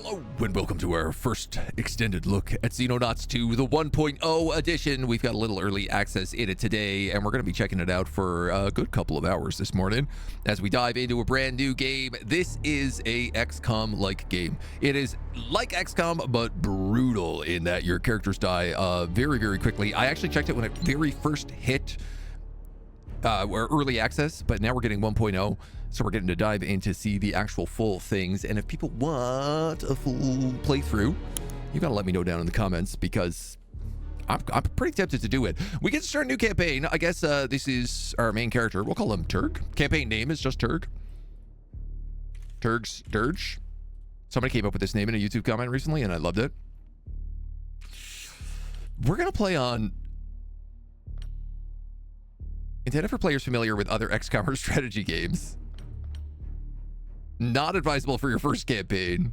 Hello and welcome to our first extended look at Xenonauts 2, the 1.0 edition. We've got a little early access in it today, and we're going to be checking it out for a good couple of hours this morning as we dive into a brand new game. This is a XCOM-like game. It is like XCOM, but brutal in that your characters die very, very quickly. I actually checked it when it very first hit early access, but now we're getting 1.0. So we're getting to dive in to see the actual full things. And if people want a full playthrough, you gotta let me know down in the comments, because I'm pretty tempted to do it. We get to start a new campaign. I guess this is our main character. We'll call him Turg. Campaign name is just Turg. Turg's Dirge. Somebody came up with this name in a YouTube comment recently, and I loved it. We're gonna play on... Intended for players familiar with other XCOM or strategy games. Not advisable for your first campaign.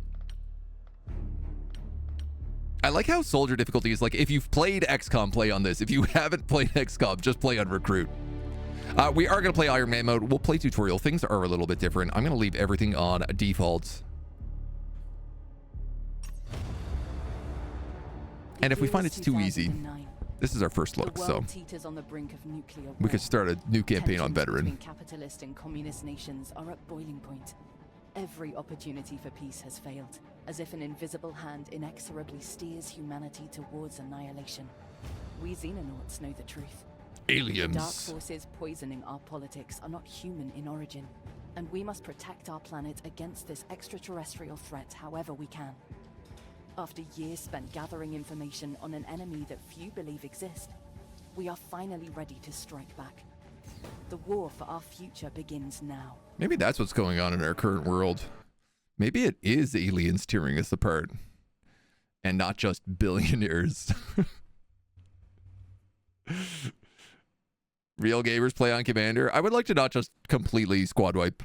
I like how soldier difficulty is like, if you've played XCOM, play on this. If you haven't played XCOM, just play on recruit. We are going to play Iron Man mode. We'll play tutorial. Things are a little bit different. I'm going to leave everything on default. And if we find it's too easy, this is our first look, so we could start a new campaign on veteran. Between capitalist and communist nations are at boiling point. Every opportunity for peace has failed, as if an invisible hand inexorably steers humanity towards annihilation. We Xenonauts know the truth. Aliens. The dark forces poisoning our politics are not human in origin, and we must protect our planet against this extraterrestrial threat however we can. After years spent gathering information on an enemy that few believe exists, we are finally ready to strike back. The war for our future begins now. Maybe that's what's going on in our current world. Maybe it is aliens tearing us apart, and not just billionaires. Real gamers play on Commander. I would like to not just completely squad wipe.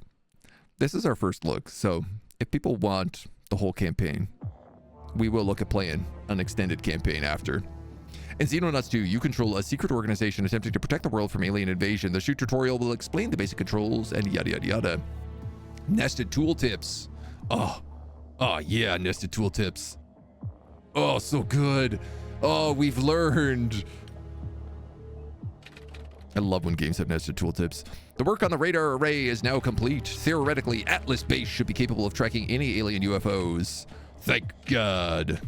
This is our first look, so if people want the whole campaign, we will look at playing an extended campaign after. In Xenonauts 2, you control a secret organization attempting to protect the world from alien invasion. The shoot tutorial will explain the basic controls and yada yada yada. Nested tooltips. Oh yeah, nested tooltips. Oh, so good. Oh, we've learned. I love when games have nested tooltips. The work on the radar array is now complete. Theoretically, Atlas Base should be capable of tracking any alien UFOs. Thank God.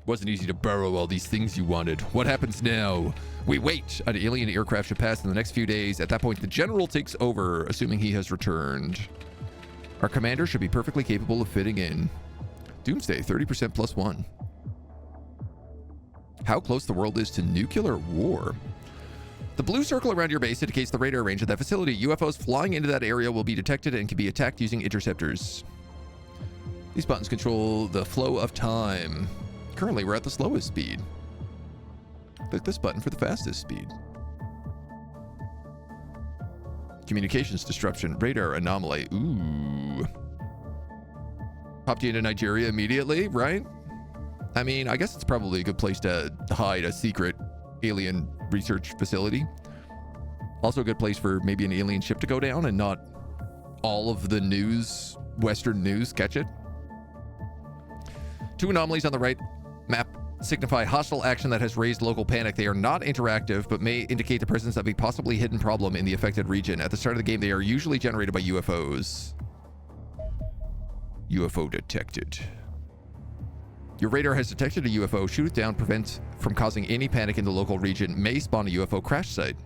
Wasn't easy to borrow all these things you wanted. What happens now? We wait. An alien aircraft should pass in the next few days. At that point, the general takes over, assuming he has returned. Our commander should be perfectly capable of fitting in. Doomsday, 30% +1. How close the world is to nuclear war. The blue circle around your base indicates the radar range of that facility. UFOs flying into that area will be detected and can be attacked using interceptors. These buttons control the flow of time. Currently, we're at the slowest speed. Click this button for the fastest speed. Communications disruption, radar anomaly. Ooh. Popped you into Nigeria immediately, right? I mean, I guess it's probably a good place to hide a secret alien research facility. Also a good place for maybe an alien ship to go down and not all of the news, Western news, catch it. Two anomalies on the right map signify hostile action that has raised local panic. They are not interactive, but may indicate the presence of a possibly hidden problem in the affected region. At the start of the game, they are usually generated by UFOs. UFO detected. Your radar has detected a UFO. Shoot it down, prevent from causing any panic in the local region. May spawn a UFO crash site.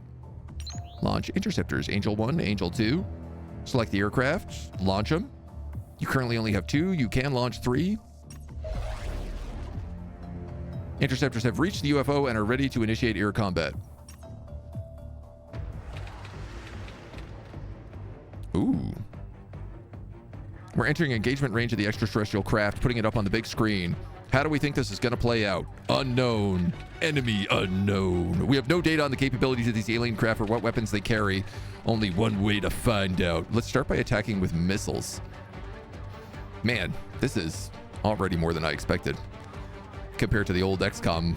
Launch interceptors. Angel 1, Angel 2. Select the aircraft. Launch them. You currently only have 2. You can launch 3. Interceptors have reached the UFO and are ready to initiate air combat. Ooh. We're entering engagement range of the extraterrestrial craft, putting it up on the big screen. How do we think this is going to play out? Unknown. Enemy unknown. We have no data on the capabilities of these alien craft or what weapons they carry. Only one way to find out. Let's start by attacking with missiles. Man, this is already more than I expected compared to the old XCOM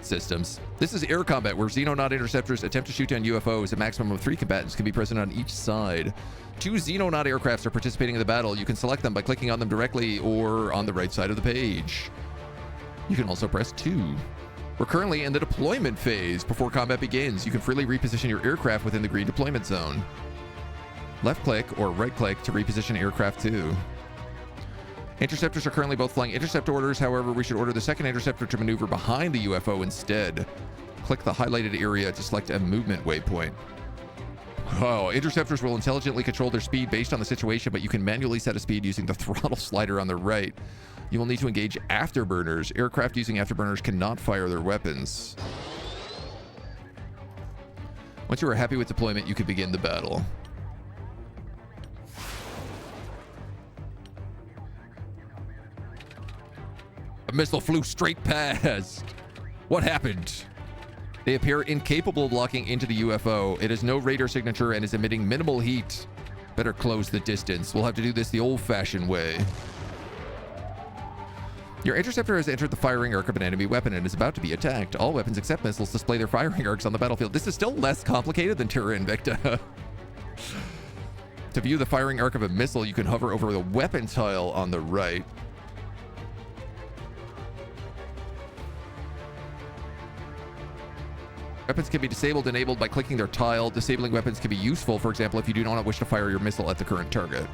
systems. This is air combat, where Xenonaut interceptors attempt to shoot down UFOs. A maximum of 3 combatants can be present on each side. 2 Xenonaut aircrafts are participating in the battle. You can select them by clicking on them directly or on the right side of the page. You can also press 2. We're currently in the deployment phase. Before combat begins, you can freely reposition your aircraft within the green deployment zone. Left click or right click to reposition aircraft 2. Interceptors are currently both flying intercept orders. However, we should order the second interceptor to maneuver behind the UFO instead. Click the highlighted area to select a movement waypoint. Oh, interceptors will intelligently control their speed based on the situation, but you can manually set a speed using the throttle slider on the right. You will need to engage afterburners. Aircraft using afterburners cannot fire their weapons. Once you are happy with deployment, you can begin the battle. A missile flew straight past. What happened? They appear incapable of locking into the UFO. It has no radar signature and is emitting minimal heat. Better close the distance. We'll have to do this the old-fashioned way. Your interceptor has entered the firing arc of an enemy weapon and is about to be attacked. All weapons except missiles display their firing arcs on the battlefield. This is still less complicated than Terra Invicta. To view the firing arc of a missile, you can hover over the weapon tile on the right. Weapons can be disabled, enabled by clicking their tile. Disabling weapons can be useful, for example, if you do not wish to fire your missile at the current target.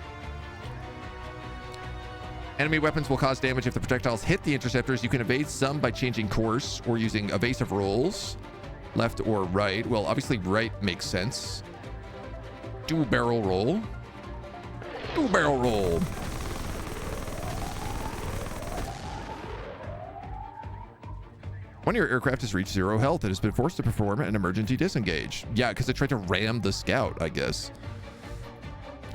Enemy weapons will cause damage if the projectiles hit the interceptors. You can evade some by changing course or using evasive rolls, left or right. Well, obviously right makes sense. Do barrel roll. Do barrel roll. One of your aircraft has reached 0 health. It has been forced to perform an emergency disengage. Yeah, because it tried to ram the scout, I guess.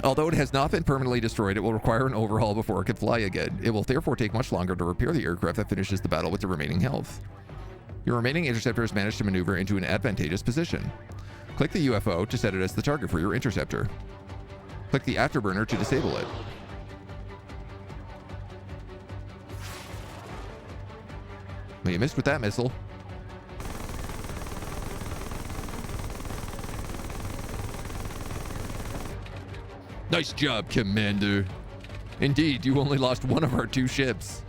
Although it has not been permanently destroyed, it will require an overhaul before it can fly again. It will therefore take much longer to repair the aircraft that finishes the battle with the remaining health. Your remaining interceptor has managed to maneuver into an advantageous position. Click the UFO to set it as the target for your interceptor. Click the afterburner to disable it. Well, you missed with that missile. Nice job, Commander. Indeed, you only lost one of our 2 ships.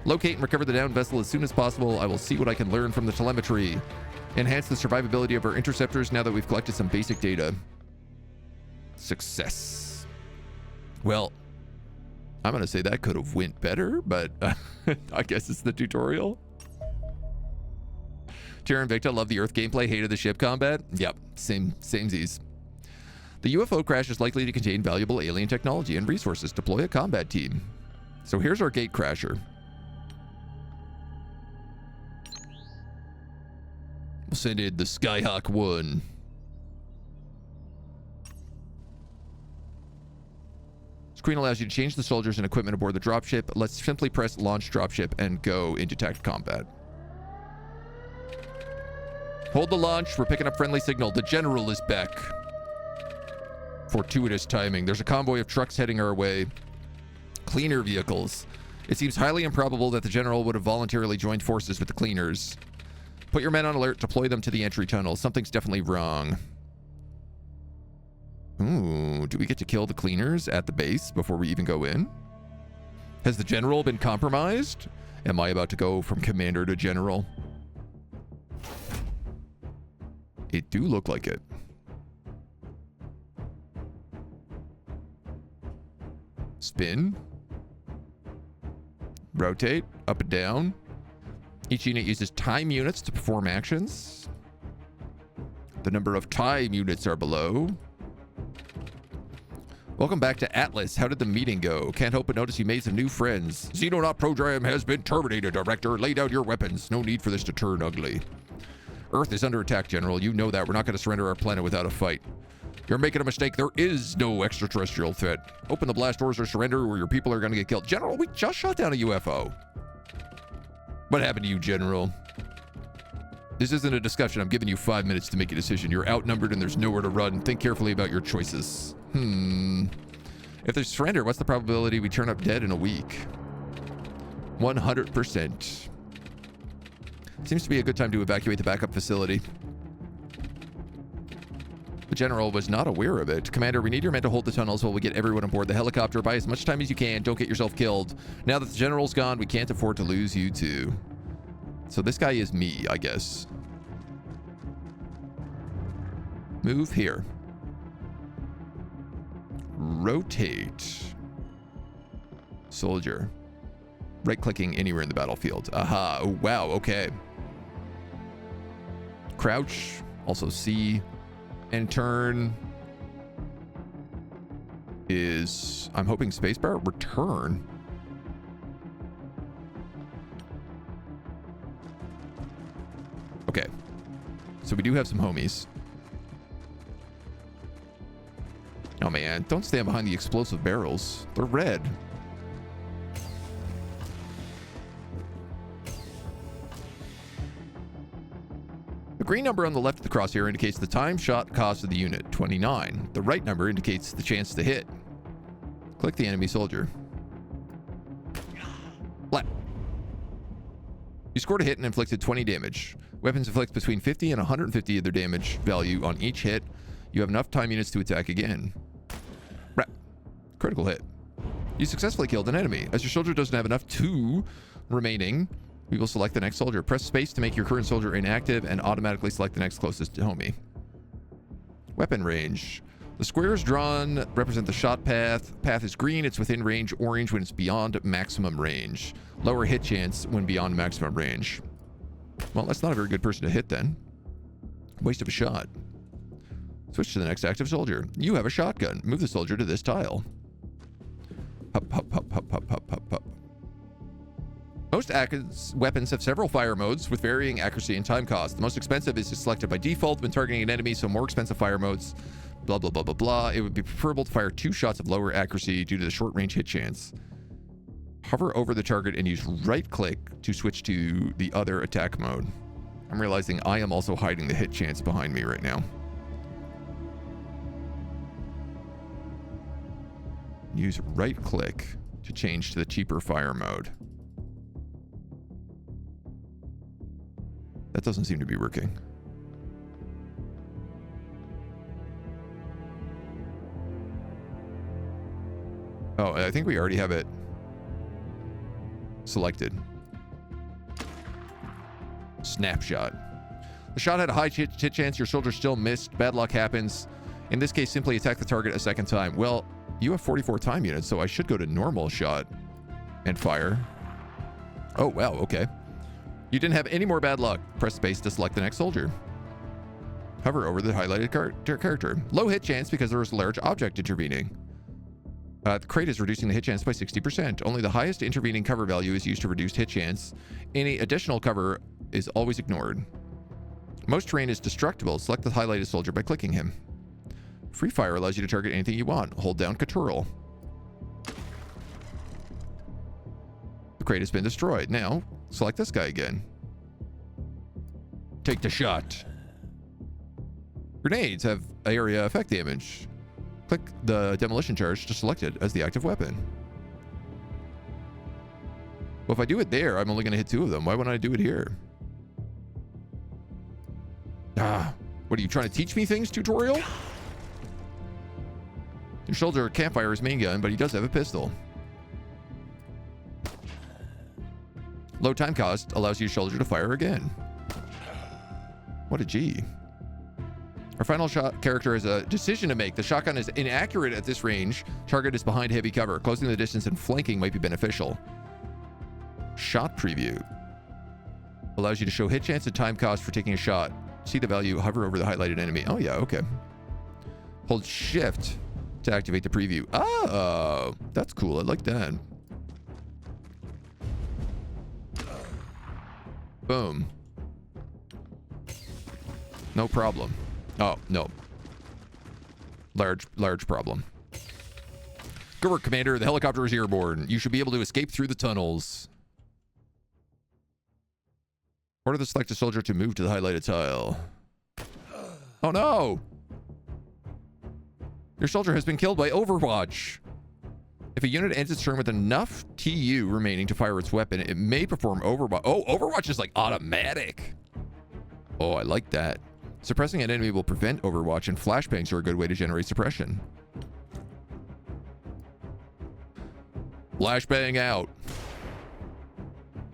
Locate and recover the downed vessel as soon as possible. I will see what I can learn from the telemetry. Enhance the survivability of our interceptors now that we've collected some basic data. Success. Well, I'm going to say that could have went better, but I guess it's the tutorial. Terra Invicta loved the Earth gameplay, hated the ship combat. Yep, samesies. The UFO crash is likely to contain valuable alien technology and resources. Deploy a combat team. So here's our gate crasher. We'll send in the Skyhawk 1. Screen allows you to change the soldiers and equipment aboard the dropship. Let's simply press launch dropship and go into tactical combat. Hold the launch. We're picking up friendly signal. The general is back. Fortuitous timing. There's a convoy of trucks heading our way. Cleaner vehicles. It seems highly improbable that the general would have voluntarily joined forces with the cleaners. Put your men on alert. Deploy them to the entry tunnel. Something's definitely wrong. Ooh, do we get to kill the cleaners at the base before we even go in? Has the general been compromised? Am I about to go from commander to general? It do look like it. Spin. Rotate, up and down. Each unit uses time units to perform actions. The number of time units are below. Welcome back to Atlas. How did the meeting go? Can't help but notice you made some new friends. Xenonaut program has been terminated, Director. Lay down your weapons. No need for this to turn ugly. Earth is under attack, General. You know that. We're not going to surrender our planet without a fight. You're making a mistake. There is no extraterrestrial threat. Open the blast doors or surrender or your people are going to get killed. General, we just shot down a UFO. What happened to you, General? This isn't a discussion. I'm giving you 5 minutes to make a decision. You're outnumbered and there's nowhere to run. Think carefully about your choices. If there's surrender, what's the probability we turn up dead in a week? 100%. Seems to be a good time to evacuate the backup facility. The general was not aware of it. Commander, we need your men to hold the tunnels while we get everyone aboard the helicopter. Buy as much time as you can. Don't get yourself killed. Now that the general's gone, we can't afford to lose you too. So this guy is me, I guess. Move here. Rotate. Soldier. Right-clicking anywhere in the battlefield. Aha. Oh, wow. Okay. Crouch. Also C. And turn is, I'm hoping spacebar. Return. Okay. So we do have some homies. Oh man, don't stand behind the explosive barrels. They're red. The green number on the left of the crosshair indicates the time shot cost of the unit, 29. The right number indicates the chance to hit. Click the enemy soldier. Flat. You scored a hit and inflicted 20 damage. Weapons inflict between 50 and 150 of their damage value on each hit. You have enough time units to attack again. Critical hit. You successfully killed an enemy. As your soldier doesn't have enough 2 remaining, we will select the next soldier. Press space to make your current soldier inactive and automatically select the next closest homie. Weapon range. The squares drawn represent the shot path. Path is green. It's within range. Orange when it's beyond maximum range. Lower hit chance when beyond maximum range. Well, that's not a very good person to hit then. Waste of a shot. Switch to the next active soldier. You have a shotgun. Move the soldier to this tile. Hup, hup, hup, hup, hup, hup, hup, hup. Most weapons have several fire modes with varying accuracy and time cost. The most expensive is selected by default when targeting an enemy, so more expensive fire modes, blah, blah, blah, blah, blah. It would be preferable to fire 2 shots of lower accuracy due to the short range hit chance. Hover over the target and use right click to switch to the other attack mode. I'm realizing I am also hiding the hit chance behind me right now. Use right click to change to the cheaper fire mode. That doesn't seem to be working. Oh, I think we already have it selected. Snapshot. The shot had a high hit chance. Your soldier still missed. Bad luck happens. In this case, simply attack the target a second time. Well, you have 44 time units, so I should go to normal shot and fire. Oh, wow, okay. You didn't have any more bad luck. Press space to select the next soldier. Hover over the highlighted character. Low hit chance because there is a large object intervening. The crate is reducing the hit chance by 60%. Only the highest intervening cover value is used to reduce hit chance. Any additional cover is always ignored. Most terrain is destructible. Select the highlighted soldier by clicking him. Free fire allows you to target anything you want. Hold down Control. The crate has been destroyed. Now, select this guy again. Take the shot. Grenades have area effect damage. Click the demolition charge to select it as the active weapon. Well, if I do it there, I'm only going to hit 2 of them. Why wouldn't I do it here? Ah, what are you trying to teach me things, tutorial? Your soldier can't fire his main gun, but he does have a pistol. Low time cost allows your soldier to fire again. What a G. Our final shot character has a decision to make. The shotgun is inaccurate at this range. Target is behind heavy cover. Closing the distance and flanking might be beneficial. Shot preview allows you to show hit chance and time cost for taking a shot. See the value, hover over the highlighted enemy. Oh yeah, okay. Hold shift to activate the preview. Oh, that's cool. I like that. Boom. No problem. Oh, no. Large problem. Good work, Commander. The helicopter is airborne. You should be able to escape through the tunnels. Order the selected soldier to move to the highlighted tile. Oh, no. Your soldier has been killed by Overwatch. If a unit ends its turn with enough TU remaining to fire its weapon, it may perform Overwatch. Oh, Overwatch is like automatic. Oh, I like that. Suppressing an enemy will prevent Overwatch, and flashbangs are a good way to generate suppression. Flashbang out.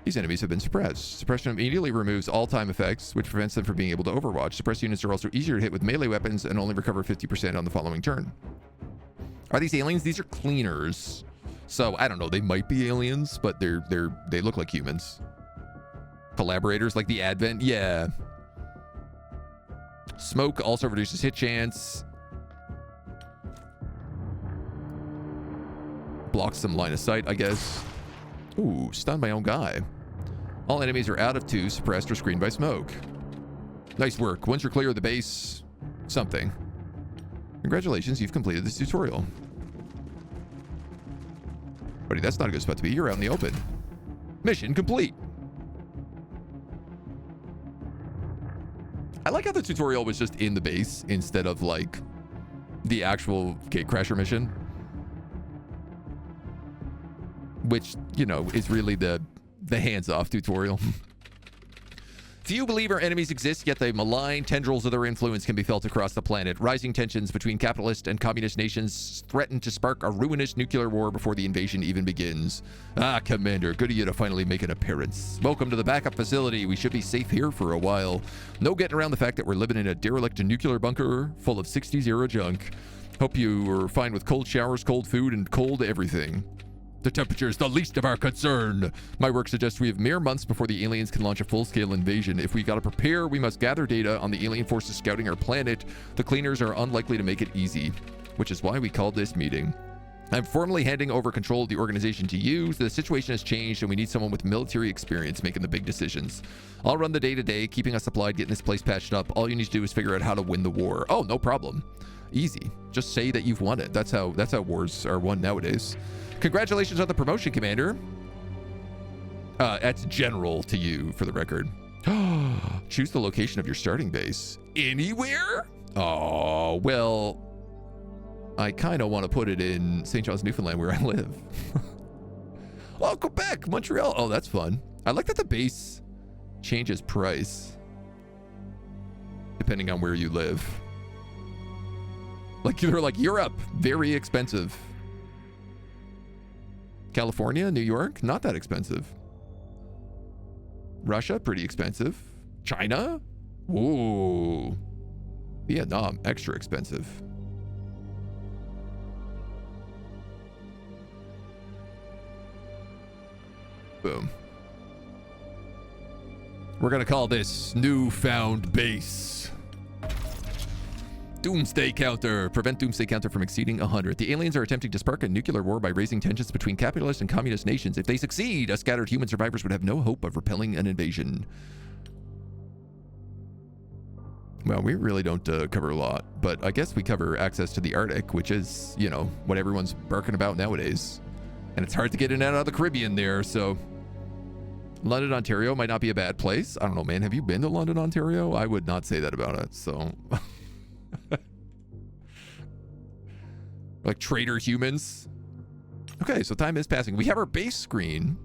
These enemies have been suppressed. Suppression immediately removes all time effects, which prevents them from being able to Overwatch. Suppressed units are also easier to hit with melee weapons and only recover 50% on the following turn. Are these aliens? These are cleaners. So I don't know. They might be aliens, but they look like humans. Collaborators like the Advent. Yeah. Smoke also reduces hit chance. Blocks some line of sight, I guess. Ooh, stunned my own guy. All enemies are out of 2, suppressed, or screened by smoke. Nice work. Once you're clear of the base, something. Congratulations, you've completed this tutorial. Buddy, that's not a good spot to be. You're out in the open. Mission complete. I like how the tutorial was just in the base instead of like the actual Gatecrasher mission. Which, you know, is really the hands-off tutorial. Few believe our enemies exist, yet the malign tendrils of their influence can be felt across the planet. Rising tensions between capitalist and communist nations threaten to spark a ruinous nuclear war before the invasion even begins. Ah, Commander, good of you to finally make an appearance. Welcome to the backup facility. We should be safe here for a while. No getting around the fact that we're living in a derelict nuclear bunker full of 60s era junk. Hope you are fine with cold showers, cold food, and cold everything. The temperature is the least of our concern. My work suggests we have mere months before the aliens can launch a full-scale invasion. If we gotta prepare, we must gather data on the alien forces scouting our planet. The cleaners are unlikely to make it easy, which is why we called this meeting. I'm formally handing over control of the organization to you. The situation has changed and we need someone with military experience making the big decisions. I'll run the day-to-day, keeping us supplied, getting this place patched up. All you need to do is figure out how to win the war. Oh, no problem. Easy. Just say that you've won it. That's how wars are won nowadays. Congratulations on the promotion, Commander. That's general to you, for the record. Choose the location of your starting base. Anywhere? Oh, well, I kind of want to put it in St. John's, Newfoundland, where I live. Oh, Quebec, Montreal. Oh, that's fun. I like that the base changes price depending on where you live. Like, they're like, Europe, very expensive. California, New York, not that expensive. Russia, pretty expensive. China? Ooh. Vietnam, extra expensive. Boom. We're gonna call this Newfound Base. Doomsday counter. Prevent doomsday counter from exceeding 100. The aliens are attempting to spark a nuclear war by raising tensions between capitalist and communist nations. If they succeed, us scattered human survivors would have no hope of repelling an invasion. Well, we really don't cover a lot, but I guess we cover access to the Arctic, which is, you know, what everyone's barking about nowadays. And it's hard to get in and out of the Caribbean there, so... London, Ontario might not be a bad place. I don't know, man. Have you been to London, Ontario? I would not say that about it, so... Like traitor humans. Okay, so time is passing. We have our base screen.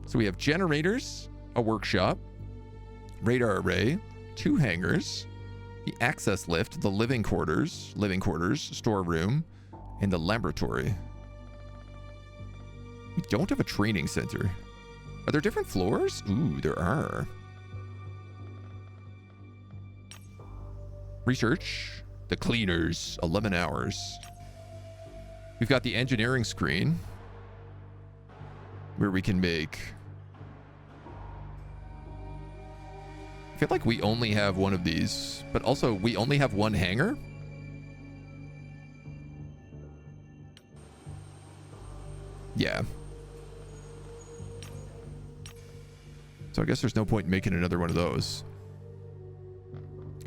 So we have generators, a workshop, radar array, 2 hangars, the access lift, the living quarters, storeroom, and the laboratory. We don't have a training center. Are there different floors? Ooh, there are. Research. The cleaners, 11 hours. We've got the engineering screen where we can make... I feel like we only have one of these, but also we only have one hangar. Yeah. So I guess there's no point in making another one of those.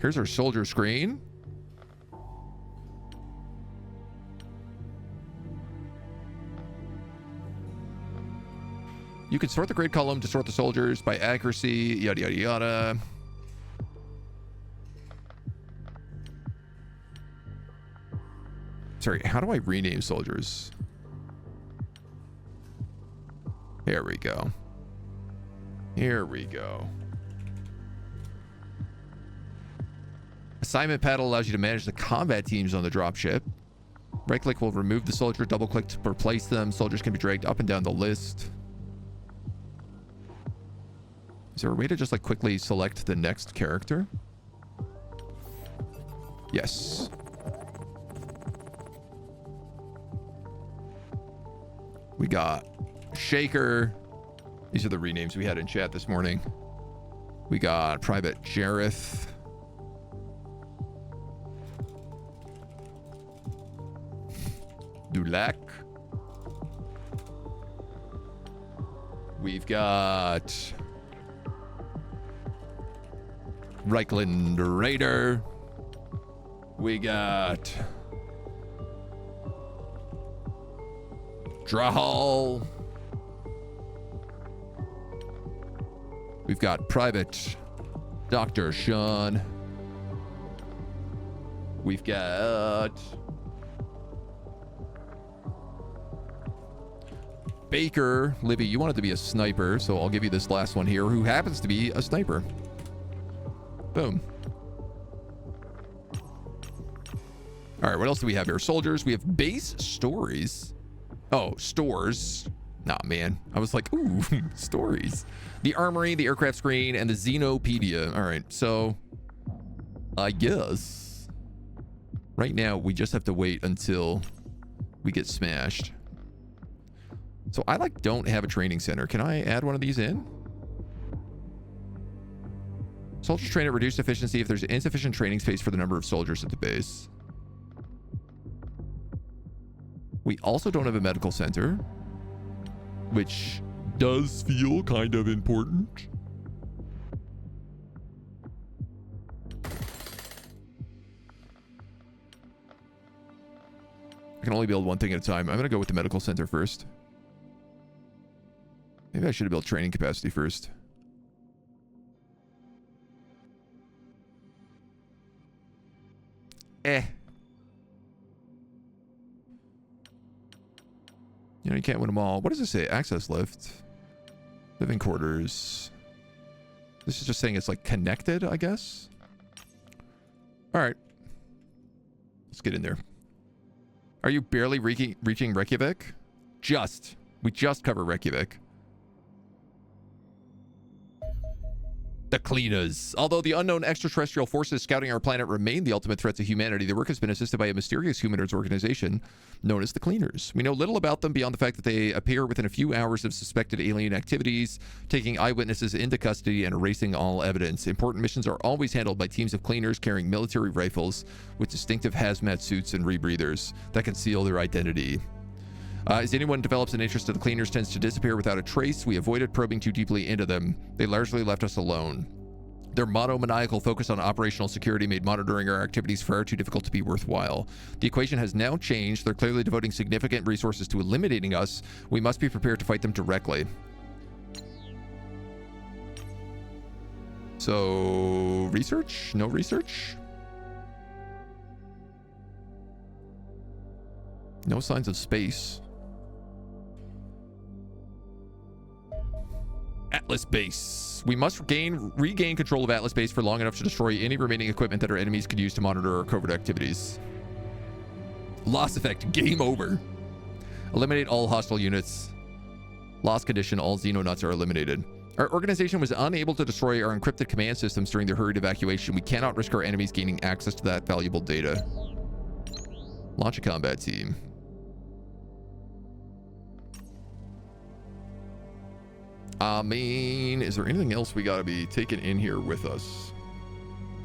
Here's our soldier screen. You can sort the grid column to sort the soldiers by accuracy, yada, yada, yada. Sorry, how do I rename soldiers? Here we go. Here we go. Assignment paddle allows you to manage the combat teams on the dropship. Right-click will remove the soldier. Double-click to replace them. Soldiers can be dragged up and down the list. Is there a way to just like quickly select the next character? Yes. We got Shaker. These are the renames we had in chat this morning. We got Private Jareth. Dulac. We've got Reichland Raider. We got Drahal. We've got Private Dr. Sean. We've got Baker. Libby, you wanted to be a sniper, so I'll give you this last one here, who happens to be a sniper. Boom. All right, what else do we have here? Soldiers. We have base stories. Oh, stores. Nah, man. I was like, ooh, stories. The armory, the aircraft screen, and the Xenopedia. All right, so I guess right now we just have to wait until we get smashed. So I like don't have a training center. Can I add one of these in? Soldiers train at reduced efficiency if there's insufficient training space for the number of soldiers at the base. We also don't have a medical center, which does feel kind of important. I can only build one thing at a time. I'm going to go with the medical center first. Maybe I should have built training capacity first. You know, you can't win them all. What does this say? Access lift. Living quarters. This is just saying it's like connected, I guess. All right. Let's get in there. Are you barely reaching Reykjavik? Just. We just cover Reykjavik. The cleaners. Although the unknown extraterrestrial forces scouting our planet remain the ultimate threat to humanity, their work has been assisted by a mysterious humanoid organization known as the Cleaners. We know little about them beyond the fact that they appear within a few hours of suspected alien activities, taking eyewitnesses into custody and erasing all evidence. Important missions are always handled by teams of cleaners carrying military rifles with distinctive hazmat suits and rebreathers that conceal their identity. As anyone develops an interest in the Cleaners tends to disappear without a trace, we avoided probing too deeply into them. They largely left us alone. Their monomaniacal focus on operational security made monitoring our activities far too difficult to be worthwhile. The equation has now changed. They're clearly devoting significant resources to eliminating us. We must be prepared to fight them directly. So, research? No research? No signs of space. Atlas Base. We must regain control of Atlas Base for long enough to destroy any remaining equipment that our enemies could use to monitor our covert activities. Loss effect. Game over. Eliminate all hostile units. Loss condition. All Xenonauts are eliminated. Our organization was unable to destroy our encrypted command systems during the hurried evacuation. We cannot risk our enemies gaining access to that valuable data. Launch a combat team. I mean, is there anything else we got to be taking in here with us?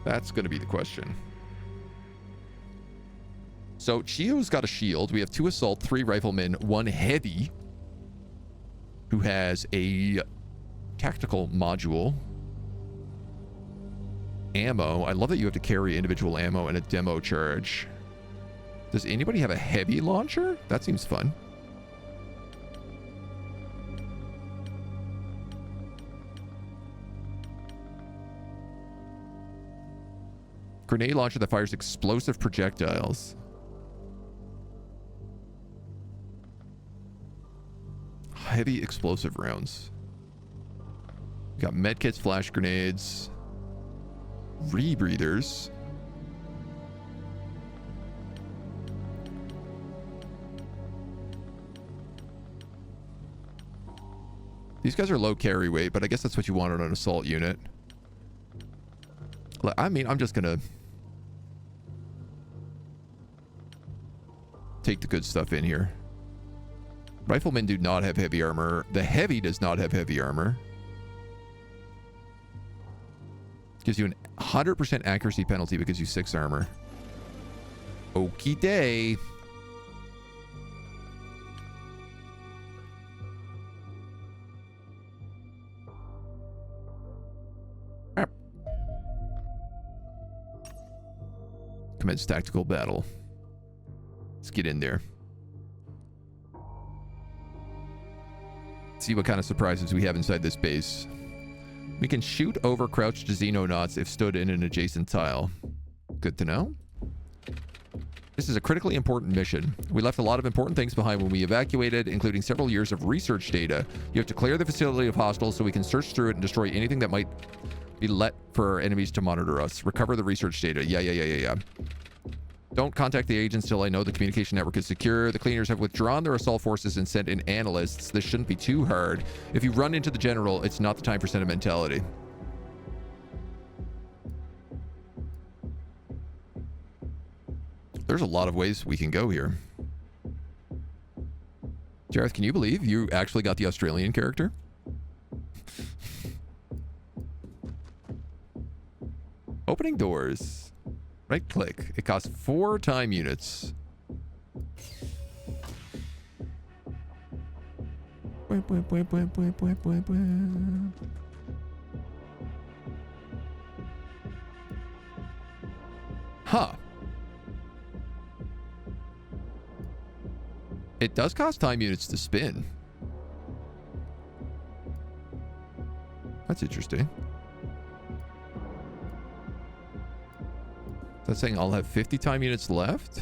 That's going to be the question. So, Chio's got a shield. We have 2 assault, 3 riflemen, 1 heavy, who has a tactical module. Ammo. I love that you have to carry individual ammo and a demo charge. Does anybody have a heavy launcher? That seems fun. Grenade launcher that fires explosive projectiles. heavy explosive rounds. We got medkits, flash grenades, rebreathers. These guys are low carry weight, but I guess that's what you want on an assault unit. I mean, I'm just gonna take the good stuff in here. Riflemen do not have heavy armor. The heavy does not have heavy armor. Gives you an 100% accuracy penalty, but gives you 6 armor. Okie day. Commence tactical battle. Let's get in there. See what kind of surprises we have inside this base. We can shoot over crouched Xenonauts if stood in an adjacent tile. Good to know. This is a critically important mission. We left a lot of important things behind when we evacuated, including several years of research data. You have to clear the facility of hostiles so we can search through it and destroy anything that might be let for our enemies to monitor us. Recover the research data. Yeah. Don't contact the agents till I know the communication network is secure. The cleaners have withdrawn their assault forces and sent in analysts. This shouldn't be too hard. If you run into the general, it's not the time for sentimentality. There's a lot of ways we can go here. Jareth, can you believe you actually got the Australian character? Opening doors. Right click. It costs 4 time units. Huh. It does cost time units to spin. That's interesting. That's saying I'll have 50 time units left?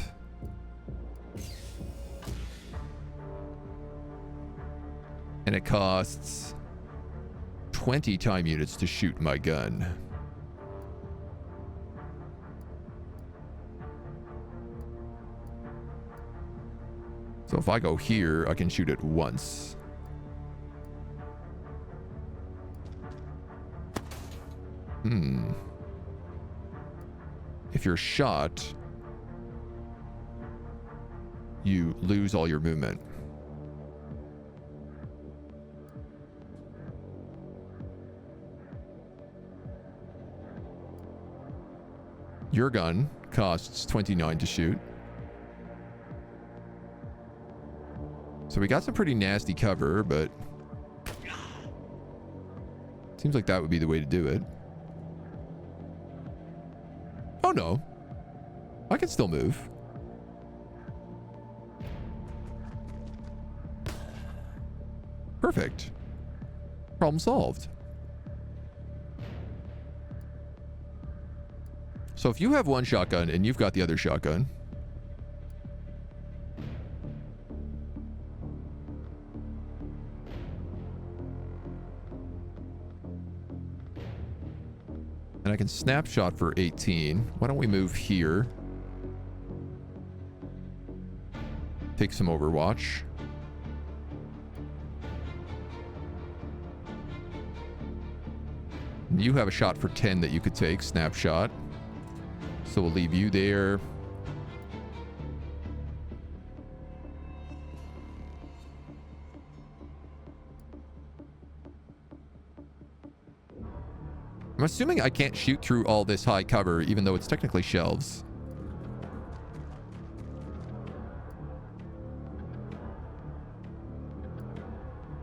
And it costs 20 time units to shoot my gun. So if I go here, I can shoot it once. If you're shot, you lose all your movement. Your gun costs 29 to shoot. So we got some pretty nasty cover, but seems like that would be the way to do it. Oh no, I can still move. Perfect. Problem solved. So if you have one shotgun and you've got the other shotgun, and I can snapshot for 18. Why don't we move here? Take some Overwatch. You have a shot for 10 that you could take, snapshot. So we'll leave you there. I'm assuming I can't shoot through all this high cover, even though it's technically shelves.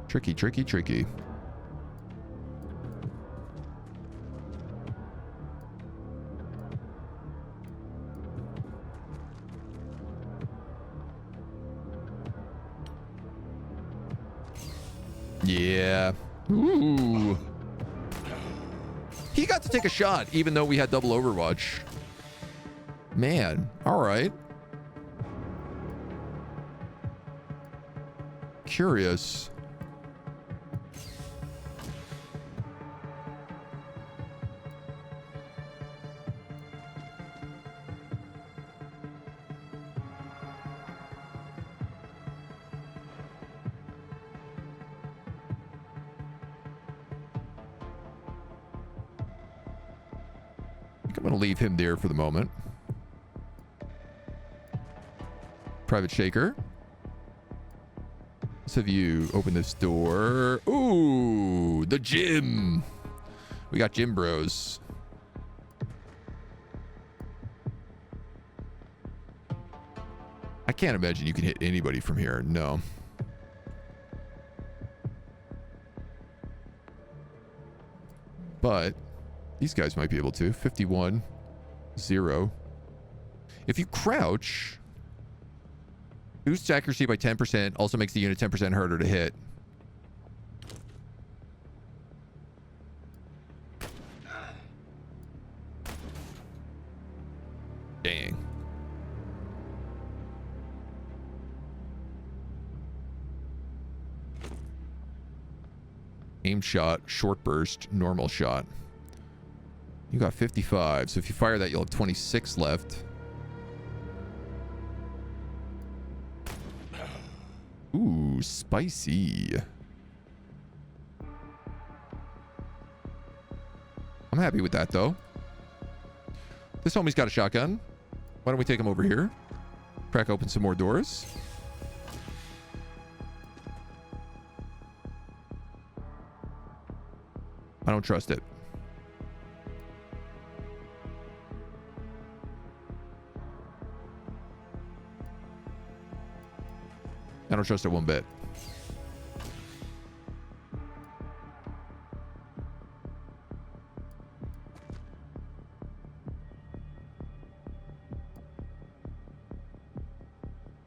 Tricky, tricky, tricky. Yeah. Ooh. He got to take a shot, even though we had double Overwatch. Man, all right. Curious. think I'm going to leave him there for the moment. Private Shaker. Let's have you open this door. Ooh, the gym. We got gym bros. I can't imagine you can hit anybody from here. No. But these guys might be able to. 51, 0. If you crouch, boosts accuracy by 10%, also makes the unit 10% harder to hit. Dang. Aim shot, short burst, normal shot. You got 55, so if you fire that, you'll have 26 left. Ooh, spicy. I'm happy with that, though. This homie's got a shotgun. Why don't we take him over here? Crack open some more doors. I don't trust it. I don't trust it one bit.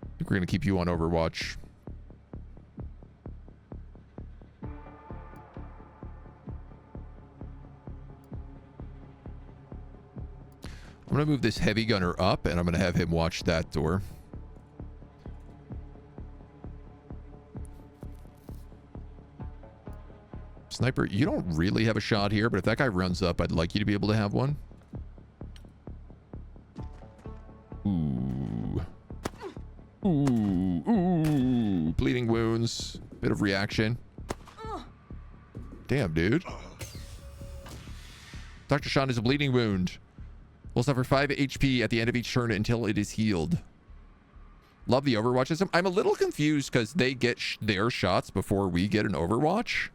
I think we're going to keep you on Overwatch. I'm going to move this heavy gunner up, and I'm going to have him watch that door. Sniper, you don't really have a shot here, but if that guy runs up, I'd like you to be able to have one. Ooh. Ooh. Ooh. Bleeding wounds. Bit of reaction. Damn, dude. Dr. Sean is a bleeding wound. Will suffer 5 HP at the end of each turn until it is healed. Love the Overwatch system. I'm a little confused because they get their shots before we get an Overwatch.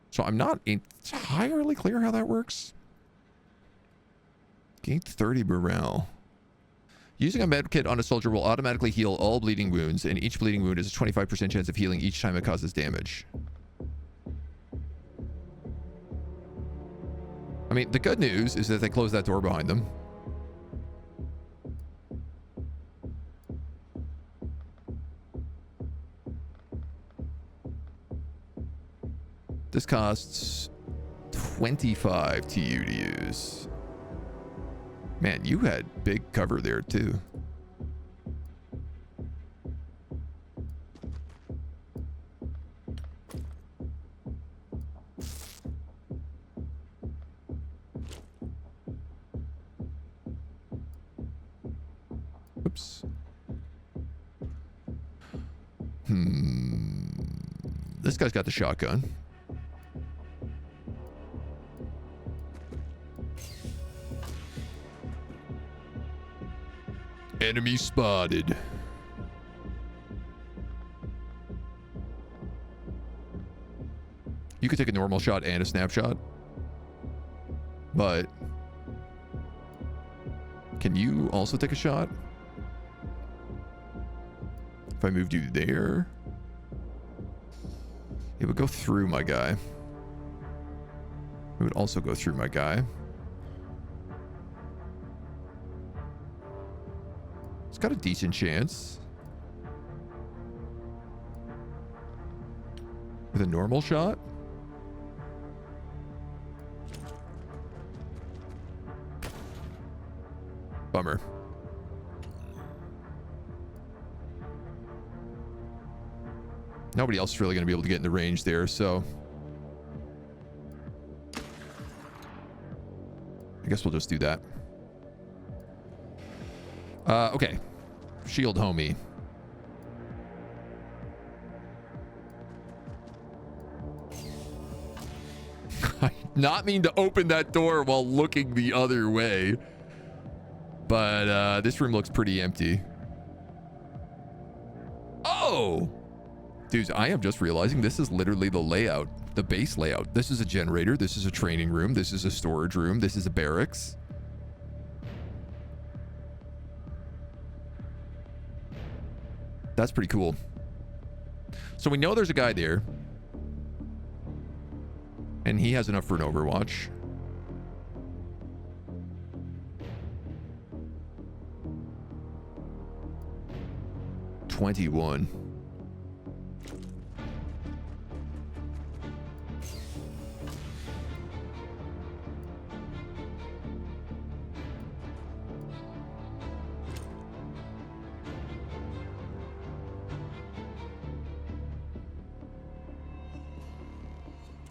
So I'm not entirely clear how that works. Gain 30 morale. Using a med kit on a soldier will automatically heal all bleeding wounds, and each bleeding wound is a 25% chance of healing each time it causes damage. I mean, the good news is that they closed that door behind them. This costs 25 TU to use. Man, you had big cover there too. Oops. This guy's got the shotgun. Enemy spotted. You could take a normal shot and a snapshot, but can you also take a shot? If I moved you there, it would go through my guy. It would also go through my guy. It's got a decent chance. With a normal shot? Bummer. Nobody else is really going to be able to get in the range there, so I guess we'll just do that. Okay. Shield homie. I not mean to open that door while looking the other way. But this room looks pretty empty. Oh! Dudes, I am just realizing this is literally the layout. The base layout. This is a generator. This is a training room. This is a storage room. This is a barracks. That's pretty cool. So we know there's a guy there. And he has enough for an Overwatch. $21.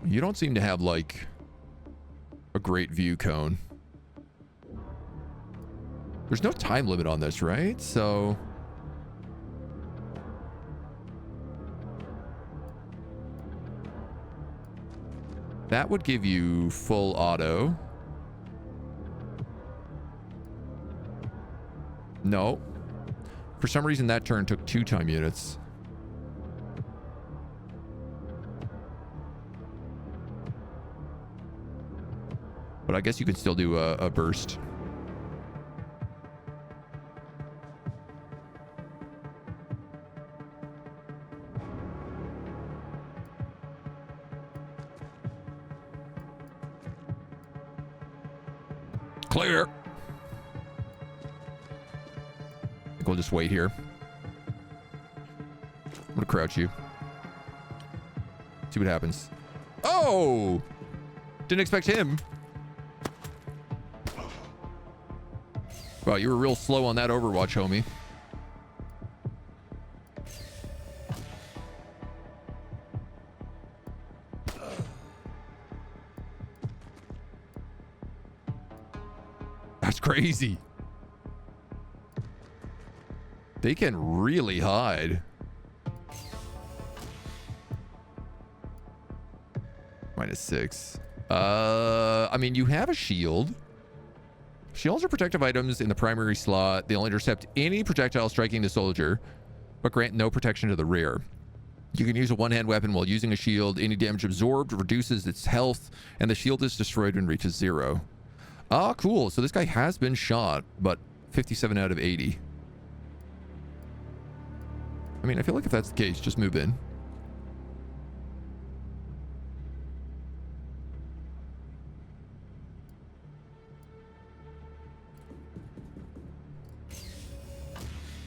You don't seem to have, like, a great view cone. There's no time limit on this, right? So... that would give you full auto. No. For some reason, that turn took 2 time units. But I guess you could still do a burst. Clear. I think we'll just wait here. I'm gonna crouch you. See what happens. Oh! Didn't expect him. Wow, you were real slow on that Overwatch, homie. That's crazy. They can really hide. -6. I mean, you have a shield. Shields are protective items in the primary slot. They'll intercept any projectile striking the soldier, but grant no protection to the rear. You can use a one-hand weapon while using a shield. Any damage absorbed reduces its health, and the shield is destroyed when it reaches 0. Ah, cool. So this guy has been shot, but 57 out of 80. I mean, I feel like if that's the case, just move in.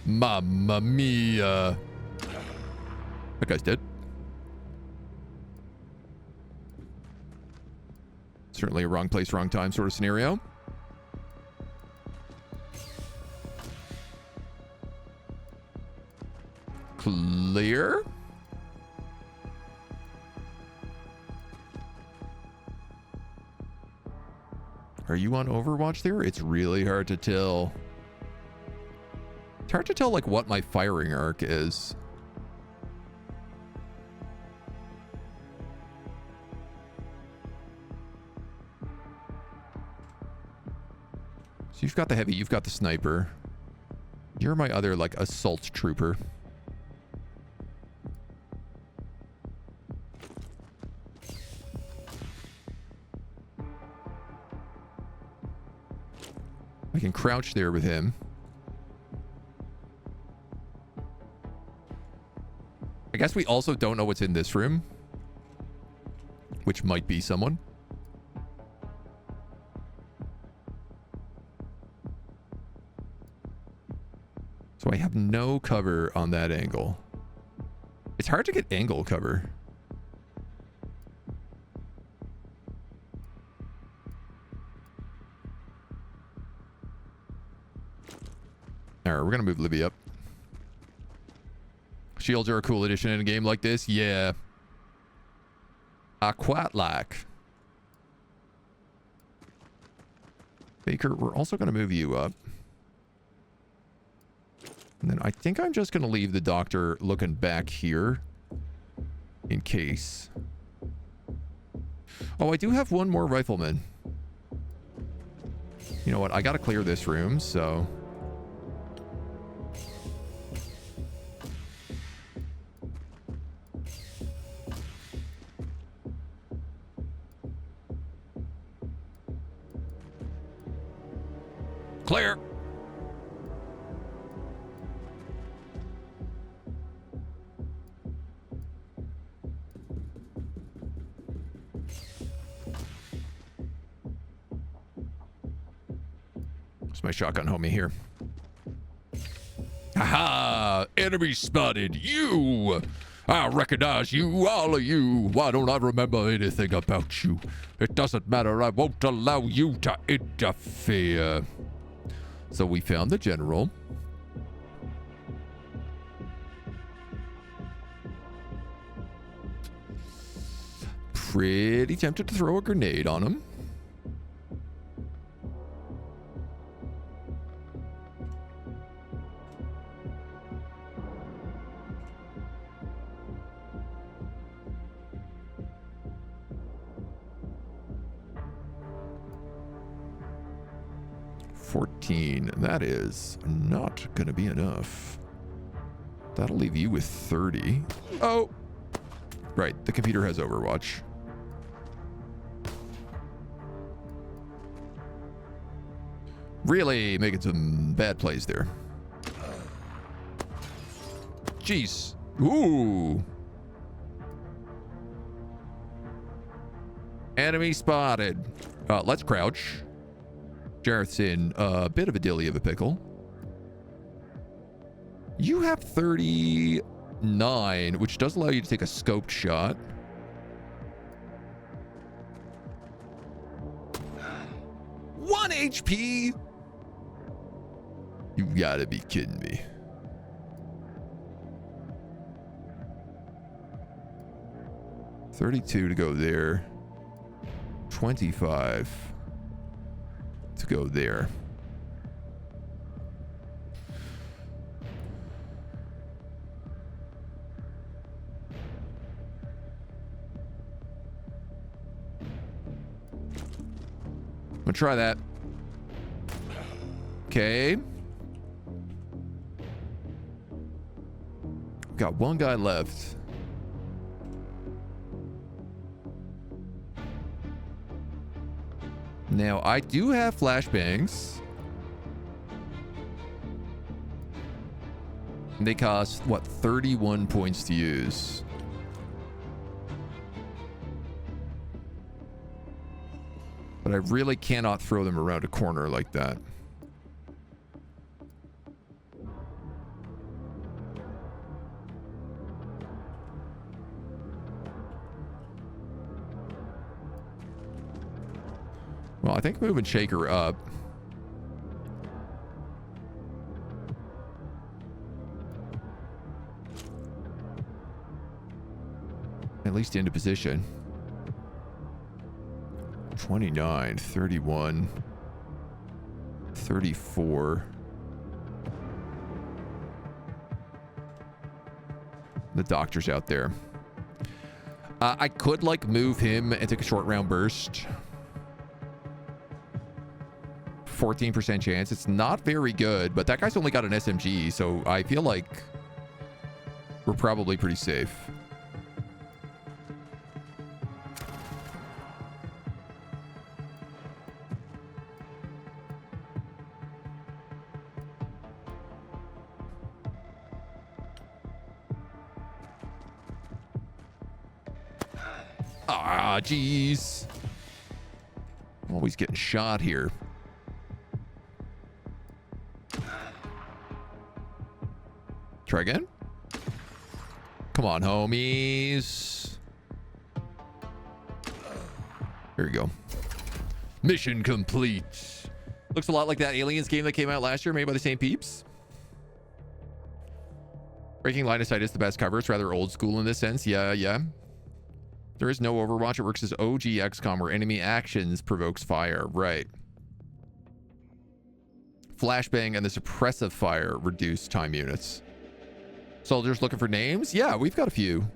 Mamma mia. That guy's dead. Certainly a wrong place, wrong time sort of scenario. Clear. Are you on Overwatch there? It's really hard to tell. It's hard to tell, like, what my firing arc is. So you've got the heavy, you've got the sniper. You're my other, like, assault trooper. I can crouch there with him. I guess we also don't know what's in this room, which might be someone. So I have no cover on that angle. It's hard to get angle cover. All right, we're going to move Libby up. Shields are a cool addition in a game like this. Yeah. I quite like. Baker, we're also going to move you up. And then I think I'm just going to leave the doctor looking back here in case. Oh, I do have one more rifleman. You know what? I gotta clear this room, so... Clear! It's my shotgun homie here. Haha! Enemy spotted! You! I recognize you, all of you. Why don't I remember anything about you? It doesn't matter. I won't allow you to interfere. So we found the general. Pretty tempted to throw a grenade on him. That is not going to be enough. That'll leave you with 30. Oh! Right, the computer has Overwatch. Really making some bad plays there. Jeez. Ooh. Enemy spotted. Let's crouch. Jareth's in a bit of a dilly of a pickle. You have 39, which does allow you to take a scoped shot. One HP? You gotta be kidding me. $32 to go there. 25 to go there. I'm gonna try that. Okay. Got one guy left. Now, I do have flashbangs. They cost, what, 31 points to use. But I really cannot throw them around a corner like that. Well, I think moving Shaker up. At least into position. 29, 31, 34. The doctor's out there. I could like move him and take a short round burst. 14% chance. It's not very good, but that guy's only got an SMG, so I feel like we're probably pretty safe. Ah, jeez. Always getting shot here. Try again. Come on, homies. There you go. Mission complete. Looks a lot like that Aliens game that came out last year, made by the same peeps. Breaking line of sight is the best cover. It's rather old school in this sense. Yeah. There is no Overwatch. It works as OG XCOM where enemy actions provokes fire. Right. Flashbang and the suppressive fire reduce time units. Soldiers looking for names? Yeah, we've got a few.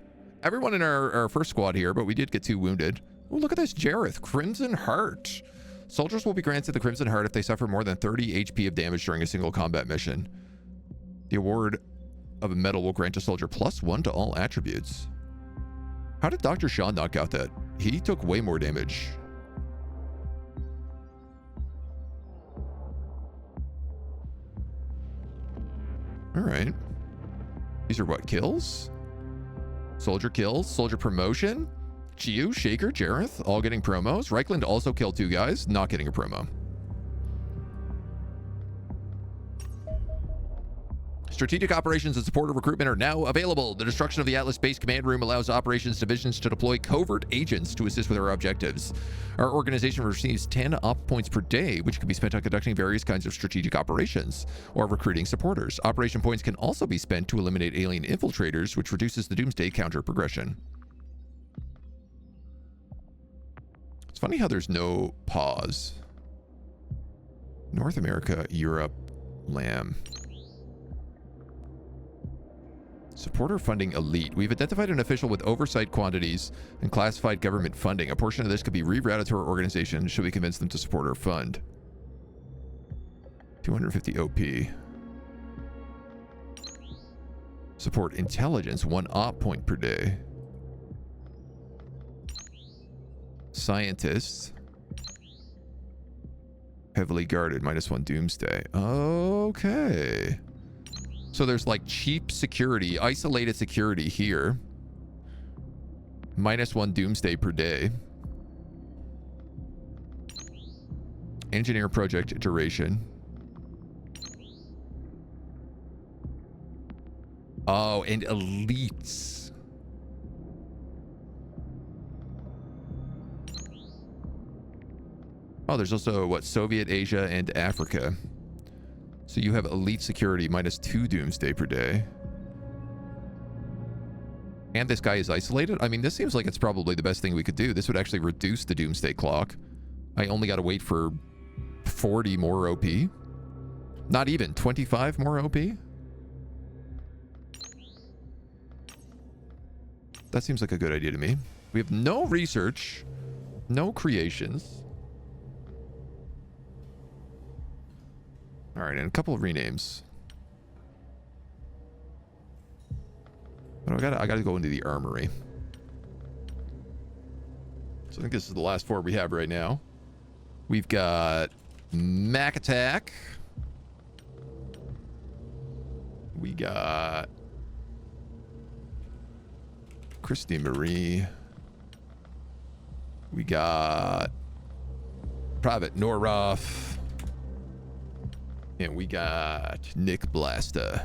Everyone in our first squad here, but we did get 2 wounded. Oh, look at this, Jareth. Crimson Heart. Soldiers will be granted the Crimson Heart if they suffer more than 30 HP of damage during a single combat mission. The award of a medal will grant a soldier +1 to all attributes. How did Dr. Shaw knock out that? He took way more damage. All right. These are what? Kills? Soldier kills? Soldier promotion? Gio, Shaker, Jareth, all getting promos. Reichland also killed 2 guys, not getting a promo. Strategic operations and supporter recruitment are now available. The destruction of the Atlas Base Command Room allows operations divisions to deploy covert agents to assist with our objectives. Our organization receives 10 op points per day, which can be spent on conducting various kinds of strategic operations or recruiting supporters. Operation points can also be spent to eliminate alien infiltrators, which reduces the Doomsday counter progression. It's funny how there's no pause. North America, Europe, LAM. Supporter funding elite. We've identified an official with oversight quantities and classified government funding. A portion of this could be rerouted to our organization should we convince them to support our fund. 250 OP. Support intelligence, 1 op point per day. Scientists. Heavily guarded, -1 doomsday. Okay. So there's like cheap security, isolated security here. -1 doomsday per day. Engineer project duration. Oh, and elites. Oh, there's also what? Soviet, Asia, and Africa. So you have elite security, -2 doomsday per day. And this guy is isolated? I mean, this seems like it's probably the best thing we could do. This would actually reduce the doomsday clock. I only got to wait for 40 more OP. Not even, 25 more OP? That seems like a good idea to me. We have no research, no creations. All right, and a couple of renames. But I gotta go into the armory. So I think this is the last 4 we have right now. We've got Mac Attack. We got Christy Marie. We got Private Noroff. And we got Nick Blasta.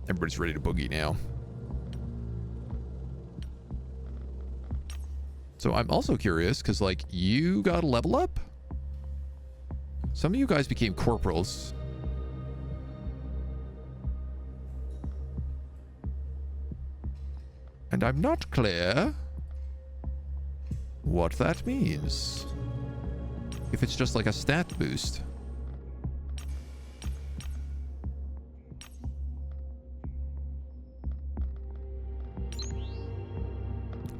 Everybody's ready to boogie now. So I'm also curious, because, like, you got a level up? Some of you guys became corporals. And I'm not clear what that means. If it's just like a stat boost.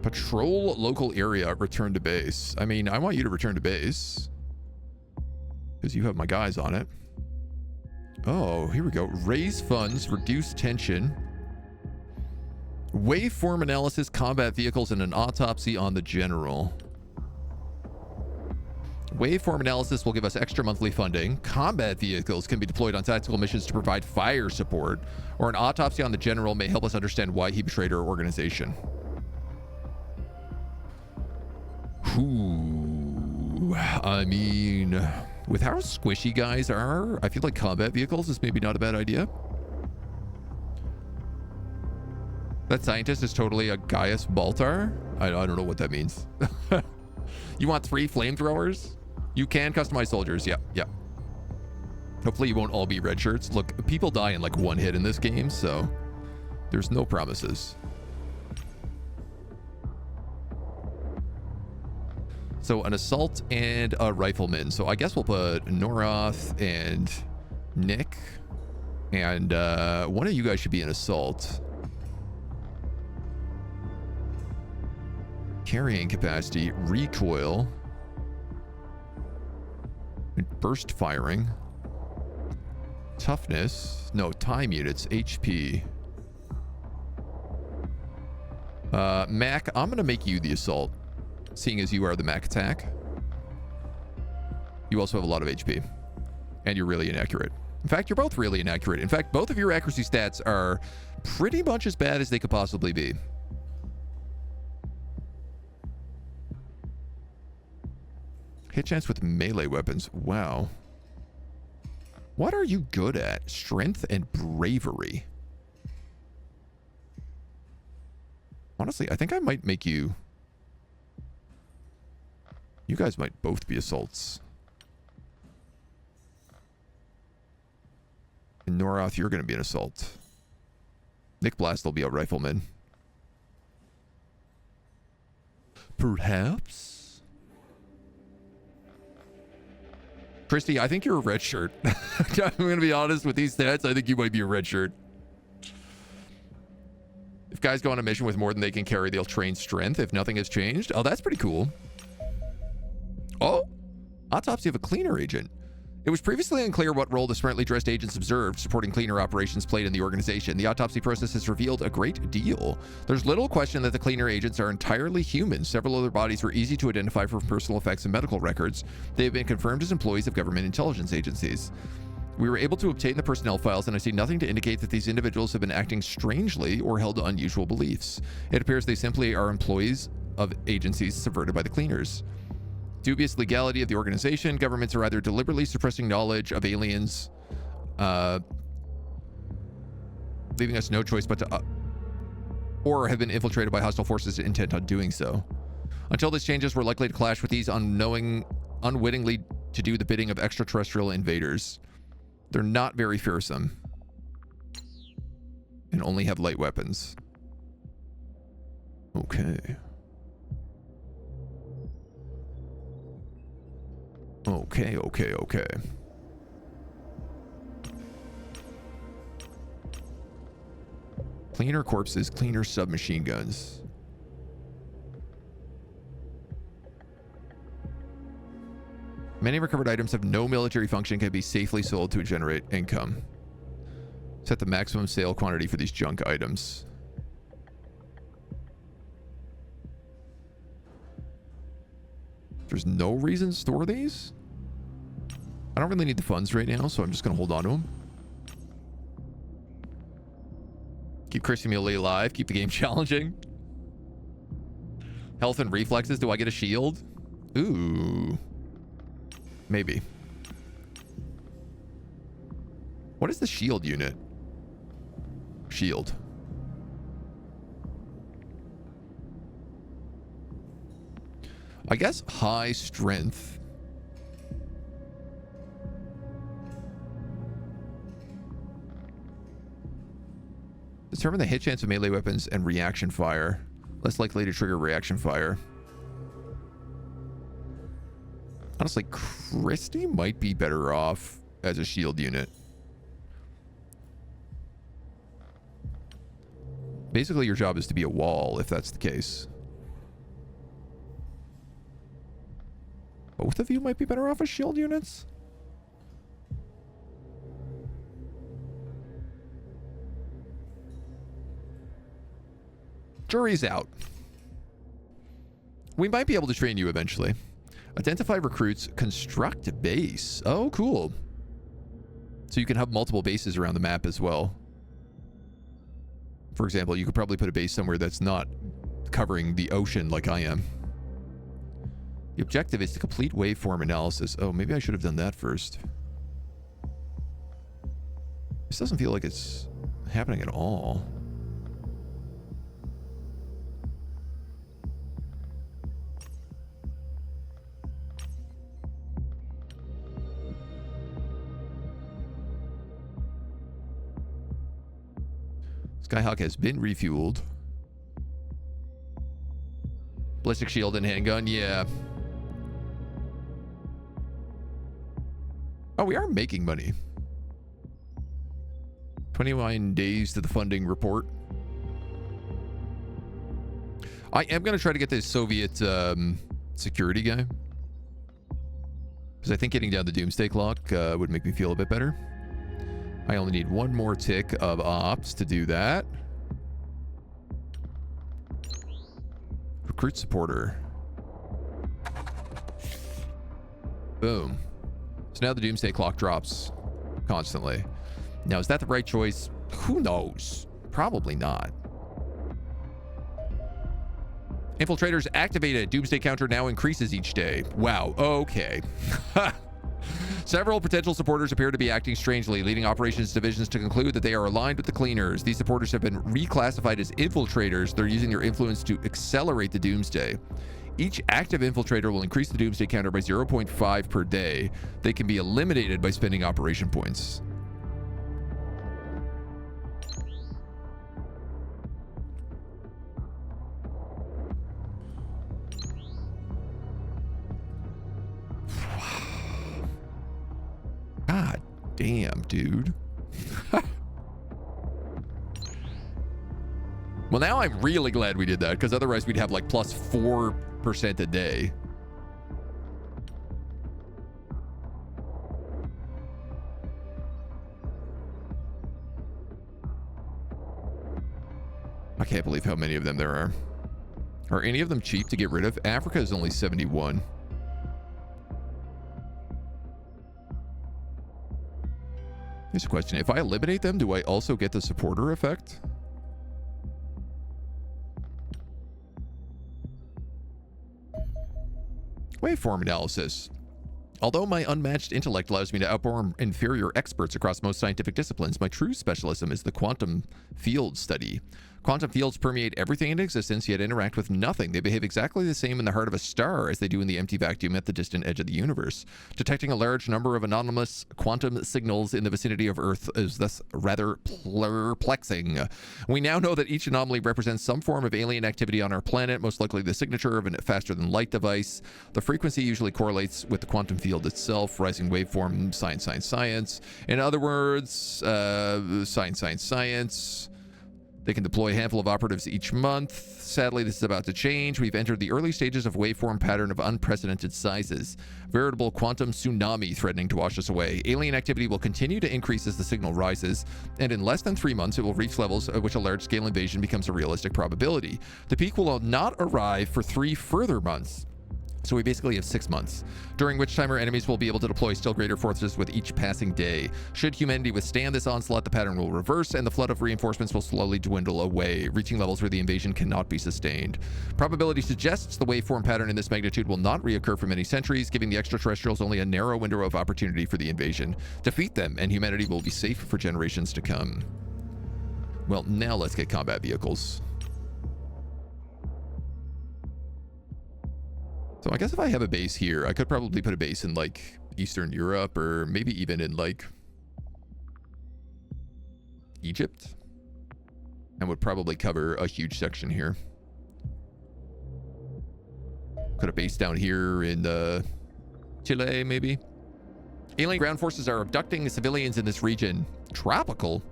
Patrol local area, return to base. I mean, I want you to return to base. Because you have my guys on it. Oh, here we go. Raise funds, reduce tension. Waveform analysis, combat vehicles, and an autopsy on the general. Waveform analysis will give us extra monthly funding. Combat vehicles can be deployed on tactical missions to provide fire support. Or an autopsy on the general may help us understand why he betrayed our organization. Ooh, I mean, with how squishy guys are, I feel like combat vehicles is maybe not a bad idea. That scientist is totally a Gaius Baltar. I don't know what that means. You want 3 flamethrowers? You can customize soldiers. Yep. Hopefully you won't all be red shirts. Look, people die in like 1 hit in this game, so there's no promises. So an assault and a rifleman. So I guess we'll put Noroth and Nick. And one of you guys should be an assault. carrying capacity, recoil, burst firing, toughness, no, time units, HP. Mac, I'm gonna make you the assault, seeing as you are the Mac attack. You also have a lot of HP, and you're really inaccurate. In fact, you're both really inaccurate. In fact, both of your accuracy stats are pretty much as bad as they could possibly be. Hit chance with melee weapons. Wow. What are you good at? Strength and bravery. Honestly, I think I might make you... You guys might both be assaults. And Noroth, you're going to be an assault. Nick Blast will be a rifleman. Perhaps? Christy, I think you're a red shirt. I'm going to be honest with these stats. I think you might be a red shirt. If guys go on a mission with more than they can carry, they'll train strength if nothing has changed. Oh, that's pretty cool. Oh, autopsy of a cleaner agent. It was previously unclear what role the smartly dressed agents observed supporting cleaner operations played in the organization. The autopsy process has revealed a great deal. There's little question that the cleaner agents are entirely human. Several other bodies were easy to identify from personal effects and medical records. They have been confirmed as employees of government intelligence agencies. We were able to obtain the personnel files, and I see nothing to indicate that these individuals have been acting strangely or held to unusual beliefs. It appears they simply are employees of agencies subverted by the cleaners. Dubious legality of the organization. Governments are either deliberately suppressing knowledge of aliens, leaving us no choice but to, or have been infiltrated by hostile forces intent on doing so. Until this changes, we're likely to clash with these unwittingly to do the bidding of extraterrestrial invaders. They're not very fearsome and only have light weapons. Okay. Okay. Cleaner corpses, cleaner submachine guns. Many recovered items have no military function, can be safely sold to generate income. Set the maximum sale quantity for these junk items. There's no reason to store these? I don't really need the funds right now, so I'm just going to hold on to them. Keep Christy Muley alive. Keep the game challenging. Health and reflexes. Do I get a shield? Ooh. Maybe. What is the shield unit? Shield. I guess high strength. Determine the hit chance of melee weapons and reaction fire. Less likely to trigger reaction fire. Honestly, Christy might be better off as a shield unit. Basically, your job is to be a wall, if that's the case. Both of you might be better off as shield units? Jury's out. We might be able to train you eventually. Identify recruits, construct a base. Oh, cool. So you can have multiple bases around the map as well. For example, you could probably put a base somewhere that's not covering the ocean like I am. The objective is to complete waveform analysis. Oh, maybe I should have done that first. This doesn't feel like it's happening at all. Skyhawk has been refueled. Ballistic shield and handgun, yeah. Oh, we are making money. 29 days to the funding report. I am going to try to get this Soviet security guy. Because I think getting down the Doomsday Clock would make me feel a bit better. I only need one more tick of ops to do that. Recruit supporter. Boom. So now the Doomsday Clock drops constantly. Now, is that the right choice? Who knows? Probably not. Infiltrators activated. Doomsday counter now increases each day. Wow. Okay. Several potential supporters appear to be acting strangely, leading operations divisions to conclude that they are aligned with the cleaners. These supporters have been reclassified as infiltrators. They're using their influence to accelerate the Doomsday. Each active infiltrator will increase the Doomsday counter by 0.5 per day. They can be eliminated by spending operation points. God damn, dude. Well, now I'm really glad we did that, because otherwise we'd have like plus 4% a day. I can't believe how many of them there are. Are any of them cheap to get rid of? Africa is only 71. Here's a question. If I eliminate them, do I also get the supporter effect? Waveform analysis. Although my unmatched intellect allows me to outperform inferior experts across most scientific disciplines, my true specialism is the quantum field study. Quantum fields permeate everything in existence, yet interact with nothing. They behave exactly the same in the heart of a star as they do in the empty vacuum at the distant edge of the universe. Detecting a large number of anonymous quantum signals in the vicinity of Earth is thus rather perplexing. We now know that each anomaly represents some form of alien activity on our planet, most likely the signature of a faster-than-light device. The frequency usually correlates with the quantum field itself. Rising waveform, science. In other words, science. They can deploy a handful of operatives each month. Sadly, this is about to change. We've entered the early stages of waveform pattern of unprecedented sizes. Veritable quantum tsunami threatening to wash us away. Alien activity will continue to increase as the signal rises, and in less than 3 months, it will reach levels at which a large-scale invasion becomes a realistic probability. The peak will not arrive for 3 further months. So we basically have 6 months, during which time our enemies will be able to deploy still greater forces with each passing day. Should humanity withstand this onslaught, the pattern will reverse and the flood of reinforcements will slowly dwindle away, reaching levels where the invasion cannot be sustained. Probability suggests the waveform pattern in this magnitude will not reoccur for many centuries, giving the extraterrestrials only a narrow window of opportunity for the invasion. Defeat them and humanity will be safe for generations to come. Well, now let's get combat vehicles. So I guess if I have a base here, I could probably put a base in like Eastern Europe or maybe even in like Egypt, and would probably cover a huge section here. Put a base down here in Chile, maybe. Alien ground forces are abducting civilians in this region. Tropical.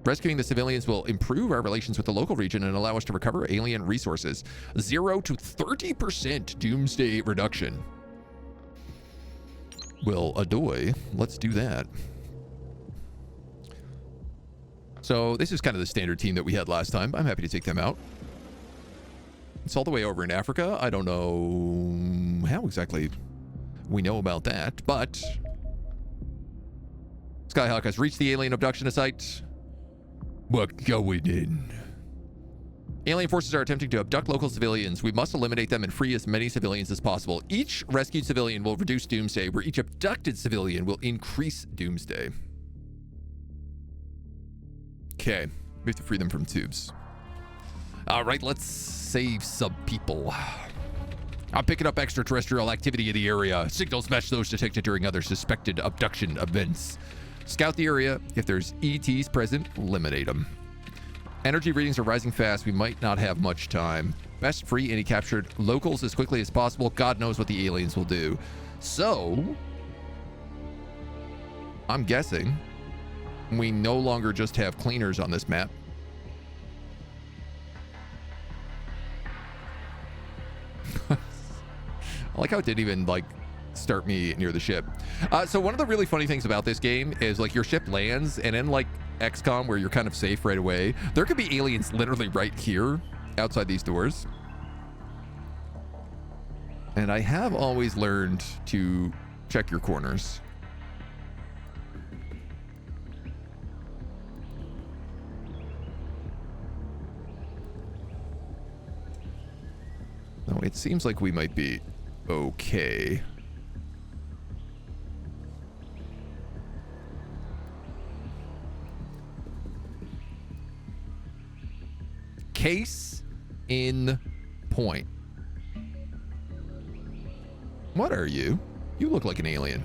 Rescuing the civilians will improve our relations with the local region and allow us to recover alien resources. 0 to 30% doomsday reduction. Well, adoy. Let's do that. So this is kind of the standard team that we had last time. I'm happy to take them out. It's all the way over in Africa. I don't know how exactly we know about that, but Skyhawk has reached the alien abduction site. We're going in. Alien forces are attempting to abduct local civilians. We must eliminate them and free as many civilians as possible. Each rescued civilian will reduce doomsday, where each abducted civilian will increase doomsday. Okay, we have to free them from tubes. All right, let's save some people. I'm picking up extraterrestrial activity in the area. Signals match those detected during other suspected abduction events. Scout the area. If there's ETs present, eliminate them. Energy readings are rising fast. We might not have much time. Best free any captured locals as quickly as possible. God knows what the aliens will do. So, I'm guessing we no longer just have cleaners on this map. I like how it didn't even like start me near the ship. So one of the really funny things about this game is like your ship lands, and in like XCOM where you're kind of safe right away, there could be aliens literally right here outside these doors. And I have always learned to check your corners. No, it seems like we might be okay. Case in point. What are you? You look like an alien.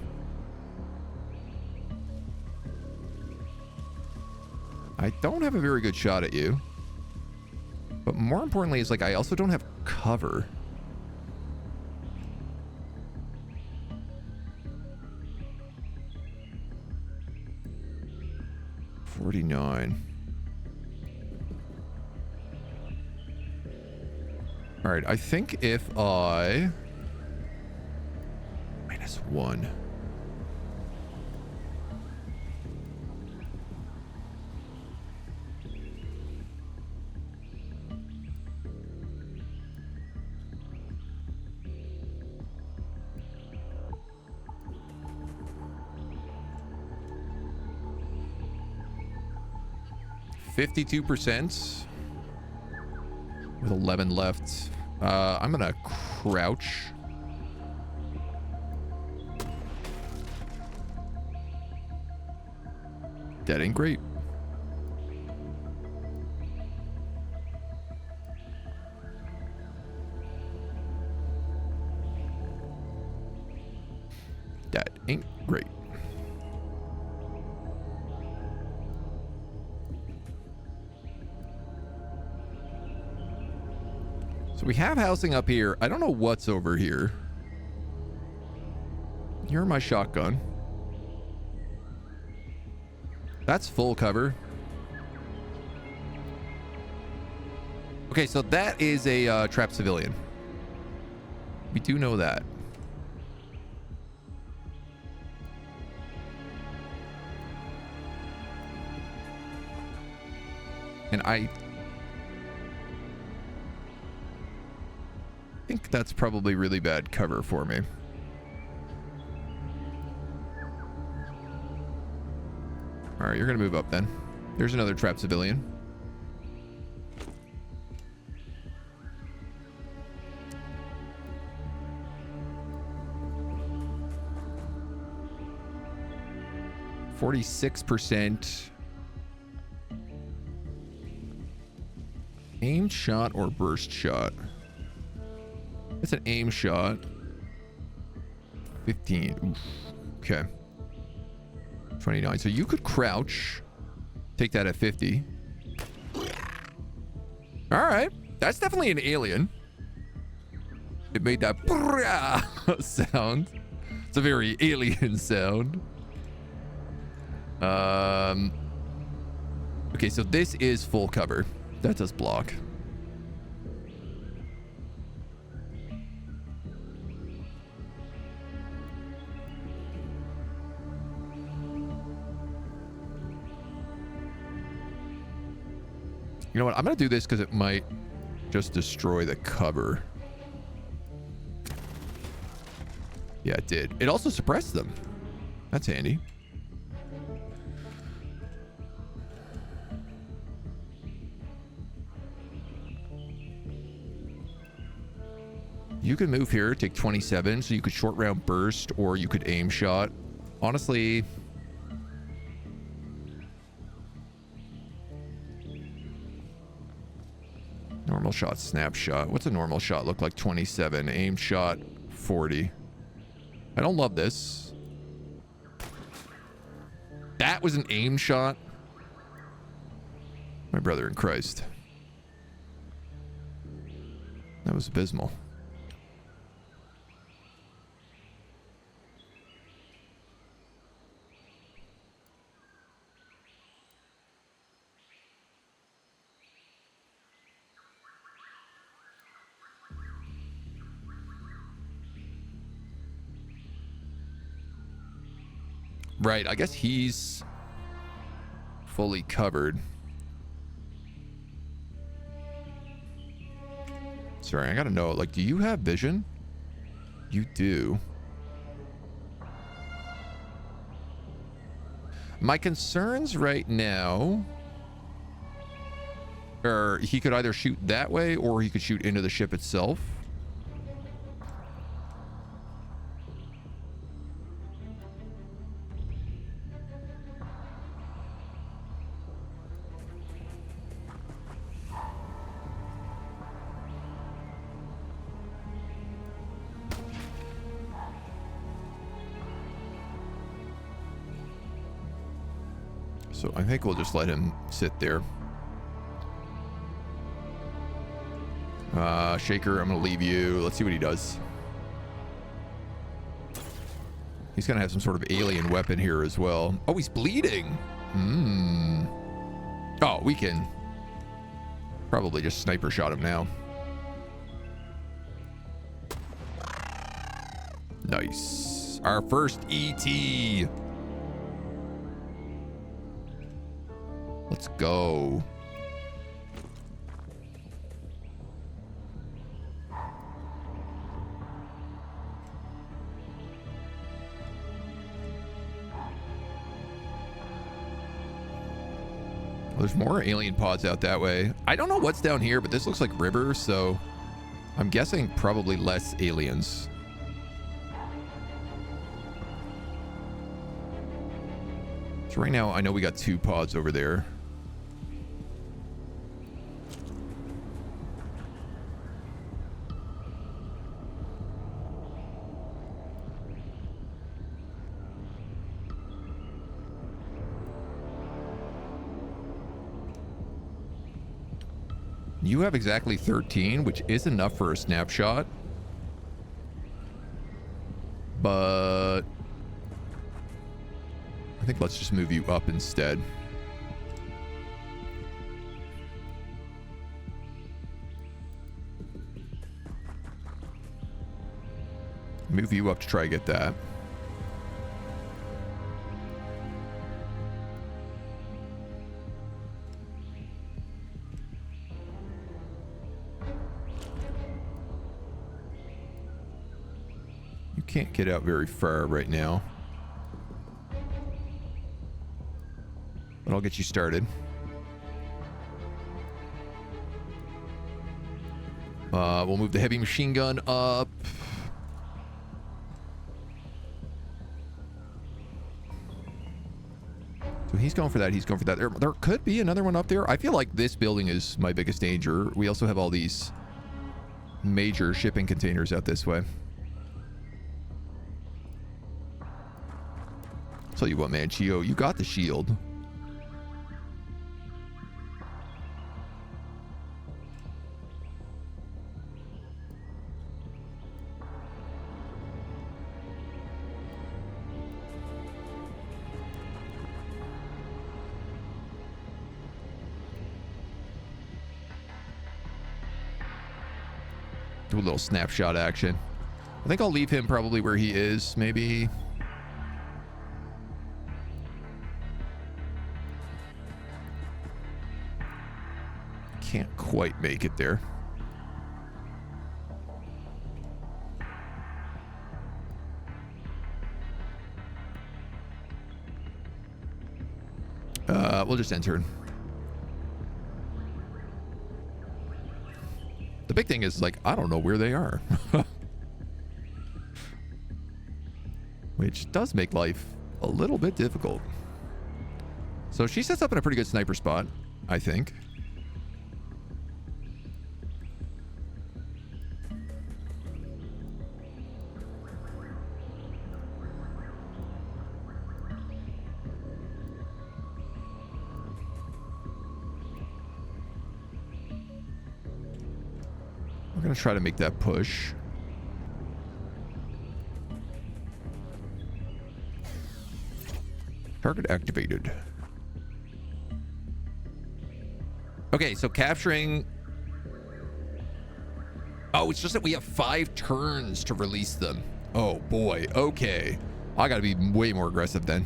I don't have a very good shot at you. But more importantly, it's like I also don't have cover. $49. All right, I think if I... -1. %52 with 11 left. I'm gonna crouch. That ain't great. That ain't great. So we have housing up here. I don't know what's over here. You're my shotgun. That's full cover. Okay, so that is a trapped civilian. We do know that. And I think that's probably really bad cover for me. All right, you're gonna move up then. There's another trapped civilian. %46. Aim shot or burst shot? It's an aim shot. 15. Oof. Okay. 29. So you could crouch. Take that at 50. All right. That's definitely an alien. It made that sound. It's a very alien sound. Okay, so this is full cover. That does block. You know what? I'm going to do this because it might just destroy the cover. Yeah, it did. It also suppressed them. That's handy. You could move here, take 27, so you could short round burst, or you could aim shot. Honestly... normal shot, snapshot. What's a normal shot look like? 27. Aim shot, 40. I don't love this. That was an aim shot? My brother in Christ. That was abysmal. Right, I guess he's fully covered. Sorry, I gotta know, like, do you have vision? You do. My concerns right now are he could either shoot that way or he could shoot into the ship itself. So I think we'll just let him sit there. Shaker, I'm gonna leave you. Let's see what he does. He's gonna have some sort of alien weapon here as well. Oh, he's bleeding. Oh, we can probably just sniper shot him now. Nice. Our first ET. Let's go. There's more alien pods out that way. I don't know what's down here, but this looks like river, so I'm guessing probably less aliens. So right now, I know we got 2 pods over there. You have exactly 13, which is enough for a snapshot. But I think let's just move you up instead. Move you up to try to get that. You can't get out very far right now. But I'll get you started. We'll move the heavy machine gun up. So he's going for that. He's going for that. There could be another one up there. I feel like this building is my biggest danger. We also have all these major shipping containers out this way. Tell you what, man, Chio, you got the shield. Do a little snapshot action. I think I'll leave him probably where he is, maybe. Can't quite make it there. We'll just enter. The big thing is, like, I don't know where they are. Which does make life a little bit difficult. So she sets up in a pretty good sniper spot, I think. We're going to try to make that push. Target activated. Okay, so capturing... Oh, it's just that we have 5 turns to release them. Oh, boy. Okay. I got to be way more aggressive then.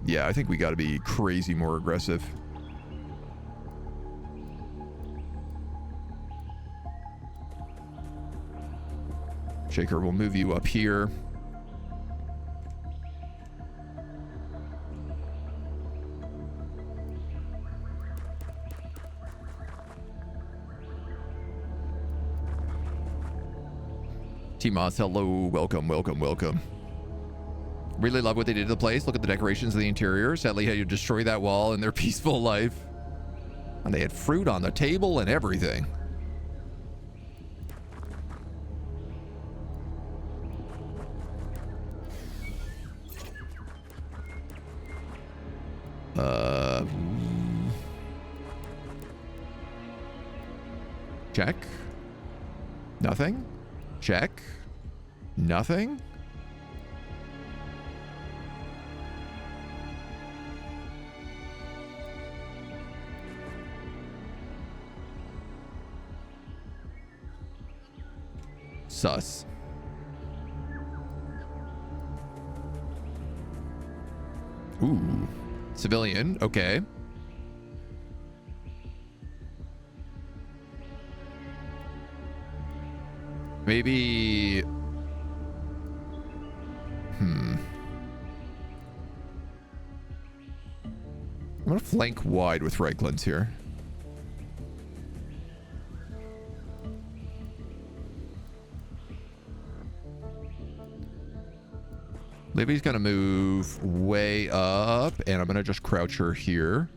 Yeah, I think we got to be crazy more aggressive. Shaker will move you up here. T-Moss, hello, welcome, welcome, welcome. Really love what they did to the place. Look at the decorations of the interior. Sadly, how you destroy that wall in their peaceful life. And they had fruit on the table and everything. Check. Nothing. Check. Nothing. Sus. Ooh. Civilian. Okay. Maybe... I'm gonna flank wide with Reichlands here. Libby's gonna move way up, and I'm gonna just crouch her here.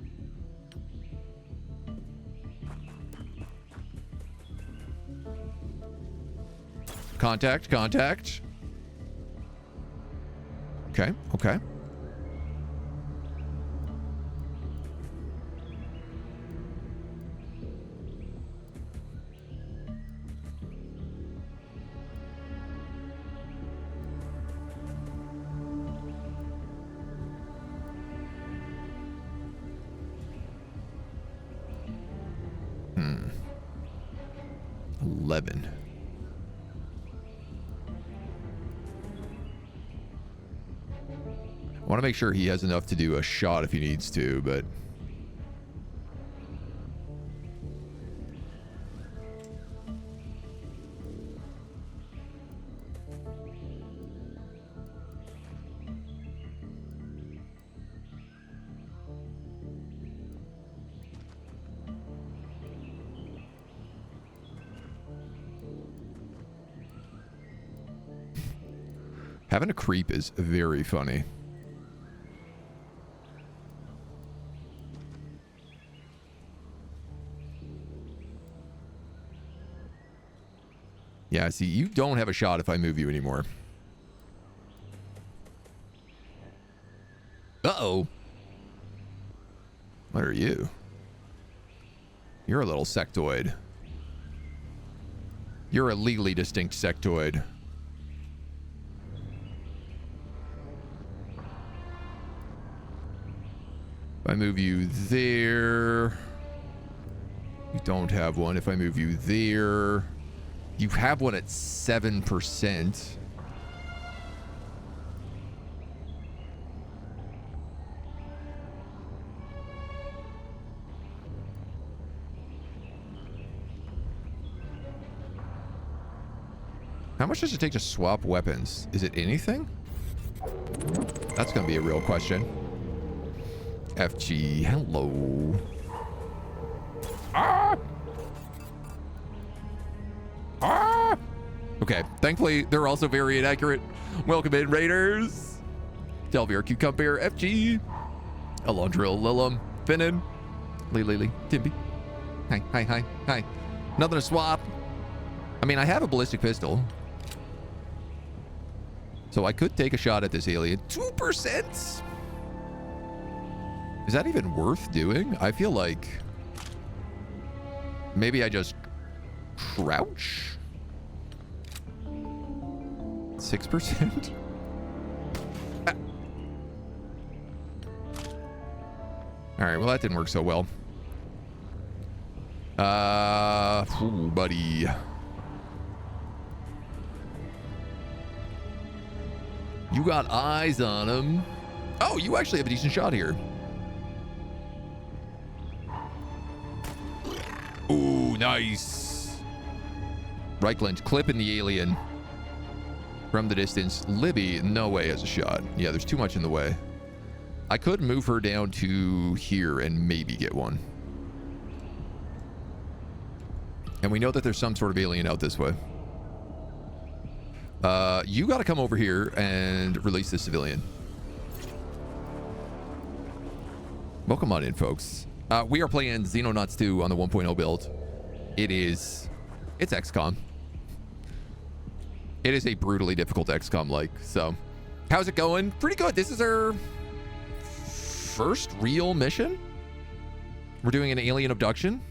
Contact, contact. Okay, okay. Hmm. 11. I want to make sure he has enough to do a shot if he needs to, but... having a creep is very funny. Yeah, see, you don't have a shot if I move you anymore. Uh-oh. What are you? You're a little sectoid. You're a legally distinct sectoid. If I move you there... You don't have one. If I move you there... You have one at 7%. How much does it take to swap weapons? Is it anything? That's going to be a real question. FG, hello. Ah! Ah! Okay, thankfully, they're also very inaccurate. Welcome in, Raiders. Delvier, Cucumber, FG. Alondril, Lilum, Finnan. Lee, Timby. Hi. Nothing to swap. I mean, I have a ballistic pistol. So I could take a shot at this alien. 2%? Is that even worth doing? I feel like... Maybe I just... crouch? 6%? Alright, well that didn't work so well. Ooh, buddy. You got eyes on him. Oh, you actually have a decent shot here. Ooh, nice. Reichland clipping the alien from the distance. Libby, no way has a shot. Yeah, there's too much in the way. I could move her down to here and maybe get one. And we know that there's some sort of alien out this way. You got to come over here and release the civilian. Welcome on in, folks. We are playing Xenonauts 2 on the 1.0 build. It's XCOM. It is a brutally difficult XCOM-like. So, how's it going? Pretty good. This is our first real mission. We're doing an alien abduction.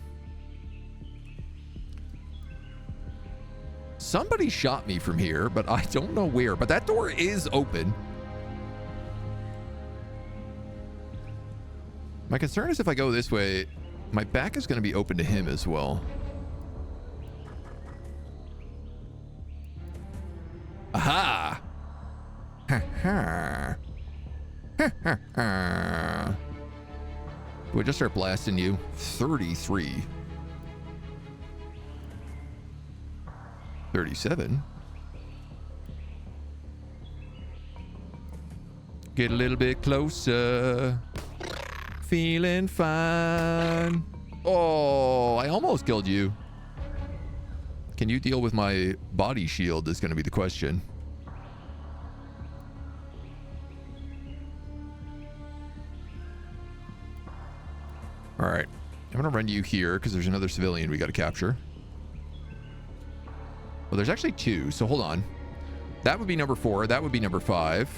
Somebody shot me from here, but I don't know where. But that door is open. My concern is if I go this way, my back is going to be open to him as well. Aha! Ha ha. Ha ha ha. Do I just start blasting you? 33. 37. Get a little bit closer. Feeling fine. Oh, I almost killed you. Can you deal with my body shield is going to be the question. All right. I'm going to run you here because there's another civilian we got to capture. Well, there's actually two, so hold on. That would be number 4. That would be number 5.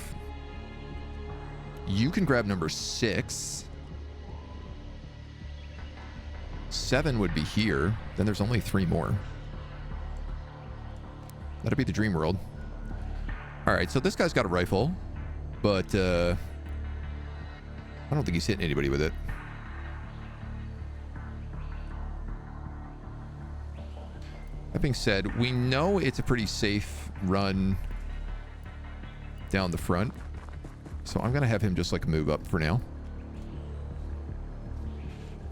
You can grab number 6. 7 would be here. Then there's only 3 more. That'd be the dream world. All right, so this guy's got a rifle, but I don't think he's hitting anybody with it. That being said, we know it's a pretty safe run down the front. So I'm going to have him just like move up for now.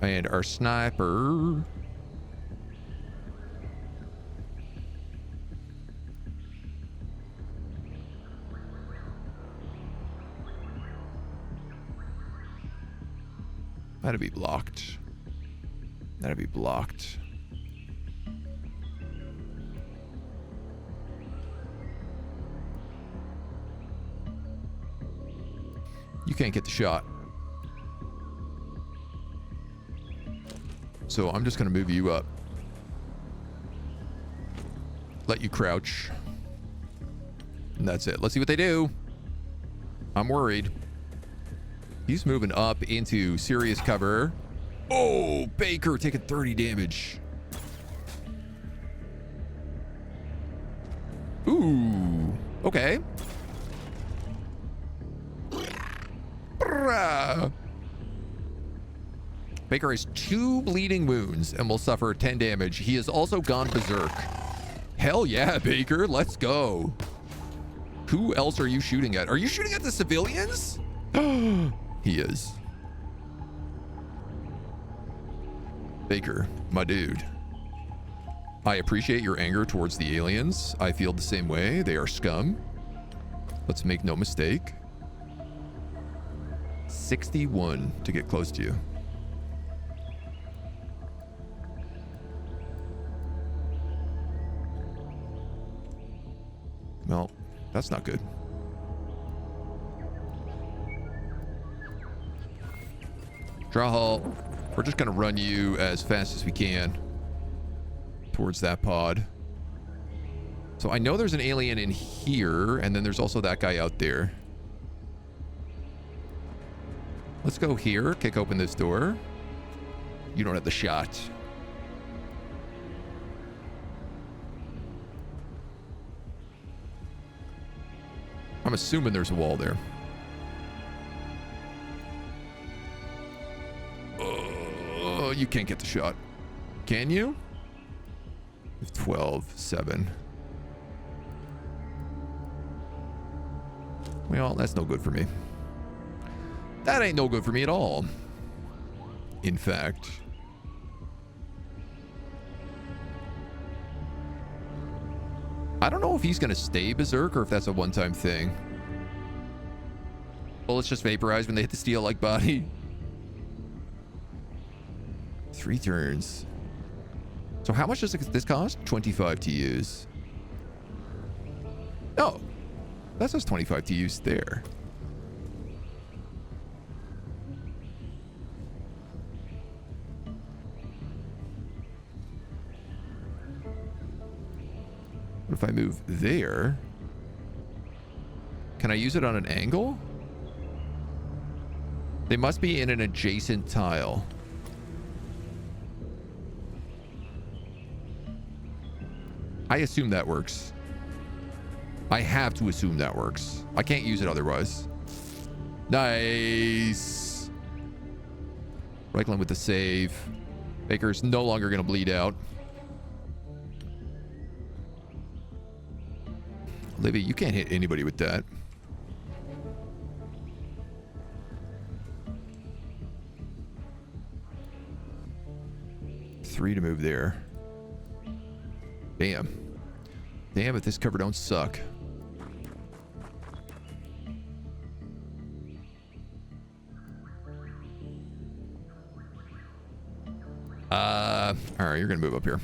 And our sniper. That'd be blocked. That'd be blocked. You can't get the shot. So I'm just going to move you up. Let you crouch. And that's it. Let's see what they do. I'm worried. He's moving up into serious cover. Oh, Baker taking 30 damage. Ooh. Okay. Baker has 2 bleeding wounds and will suffer 10 damage. He has also gone berserk. Hell yeah, Baker. Let's go. Who else are you shooting at? Are you shooting at the civilians? He is. Baker, my dude. I appreciate your anger towards the aliens. I feel the same way. They are scum. Let's make no mistake. 61 to get close to you. Well, that's not good. Draw hull. We're just going to run you as fast as we can towards that pod. So I know there's an alien in here, and then there's also that guy out there. Let's go here, kick open this door. You don't have the shot. I'm assuming there's a wall there. Oh, you can't get the shot. Can you? 12, 7. Well, that's no good for me. That ain't no good for me at all. In fact. I don't know if he's going to stay Berserk or if that's a one-time thing. Bullets just vaporize when they hit the steel-like body. 3 turns. So how much does this cost? 25 to use. Oh. That says 25 to use there. What if I move there? Can I use it on an angle? They must be in an adjacent tile. I assume that works. I have to assume that works. I can't use it otherwise. Nice. Reichland with the save. Baker's no longer going to bleed out. Livy, you can't hit anybody with that. Three to move there. Damn. Damn it, this cover don't suck. Alright, you're gonna move up here.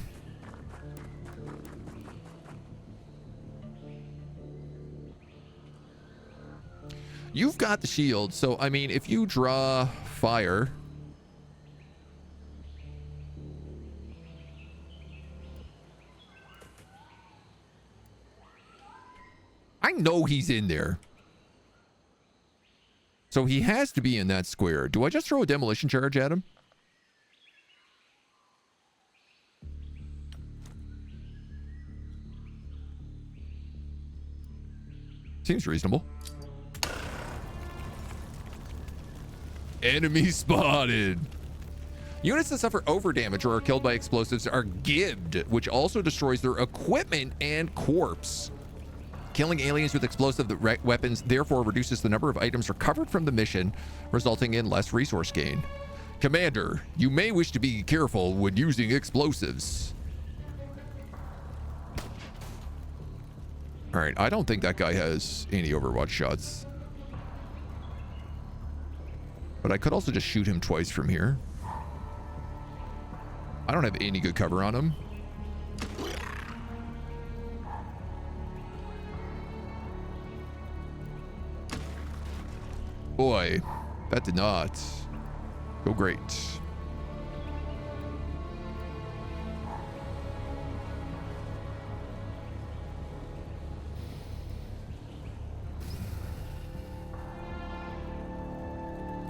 You've got the shield, so I mean, if you draw fire, I know he's in there. So he has to be in that square. Do I just throw a demolition charge at him? Seems reasonable. Enemy spotted. Units that suffer over damage or are killed by explosives are gibbed, which also destroys their equipment and corpse. Killing aliens with explosive weapons therefore reduces the number of items recovered from the mission, resulting in less resource gain. Commander, you may wish to be careful when using explosives. All right, I don't think that guy has any Overwatch shots. But I could also just shoot him twice from here. I don't have any good cover on him. Boy, that did not go great.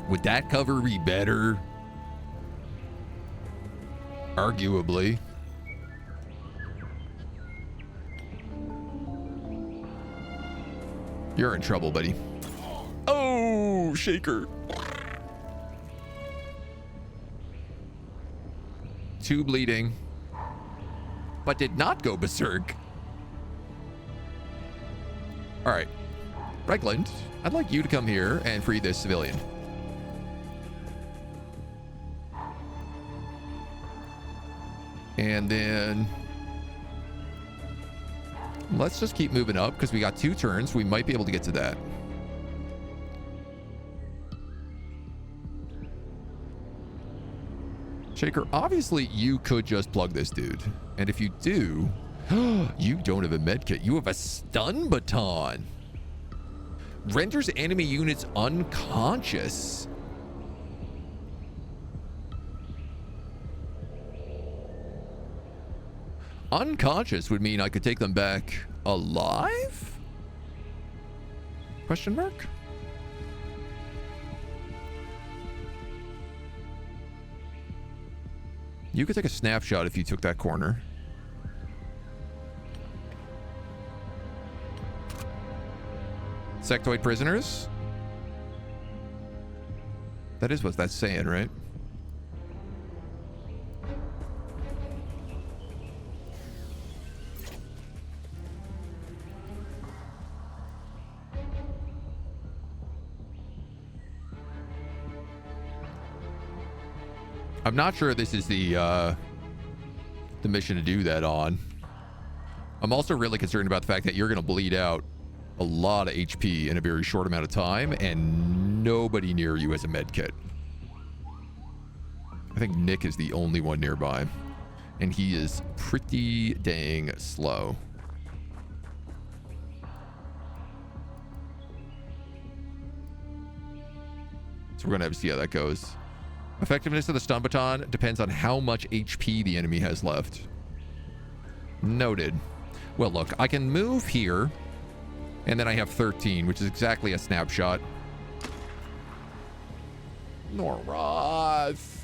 Would that cover be better? Arguably. You're in trouble, buddy. Oh, shaker. 2 bleeding, but did not go berserk. All right, Reichland, I'd like you to come here and free this civilian. And then let's just keep moving up because we got 2 turns. We might be able to get to that. Shaker, obviously you could just plug this dude. And if you do, you don't have a medkit. You have a stun baton. Renders enemy units unconscious. Unconscious would mean I could take them back alive? Question mark? You could take a snapshot if you took that corner. Sectoid prisoners? That is what that's saying, right? I'm not sure this is the mission to do that on. I'm also really concerned about the fact that you're going to bleed out a lot of HP in a very short amount of time, and nobody near you has a med kit. I think Nick is the only one nearby, and he is pretty dang slow. So we're going to have to see how that goes. Effectiveness of the stun baton depends on how much HP the enemy has left. Noted. Well, look, I can move here, and then I have 13, which is exactly a snapshot. Norath,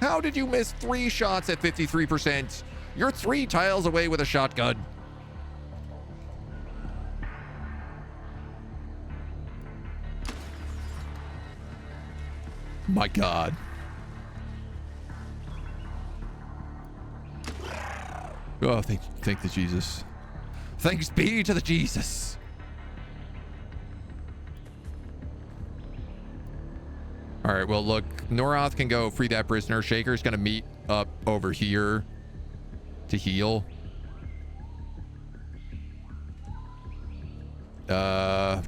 how did you miss 3 shots at 53%? You're 3 tiles away with a shotgun. My God. Oh, thank the Jesus. Thanks be to the Jesus. All right, well, look, Norath can go free that prisoner. Shaker's going to meet up over here to heal.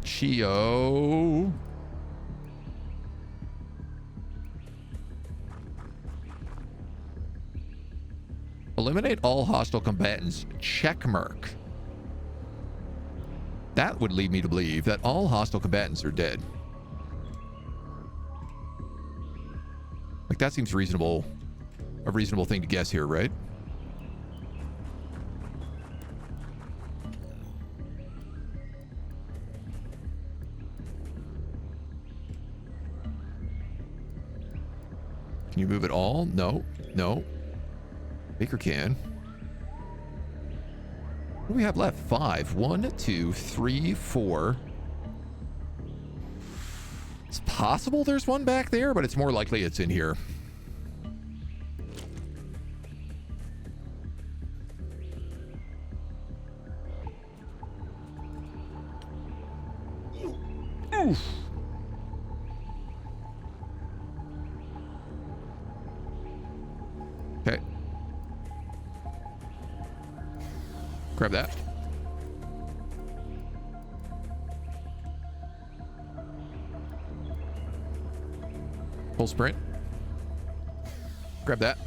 Chio. Eliminate all hostile combatants. Checkmark. That would lead me to believe that all hostile combatants are dead. Like, that seems reasonable. A reasonable thing to guess here, right? Can you move it all? No. No. Baker can. What do we have left? 5. 1, 2, 3, 4. It's possible there's one back there, but it's more likely it's in here. Oof. Okay. Grab that. Full sprint. Grab that.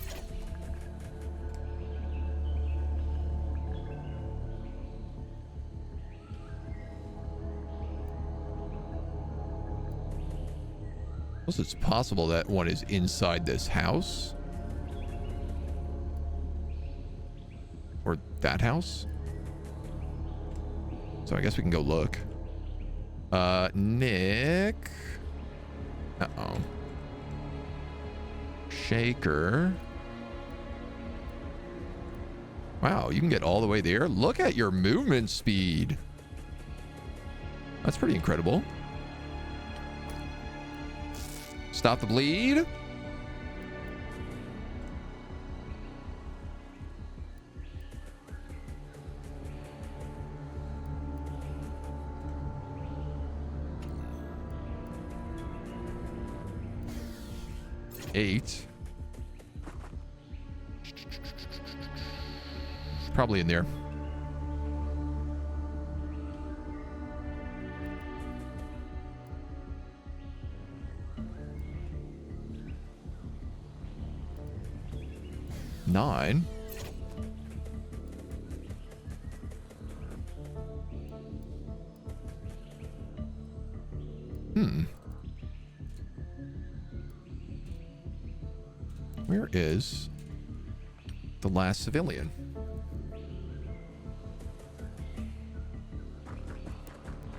Also, it's possible that one is inside this house. Or that house. So I guess we can go look. Nick. Uh-oh. Shaker. Wow, you can get all the way there. Look at your movement speed. That's pretty incredible. Stop the bleed. Eight. Probably in there. Nine. Where is the last civilian?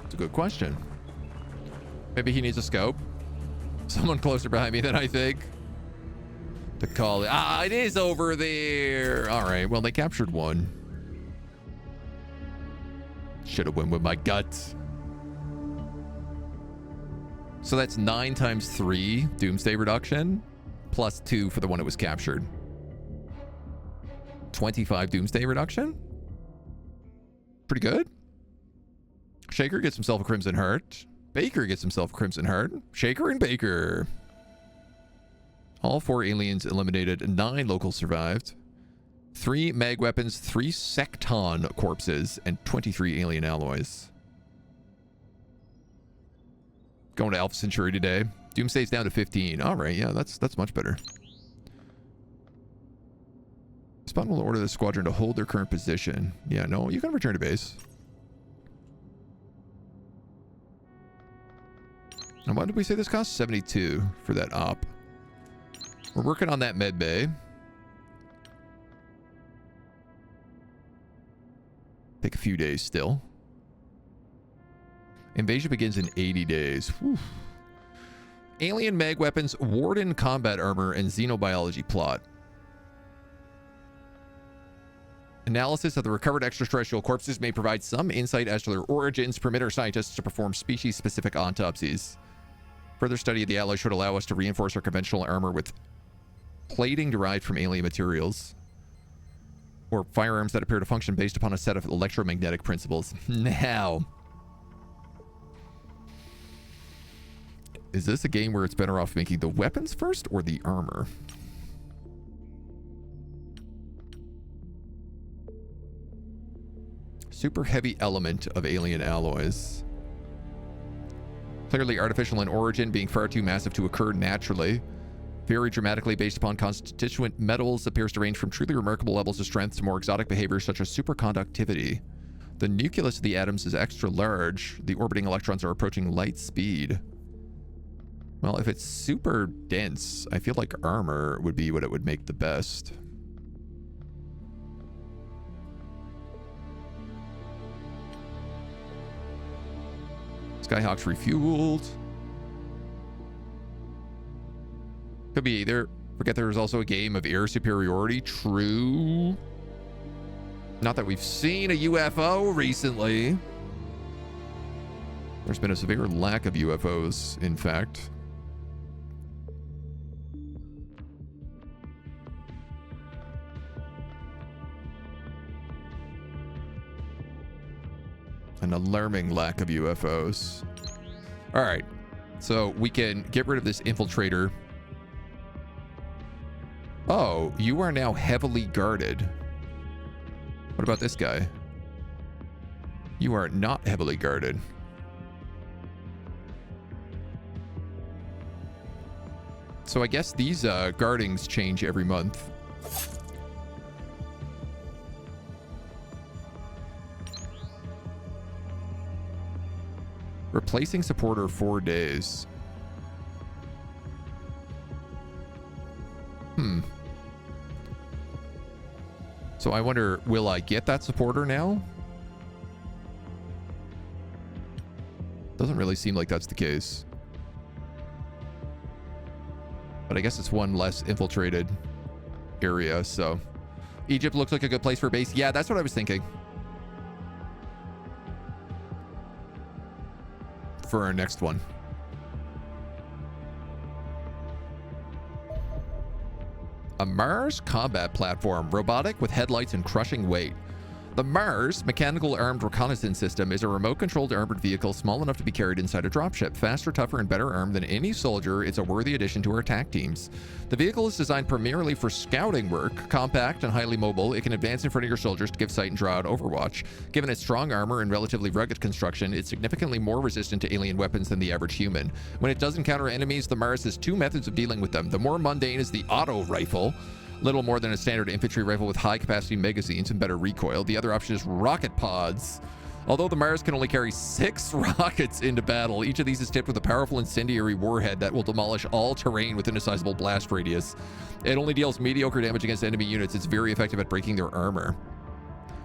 It's a good question. Maybe he needs a scope. Someone closer behind me than I think. To call it. Ah, it is over there. All right. Well, they captured one. Should have went with my gut. So that's 9 times 3 doomsday reduction. Plus 2 for the one that was captured. 25 doomsday reduction. Pretty good. Shaker gets himself a Crimson Heart. Baker gets himself a Crimson Heart. Shaker and Baker. All 4 aliens eliminated. 9 locals survived. 3 mag weapons, 3 secton corpses, and 23 alien alloys. Going to Alpha Centauri today. Doomsday's down to 15. All right, yeah, that's much better. Spawn will order the squadron to hold their current position. Yeah, no, you can return to base. And what did we say this cost? 72 for that op. We're working on that med bay. Take a few days still. Invasion begins in 80 days. Whew. Alien mag weapons, Warden combat armor, and xenobiology plot. Analysis of the recovered extraterrestrial corpses may provide some insight as to their origins, permit our scientists to perform species-specific autopsies. Further study of the alloy should allow us to reinforce our conventional armor with plating derived from alien materials, or firearms that appear to function based upon a set of electromagnetic principles. Now, is this a game where it's better off making the weapons first or the armor? Super heavy element of alien alloys. Clearly artificial in origin, being far too massive to occur naturally. Very dramatically based upon constituent metals, appears to range from truly remarkable levels of strength to more exotic behaviors such as superconductivity. The nucleus of the atoms is extra large. The orbiting electrons are approaching light speed. Well, if it's super dense, I feel like armor would be what it would make the best. Skyhawks refueled. Could be either. Forget there was also a game of air superiority. True. Not that we've seen a UFO recently. There's been a severe lack of UFOs, in fact. An alarming lack of UFOs. All right. So we can get rid of this infiltrator. Oh, you are now heavily guarded. What about this guy? You are not heavily guarded. So I guess these guardings change every month. Replacing supporter 4 days. So I wonder, will I get that supporter now? Doesn't really seem like that's the case. But I guess it's one less infiltrated area, so. Egypt looks like a good place for base. Yeah, that's what I was thinking. For our next one. A Mars combat platform, robotic with headlights and crushing weight. The Mars mechanical armed reconnaissance system is a remote-controlled armored vehicle small enough to be carried inside a dropship. Faster, tougher, and better armed than any soldier, it's a worthy addition to our attack teams. The vehicle is designed primarily for scouting work. Compact and highly mobile, it can advance in front of your soldiers to give sight and draw out overwatch. Given its strong armor and relatively rugged construction, it's significantly more resistant to alien weapons than the average human. When it does encounter enemies, the Mars has 2 methods of dealing with them. The more mundane is the auto rifle. Little more than a standard infantry rifle with high-capacity magazines and better recoil. The other option is rocket pods. Although the Mars can only carry 6 rockets into battle, each of these is tipped with a powerful incendiary warhead that will demolish all terrain within a sizable blast radius. It only deals mediocre damage against enemy units. It's very effective at breaking their armor.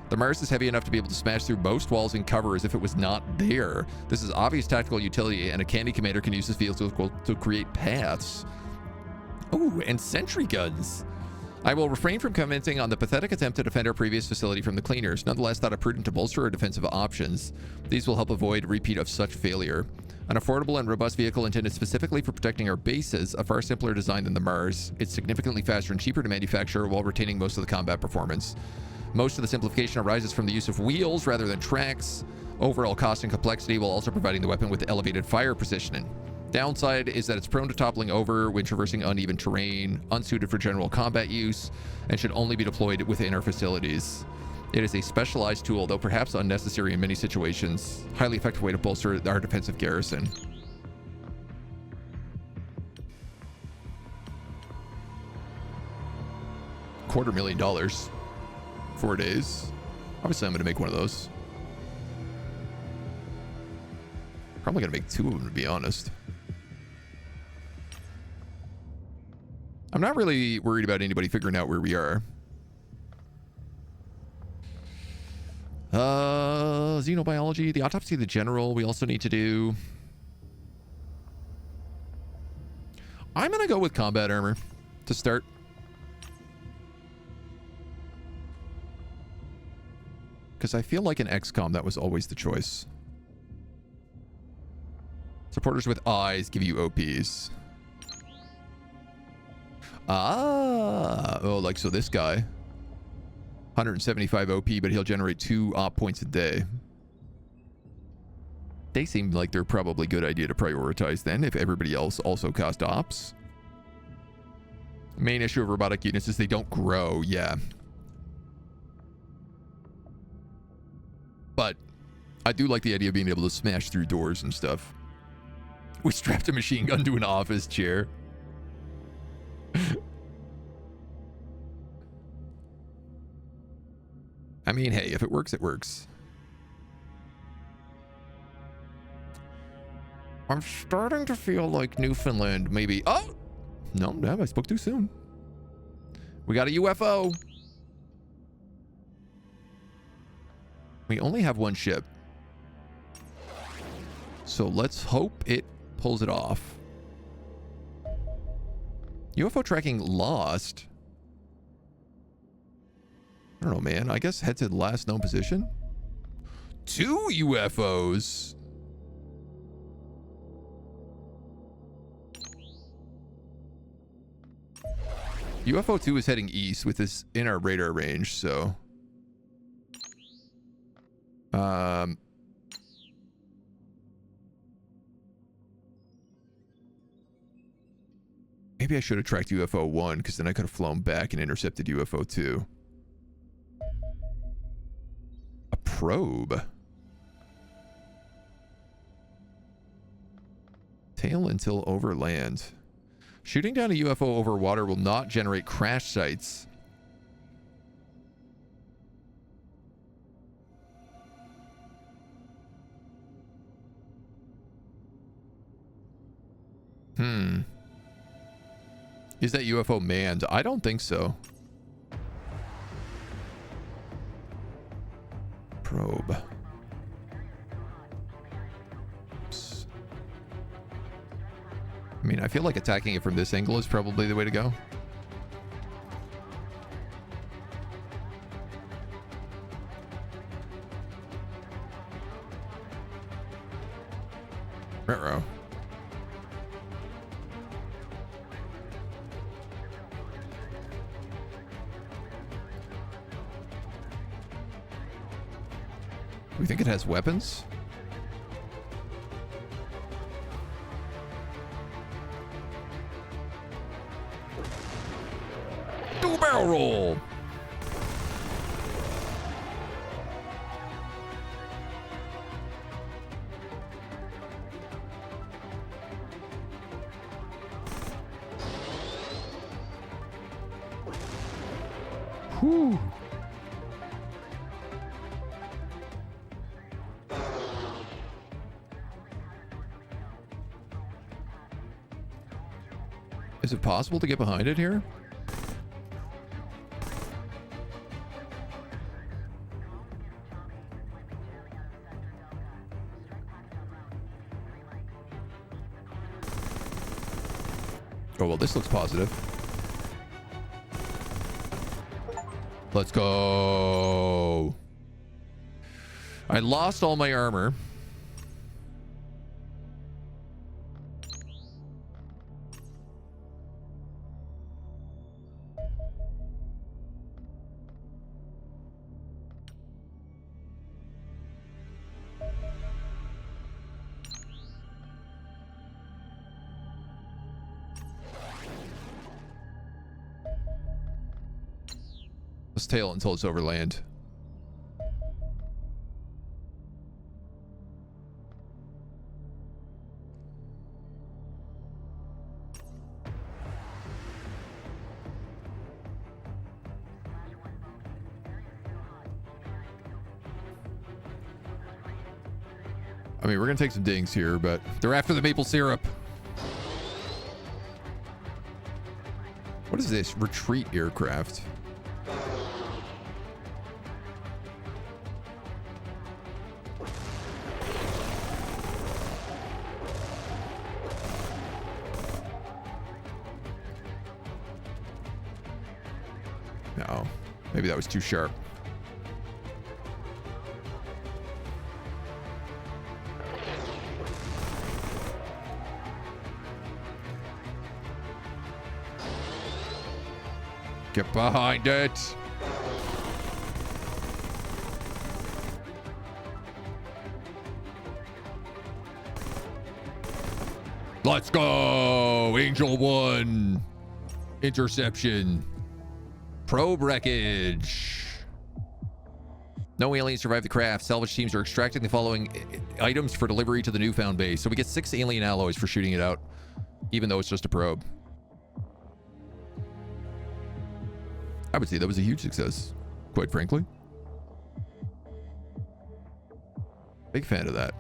The Mars is heavy enough to be able to smash through most walls and cover as if it was not there. This is obvious tactical utility, and a candy commander can use this vehicle to create paths. Ooh, and sentry guns. I will refrain from commenting on the pathetic attempt to defend our previous facility from the cleaners. Nonetheless, thought it prudent to bolster our defensive options. These will help avoid repeat of such failure. An affordable and robust vehicle intended specifically for protecting our bases, a far simpler design than the Mars. It's significantly faster and cheaper to manufacture while retaining most of the combat performance. Most of the simplification arises from the use of wheels rather than tracks. Overall cost and complexity, while also providing the weapon with elevated fire precision. Downside is that it's prone to toppling over when traversing uneven terrain, unsuited for general combat use, and should only be deployed within our facilities. It is a specialized tool, though perhaps unnecessary in many situations. Highly effective way to bolster our defensive garrison. $250,000. 4 days. Obviously, I'm going to make one of those. Probably going to make 2 of them, to be honest. I'm not really worried about anybody figuring out where we are. Xenobiology, the autopsy of the general, we also need to do. I'm going to go with combat armor to start. Because I feel like in XCOM, that was always the choice. Supporters with eyes give you OPs. Ah, oh, like, so this guy. 175 OP, but he'll generate 2 op points a day. They seem like they're probably a good idea to prioritize then, if everybody else also cast ops. Main issue of robotic units is they don't grow, yeah. But I do like the idea of being able to smash through doors and stuff. We strapped a machine gun to an office chair. I mean, hey, if it works, it works. I'm starting to feel like Newfoundland maybe... Oh! No, damn, I spoke too soon. We got a UFO. We only have 1 ship. So let's hope it pulls it off. UFO tracking lost. I don't know, man. I guess head to the last known position. 2 UFOs. UFO 2 is heading east with this in our radar range, so. Maybe I should have tracked UFO 1, because then I could have flown back and intercepted UFO 2. A probe. Tail until over land. Shooting down a UFO over water will not generate crash sites. Is that UFO manned? I don't think so. Probe. Oops. I mean, I feel like attacking it from this angle is probably the way to go. Ruh-roh. We think it has weapons? Do a barrel roll! Whew. Is it possible to get behind it here? Oh, well, this looks positive. Let's go. I lost all my armor. Let's tail until it's over land. I mean, we're going to take some dings here, but they're after the maple syrup. What is this? Retreat aircraft. No, maybe that was too sharp. Get behind it. Let's go. Angel 1. Interception. Probe wreckage. No aliens survived the craft. Salvage teams are extracting the following items for delivery to the newfound base. So we get 6 alien alloys for shooting it out, even though it's just a probe. I would say that was a huge success, quite frankly. Big fan of that.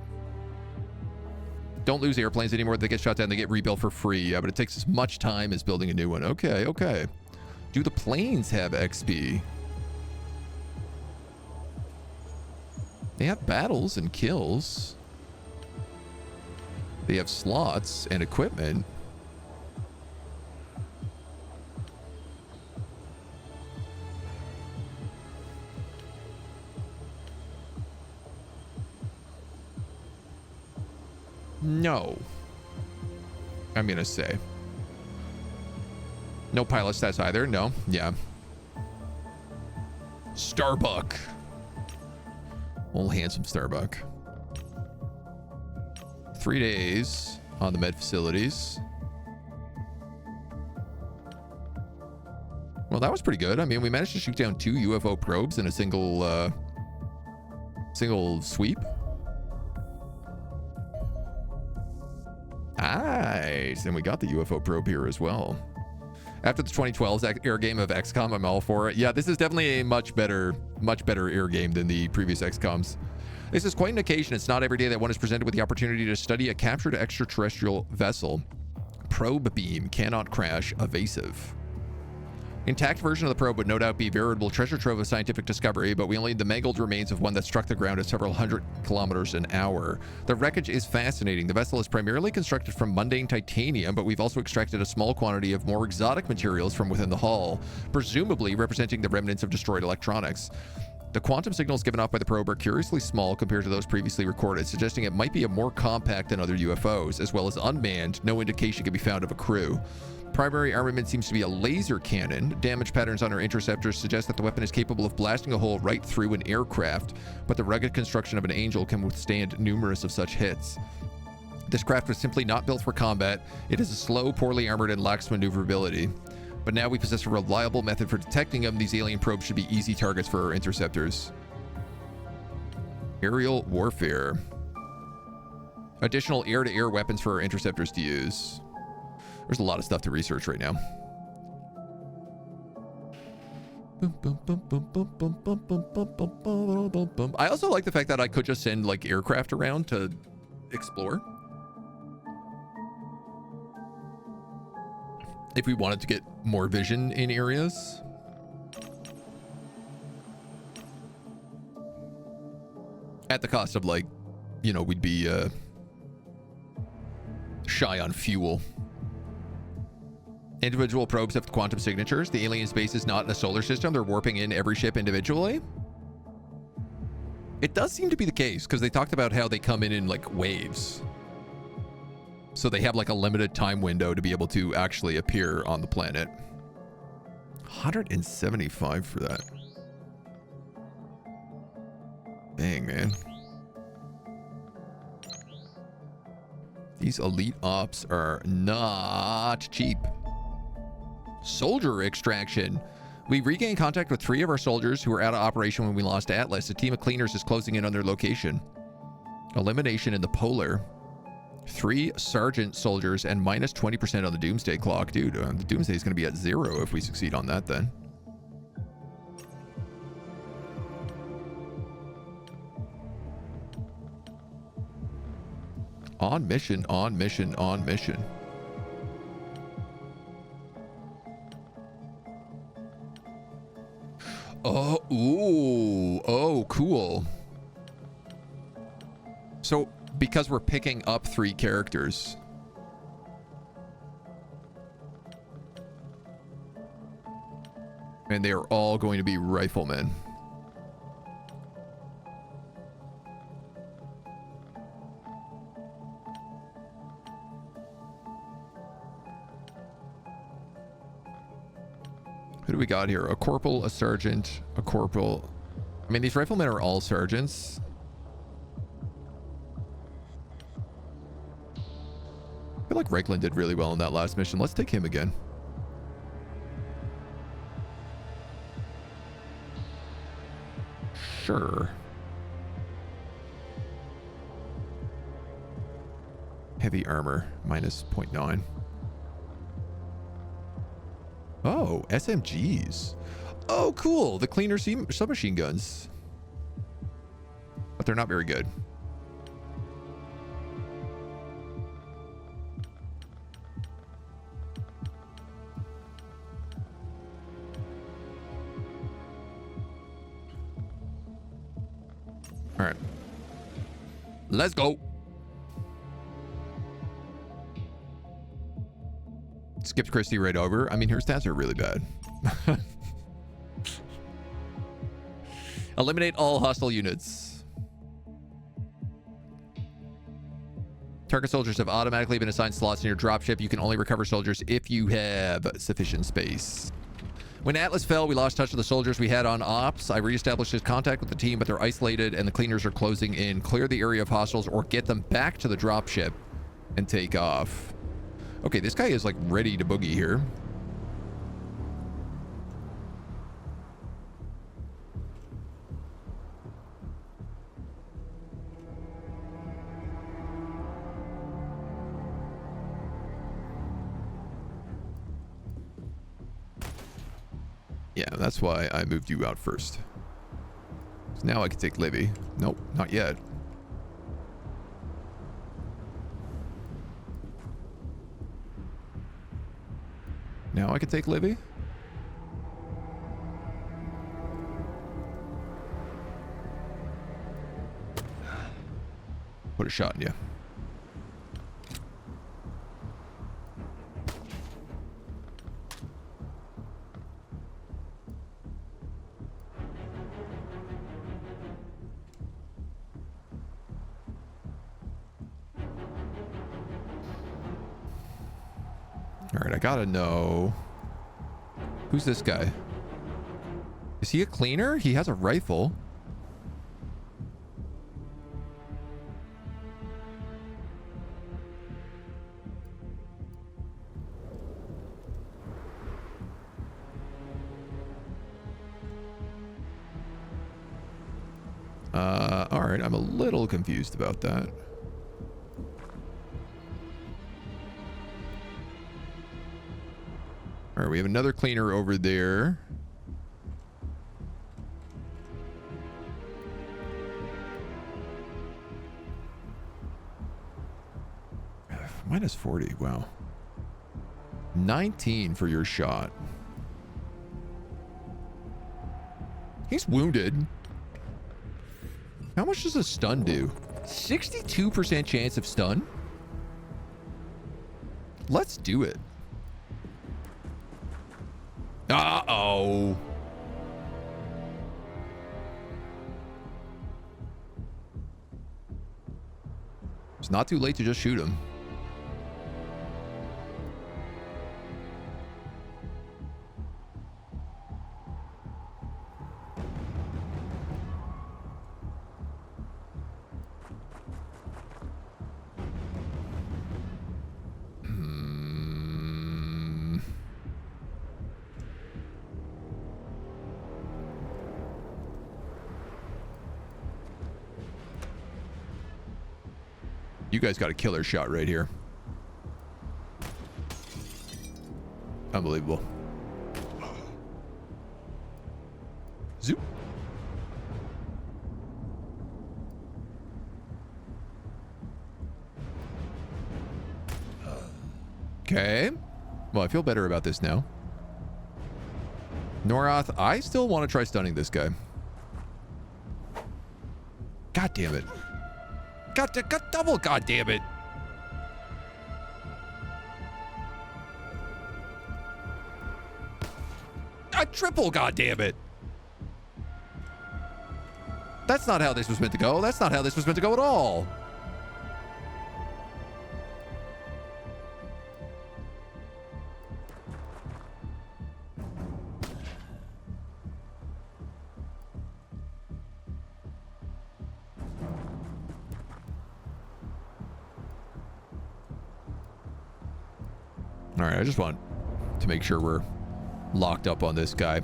Don't lose airplanes anymore. They get shot down, they get rebuilt for free. Yeah, but it takes as much time as building a new one. Okay, okay. Do the planes have XP? They have battles and kills. They have slots and equipment. No. I'm gonna say. No pilot stats either. No. Yeah. Starbuck. Old handsome Starbuck. 3 days on the med facilities. Well, that was pretty good. I mean, we managed to shoot down 2 UFO probes in a single sweep. Nice. And we got the UFO probe here as well. After the 2012 air game of XCOM, I'm all for it. Yeah, this is definitely a much better air game than the previous XCOMs. This is quite an occasion. It's not every day that one is presented with the opportunity to study a captured extraterrestrial vessel. Probe beam cannot crash. Evasive. Intact version of the probe would no doubt be a veritable treasure trove of scientific discovery, but we only need the mangled remains of one that struck the ground at several hundred kilometers an hour. The wreckage is fascinating. The vessel is primarily constructed from mundane titanium, but we've also extracted a small quantity of more exotic materials from within the hull, presumably representing the remnants of destroyed electronics. The quantum signals given off by the probe are curiously small compared to those previously recorded, suggesting it might be a more compact than other UFOs. As well as unmanned, no indication can be found of a crew. Primary armament seems to be a laser cannon. Damage patterns on our interceptors suggest that the weapon is capable of blasting a hole right through an aircraft, but the rugged construction of an Angel can withstand numerous of such hits. This craft was simply not built for combat. It is slow, poorly armored, and lacks maneuverability. But now we possess a reliable method for detecting them. These alien probes should be easy targets for our interceptors. Aerial warfare. Additional air-to-air weapons for our interceptors to use. There's a lot of stuff to research right now. I also like the fact that I could just send like aircraft around to explore. If we wanted to get more vision in areas. At the cost of like, you know, we'd be shy on fuel. Individual probes have quantum signatures. The alien space is not in a solar system. They're warping in every ship individually. It does seem to be the case because they talked about how they come in like waves. So they have like a limited time window to be able to actually appear on the planet. 175 for that. Dang, man. These elite ops are not cheap. Soldier extraction. We regained contact with 3 of our soldiers who were out of operation when we lost Atlas. A team of cleaners is closing in on their location. Elimination in the Polar. 3 sergeant soldiers and minus 20% on the Doomsday clock. Dude, the Doomsday is going to be at 0 if we succeed on that then. On mission, on mission, on mission. Oh, ooh, oh, cool. So, because we're picking up 3 characters. And they are all going to be riflemen. Who do we got here? A corporal, a sergeant, a corporal. I mean, these riflemen are all sergeants. I feel like Reichland did really well in that last mission. Let's take him again. Sure. Heavy armor, minus 0.9. Oh, SMGs. Oh, cool. The cleaner submachine guns. But they're not very good. All right. Let's go. Skipped Christy right over. I mean, her stats are really bad. Eliminate all hostile units. Target soldiers have automatically been assigned slots in your dropship. You can only recover soldiers if you have sufficient space. When Atlas fell, we lost touch with the soldiers we had on ops. I reestablished his contact with the team, but they're isolated and the cleaners are closing in. Clear the area of hostiles or get them back to the dropship and take off. Okay, this guy is like ready to boogie here. Yeah, that's why I moved you out first. So now I can take Livy. Nope, not yet. Now I can take Livy. Put a shot in you. All right, I gotta know. Who's this guy? Is he a cleaner? He has a rifle. All right, I'm a little confused about that. All right, we have another cleaner over there. Minus 40, wow. 19 for your shot. He's wounded. How much does a stun do? 62% chance of stun? Let's do it. Uh-oh. It's not too late to just shoot him. You guys got a killer shot right here. Unbelievable. Zoop. Okay. Well, I feel better about this now. Norath, I still want to try stunning this guy. God damn it. Got double, god damn it. A triple, god damn it. That's not how this was meant to go. That's not how this was meant to go at all. All right, I just want to make sure we're locked up on this guy.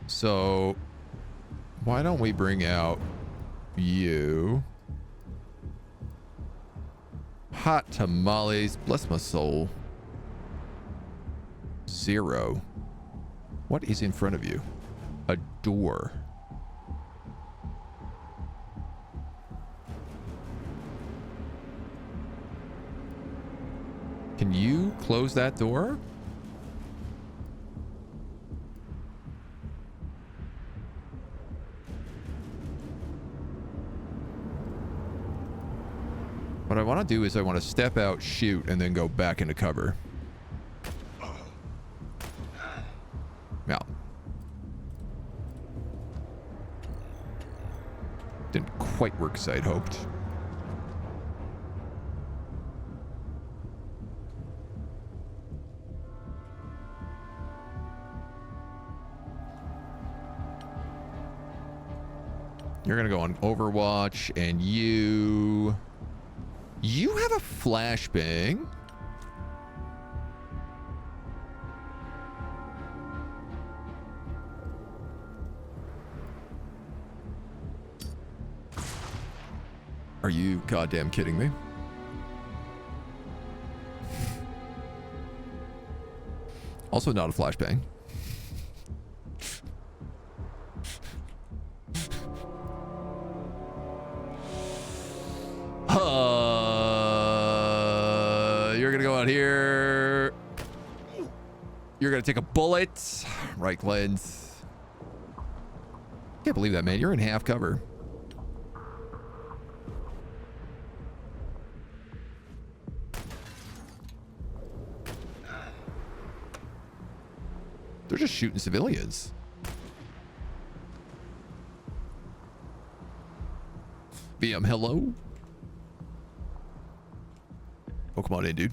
So, why don't we bring out you? Hot tamales, bless my soul. 0. What is in front of you? A door. Can you close that door? What I want to do is I want to step out, shoot, and then go back into cover. Yeah. Didn't quite work as I'd hoped. You're gonna go on Overwatch, and you have a flashbang. Are you goddamn kidding me? Also not a flashbang. You're gonna go out here. You're gonna take a bullet. Right lens. Can't believe that, man. You're in half cover. They're just shooting civilians. VM, hello? Oh, come on in, dude.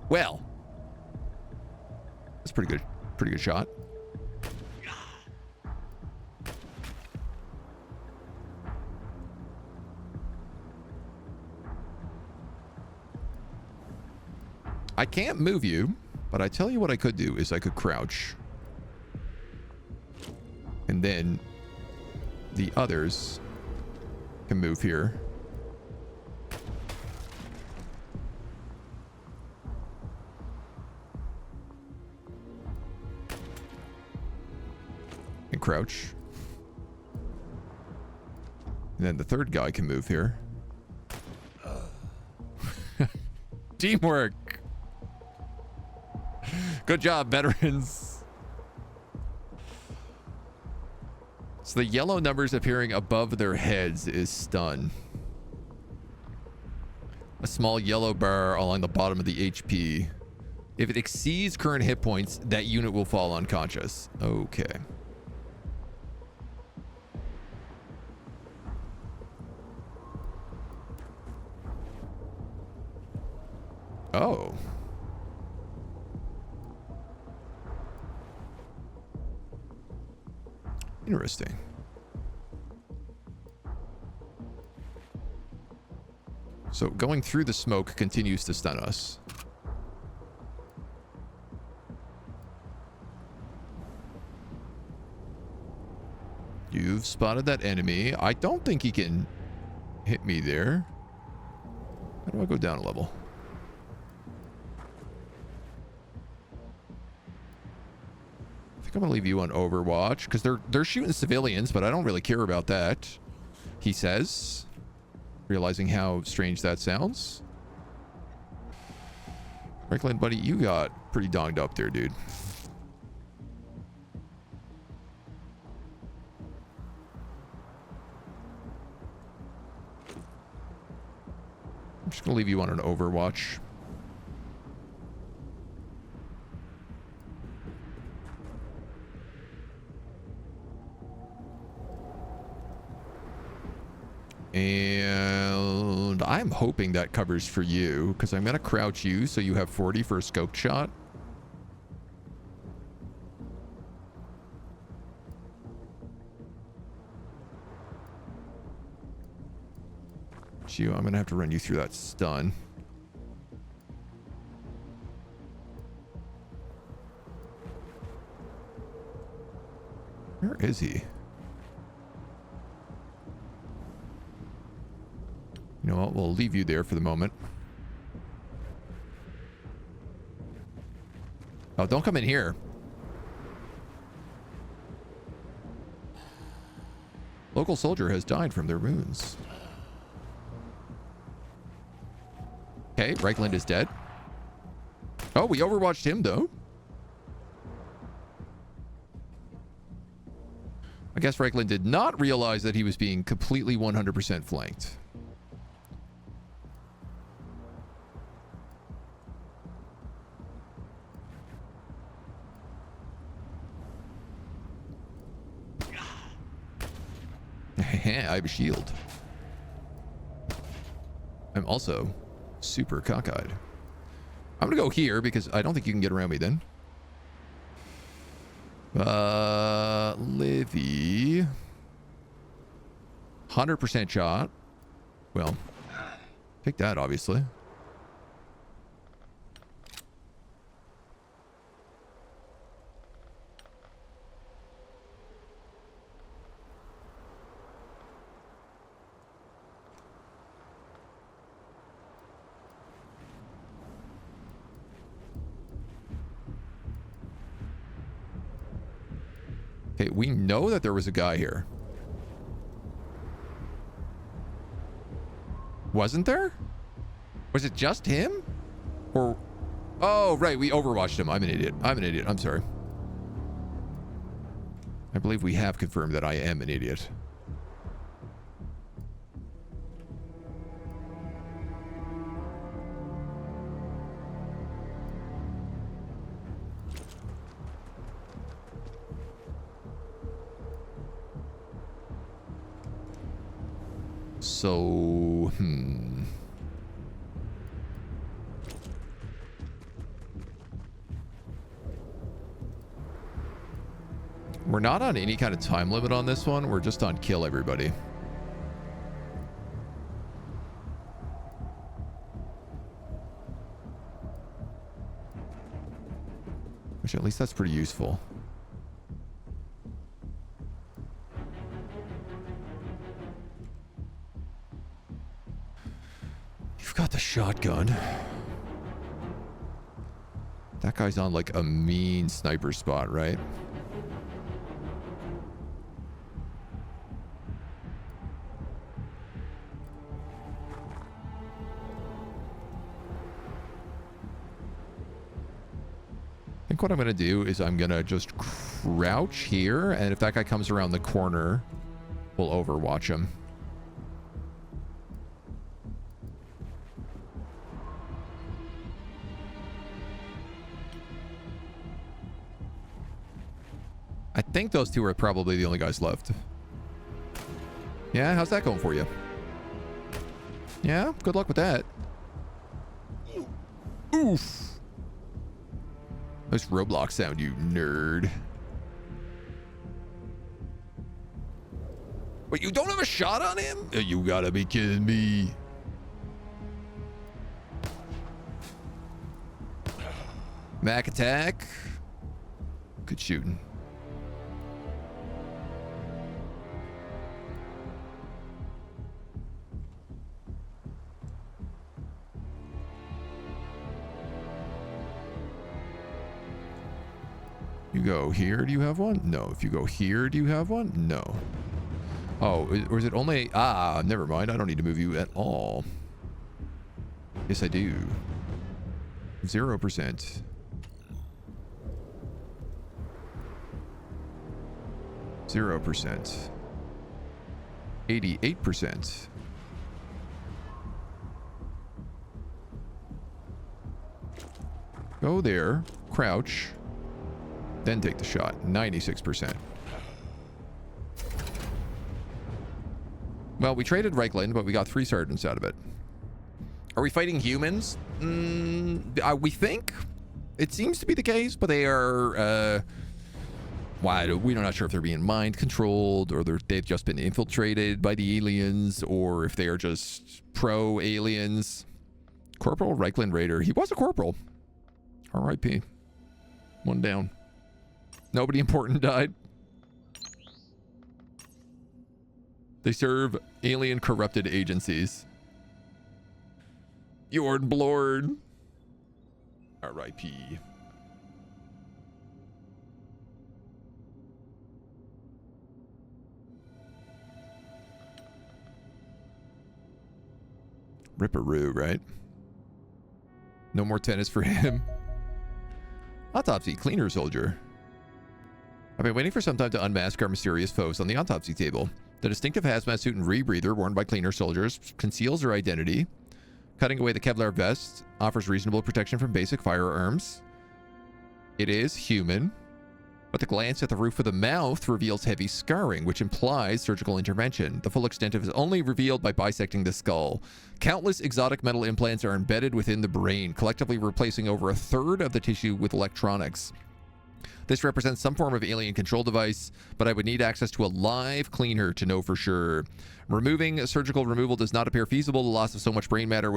Well. That's pretty good. Pretty good shot. I can't move you, but I tell you what I could do is I could crouch. And then the others can move here. And crouch. And then the third guy can move here. Teamwork. Good job, veterans. So the yellow numbers appearing above their heads is stun. A small yellow bar along the bottom of the HP. If it exceeds current hit points, that unit will fall unconscious. Okay. Oh. Interesting. So going through the smoke continues to stun us. You've spotted that enemy. I don't think he can hit me there. How do I go down a level? I think I'm gonna leave you on Overwatch because they're shooting civilians, but I don't really care about that. He says, realizing how strange that sounds. Franklin, buddy, you got pretty donged up there, dude. I'm just gonna leave you on an Overwatch. And I'm hoping that covers for you because I'm gonna crouch you so you have 40 for a scoped shot. I'm gonna have to run you through that stun. Where is he? You know what? We'll leave you there for the moment. Oh, don't come in here. Local soldier has died from their wounds. Okay, Reichland is dead. Oh, we overwatched him, though. I guess Reichland did not realize that he was being completely 100% flanked. I have a shield. I'm also super cockeyed. I'm gonna go here because I don't think you can get around me then. Livy. 100% shot. Well, take that, obviously. Okay, we know that there was a guy here. Wasn't there? Was it just him? Or... Oh, right, we overwatched him. I'm an idiot. I'm an idiot. I'm sorry. I believe we have confirmed that I am an idiot. So, We're not on any kind of time limit on this one. We're just on kill everybody. Which at least that's pretty useful. You've got the shotgun. That guy's on like a mean sniper spot, right? I think what I'm going to do is I'm going to just crouch here, and if that guy comes around the corner, we'll overwatch him. I think those two are probably the only guys left. Yeah, how's that going for you? Yeah, good luck with that. Oof. Nice Roblox sound, you nerd. But you don't have a shot on him? You gotta be kidding me. Mac attack. Good shooting. You go here, do you have one? No. If you go here, do you have one? No. Oh, or is it only... Ah, never mind. I don't need to move you at all. Yes, I do. 0%. 0%. 88%. Go there. Crouch. Then take the shot. 96%. Well, we traded Reichland, but we got 3 sergeants out of it. Are we fighting humans? We think. It seems to be the case, but they are... we're not sure if they're being mind controlled, or they've just been infiltrated by the aliens, or if they are just pro-aliens. Corporal Reichland Raider. He was a corporal. R.I.P. 1 down. Nobody important died. They serve alien corrupted agencies. Jord Blord. R.I.P. Ripperoo, right? No more tennis for him. Autopsy, cleaner soldier. I've been waiting for some time to unmask our mysterious foes on the autopsy table. The distinctive hazmat suit and rebreather worn by cleaner soldiers conceals their identity. Cutting away the Kevlar vest offers reasonable protection from basic firearms. It is human, but the glance at the roof of the mouth reveals heavy scarring, which implies surgical intervention. The full extent of it is only revealed by bisecting the skull. Countless exotic metal implants are embedded within the brain, collectively replacing over 1/3 of the tissue with electronics. This represents some form of alien control device, but I would need access to a live cleaner to know for sure. Removing surgical removal does not appear feasible. The loss of so much brain matter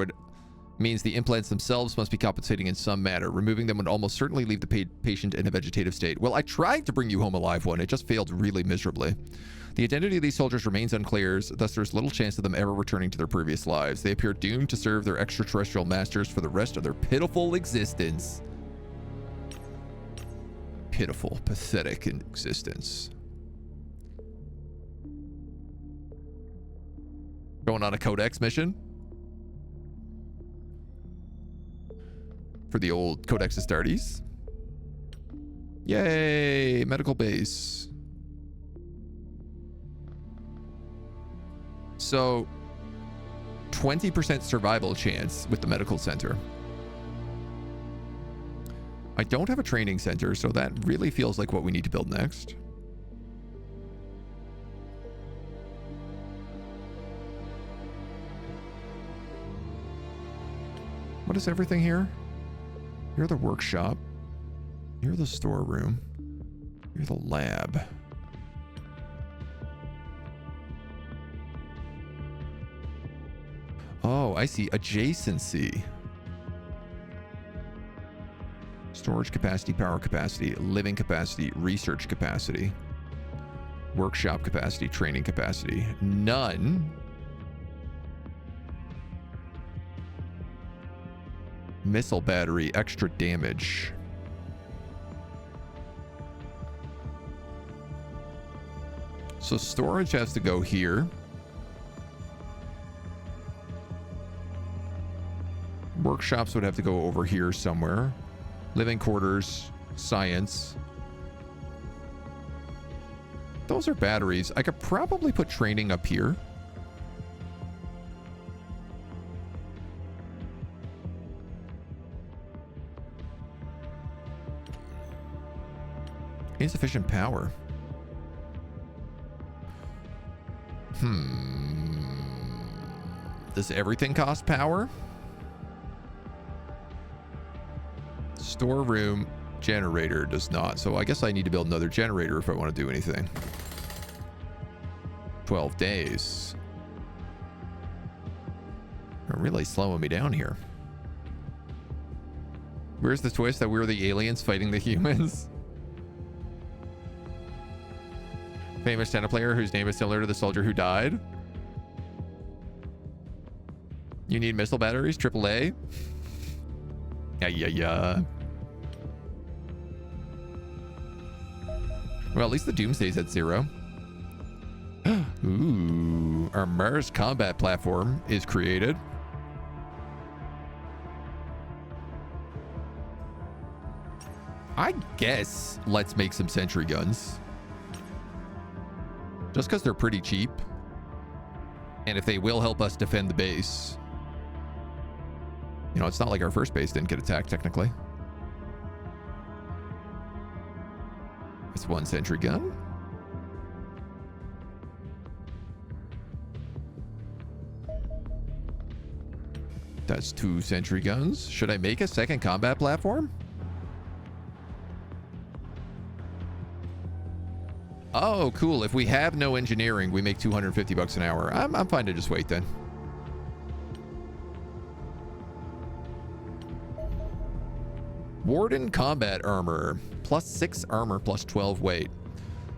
means the implants themselves must be compensating in some manner. Removing them would almost certainly leave the patient in a vegetative state. Well, I tried to bring you home a live one. It just failed really miserably. The identity of these soldiers remains unclear, thus there's little chance of them ever returning to their previous lives. They appear doomed to serve their extraterrestrial masters for the rest of their pitiful existence. Pitiful, pathetic existence. Going on a Codex mission? For the old Codex Astartes? Yay! Medical base. So, 20% survival chance with the medical center. I don't have a training center, so that really feels like what we need to build next. What is everything here? You're the workshop. You're the storeroom. You're the lab. Oh, I see. Adjacency. Storage capacity, power capacity, living capacity, research capacity, workshop capacity, training capacity. None. Missile battery, extra damage. So storage has to go here. Workshops would have to go over here somewhere. Living quarters, science. Those are batteries. I could probably put training up here. Insufficient power. Does everything cost power? Storeroom generator does not. So I guess I need to build another generator if I want to do anything. 12 days. They're really slowing me down here. Where's the twist that we're the aliens fighting the humans? Famous tennis player whose name is similar to the soldier who died. You need missile batteries, AAA. Yeah. Well, at least the Doomsday's at 0. Ooh, our Mars combat platform is created. I guess let's make some sentry guns. Just because they're pretty cheap. And if they will help us defend the base. You know, it's not like our first base didn't get attacked, technically. It's 1 sentry gun. That's 2 sentry guns. Should I make a second combat platform? Oh, cool. If we have no engineering, we make $250 an hour. I'm fine to just wait then. Warden combat armor. +6 armor, +12 weight.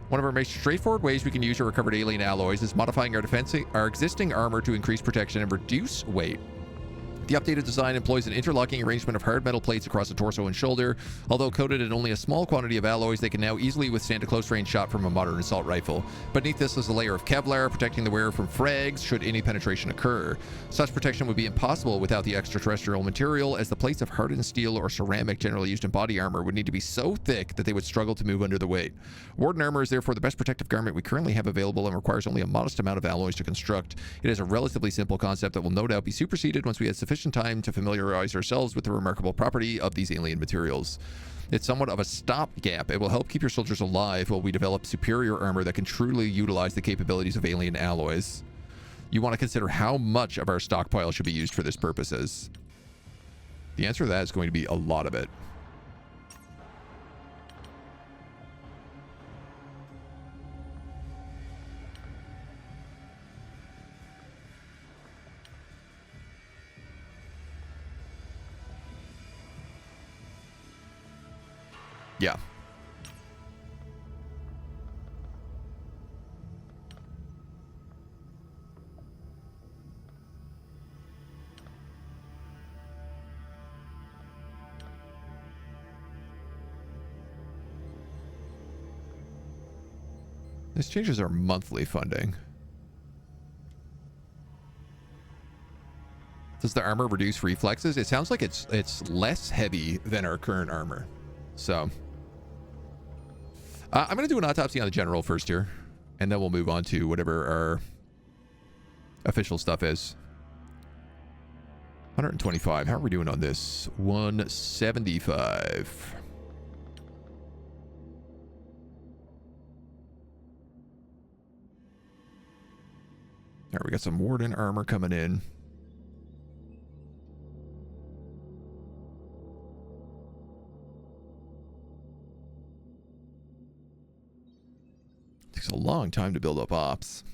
One of our most straightforward ways we can use our recovered alien alloys is modifying our existing armor to increase protection and reduce weight. The updated design employs an interlocking arrangement of hard metal plates across the torso and shoulder. Although coated in only a small quantity of alloys, they can now easily withstand a close-range shot from a modern assault rifle. Beneath this is a layer of Kevlar, protecting the wearer from frags should any penetration occur. Such protection would be impossible without the extraterrestrial material, as the plates of hardened steel or ceramic generally used in body armor would need to be so thick that they would struggle to move under the weight. Warden armor is therefore the best protective garment we currently have available and requires only a modest amount of alloys to construct. It is a relatively simple concept that will no doubt be superseded once we have sufficient time to familiarize ourselves with the remarkable property of these alien materials. It's somewhat of a stopgap. It will help keep your soldiers alive while we develop superior armor that can truly utilize the capabilities of alien alloys. You want to consider how much of our stockpile should be used for this purposes. The answer to that is going to be a lot of it. Yeah. This changes our monthly funding. Does the armor reduce reflexes? It sounds like it's less heavy than our current armor. So I'm going to do an autopsy on the general first here, and then we'll move on to whatever our official stuff is. 125. How are we doing on this? 175. All right, we got some Warden armor coming in. Takes a long time to build up ops.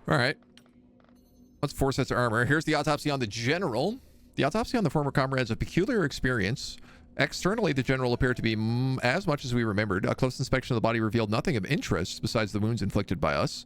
All right. That's 4 sets of armor. Here's the autopsy on the general. The autopsy on the former comrades of peculiar experience. Externally, the general appeared to be as much as we remembered. A close inspection of the body revealed nothing of interest besides the wounds inflicted by us.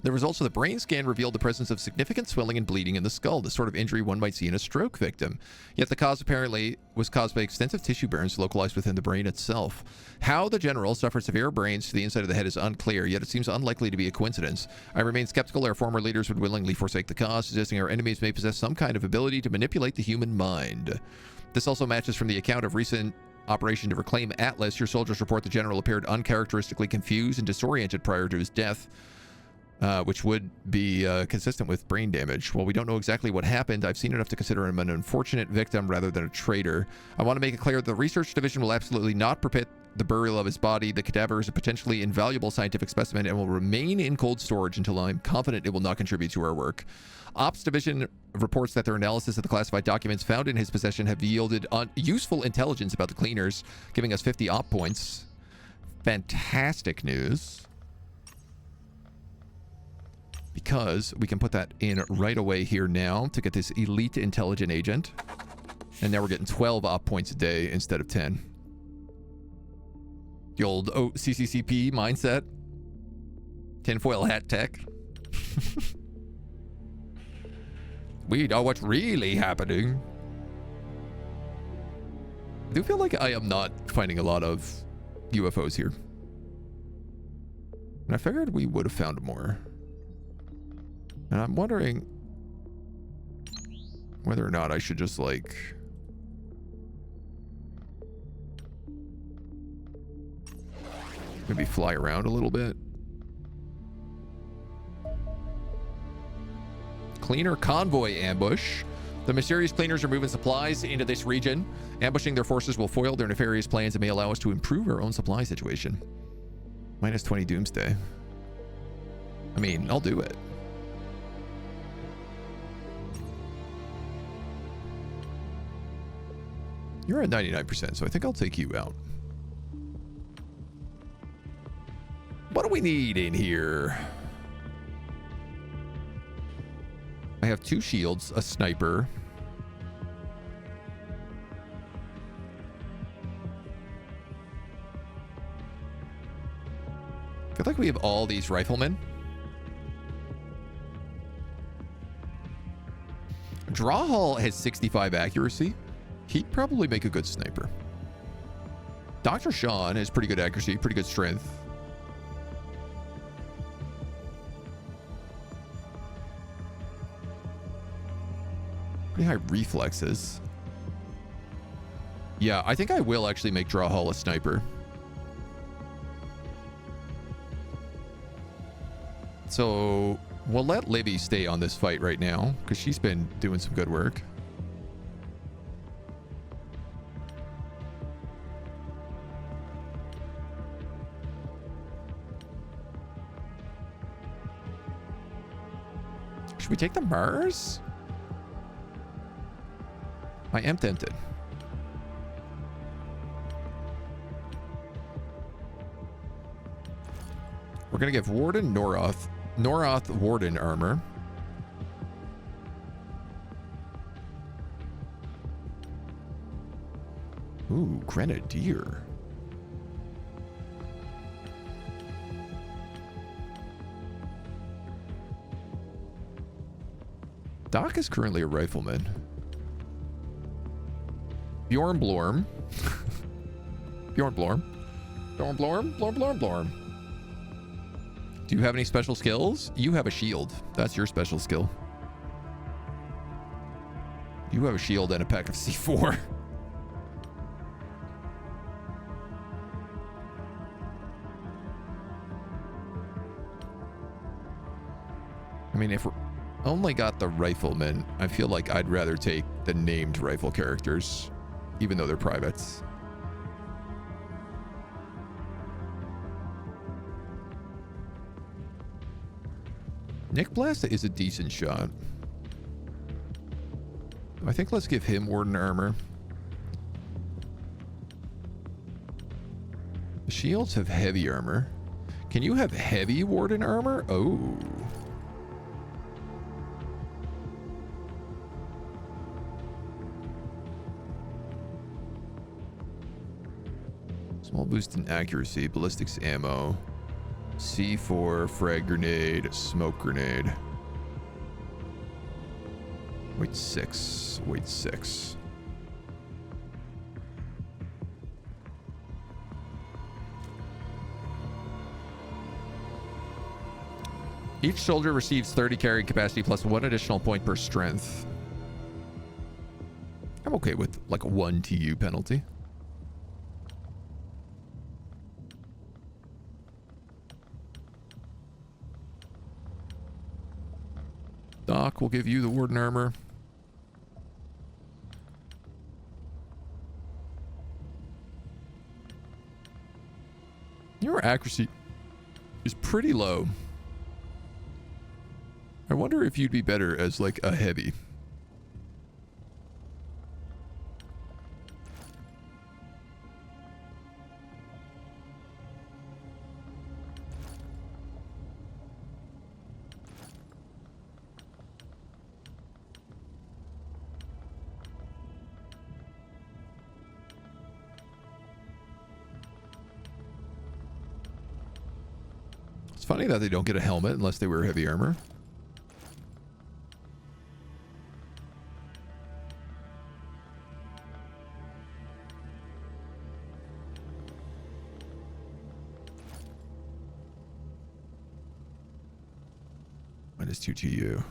The results of the brain scan revealed the presence of significant swelling and bleeding in the skull, the sort of injury one might see in a stroke victim. Yet the cause apparently was caused by extensive tissue burns localized within the brain itself. How the general suffered severe burns to the inside of the head is unclear, yet it seems unlikely to be a coincidence. I remain skeptical our former leaders would willingly forsake the cause, suggesting our enemies may possess some kind of ability to manipulate the human mind. This also matches from the account of recent operation to reclaim Atlas. Your soldiers report the general appeared uncharacteristically confused and disoriented prior to his death. Which would be consistent with brain damage. While we don't know exactly what happened, I've seen enough to consider him an unfortunate victim rather than a traitor. I want to make it clear that the research division will absolutely not permit the burial of his body. The cadaver is a potentially invaluable scientific specimen and will remain in cold storage until I'm confident it will not contribute to our work. Ops Division reports that their analysis of the classified documents found in his possession have yielded useful intelligence about the cleaners, giving us 50 op points. fantastic news. Because we can put that in right away here now to get this elite intelligent agent. And now we're getting 12 op points a day instead of 10. The old CCCP mindset. Tinfoil hat tech. We know what's really happening. I do feel like I am not finding a lot of UFOs here. And I figured we would have found more. And I'm wondering whether or not I should just like maybe fly around a little bit. Cleaner convoy ambush. The mysterious cleaners are moving supplies into this region. Ambushing their forces will foil their nefarious plans and may allow us to improve our own supply situation. Minus 20 doomsday. I mean, I'll do it. You're at 99%, so I think I'll take you out. What do we need in here? I have 2 shields, a sniper. I feel like we have all these riflemen. Drawhall has 65 accuracy. He'd probably make a good sniper. Dr. Sean has pretty good accuracy, pretty good strength. Pretty high reflexes. Yeah, I think I will actually make Drawhall a sniper. So we'll let Libby stay on this fight right now because she's been doing some good work. Should we take the Mars? I am tempted. We're going to give Warden Noroth Warden armor. Ooh, Grenadier. Doc is currently a rifleman. Bjorn Blorm. Bjorn Blorm. Bjorn Blorm. Blorm Blorm Blorm. Do you have any special skills? You have a shield. That's your special skill. You have a shield and a pack of C4. I mean, if we're only got the riflemen, I feel like I'd rather take the named rifle characters, even though they're privates. Nick Blasta is a decent shot. I think let's give him Warden armor. The shields have heavy armor. Can you have heavy Warden armor? Oh. Small boost in accuracy, ballistics ammo, C4, frag grenade, smoke grenade. Weight 6. Weight 6. Each soldier receives 30 carrying capacity plus 1 additional point per strength. I'm okay with like a 1 TU penalty. Doc will give you the Warden armor. Your accuracy is pretty low. I wonder if you'd be better as like a heavy. funny that they don't get a helmet unless they wear heavy armor. Minus 2 to you.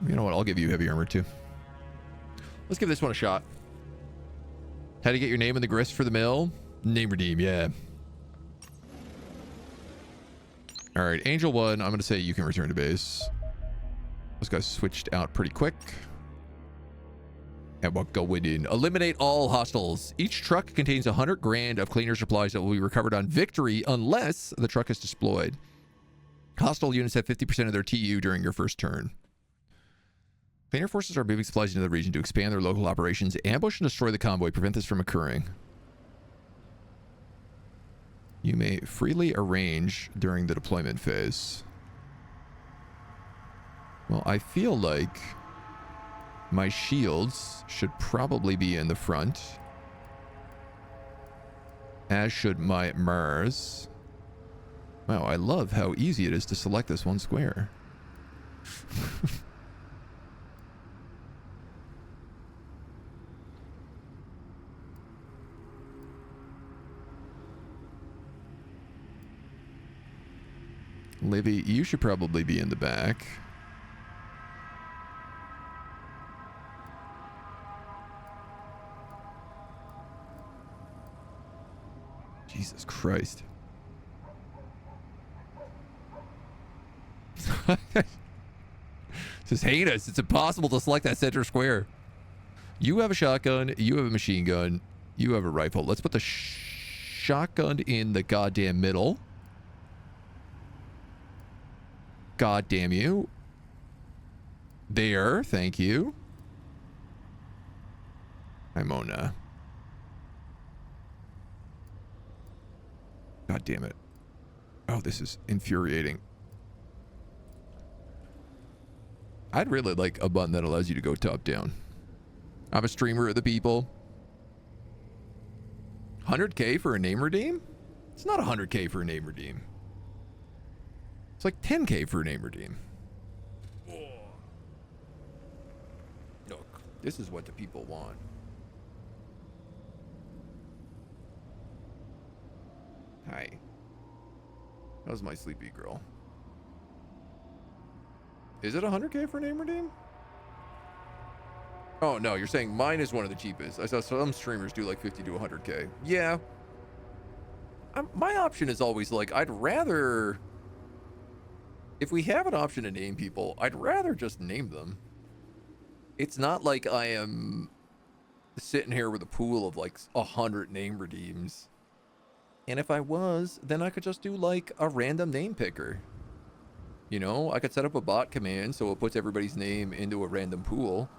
You know what? I'll give you heavy armor too. Let's give this one a shot. How to get your name in the grist for the mill? Name redeem, yeah. All right, Angel 1, I'm going to say you can return to base. Those guys switched out pretty quick. And we'll go in. Eliminate all hostiles. Each truck contains 100 grand of cleaner supplies that will be recovered on victory unless the truck is deployed. Hostile units have 50% of their TU during your first turn. Cleaner forces are moving supplies into the region to expand their local operations, ambush and destroy the convoy. Prevent this from occurring. You may freely arrange during the deployment phase. Well, I feel like my shields should probably be in the front. As should my Mars. Wow, I love how easy it is to select this one square. Livy, you should probably be in the back. Jesus Christ. This is heinous. It's impossible to select that center square. You have a shotgun. You have a machine gun. You have a rifle. Let's put the shotgun in the goddamn middle. God damn you. There. Thank you. Imona. God damn it. Oh, this is infuriating. I'd really like a button that allows you to go top down. I'm a streamer of the people. 100K for a name redeem? It's not 100K for a name redeem. It's like 10K for a name redeem. Look, this is what the people want. Hi. How's my sleepy girl? Is it 100K for a name redeem? Oh, no, you're saying mine is one of the cheapest. I saw some streamers do like 50 to 100K. Yeah. My option is always like, I'd rather... If we have an option to name people, I'd rather just name them. It's not like I am sitting here with a pool of like 100 name redeems. And if I was, then I could just do like a random name picker. You know, I could set up a bot command so it puts everybody's name into a random pool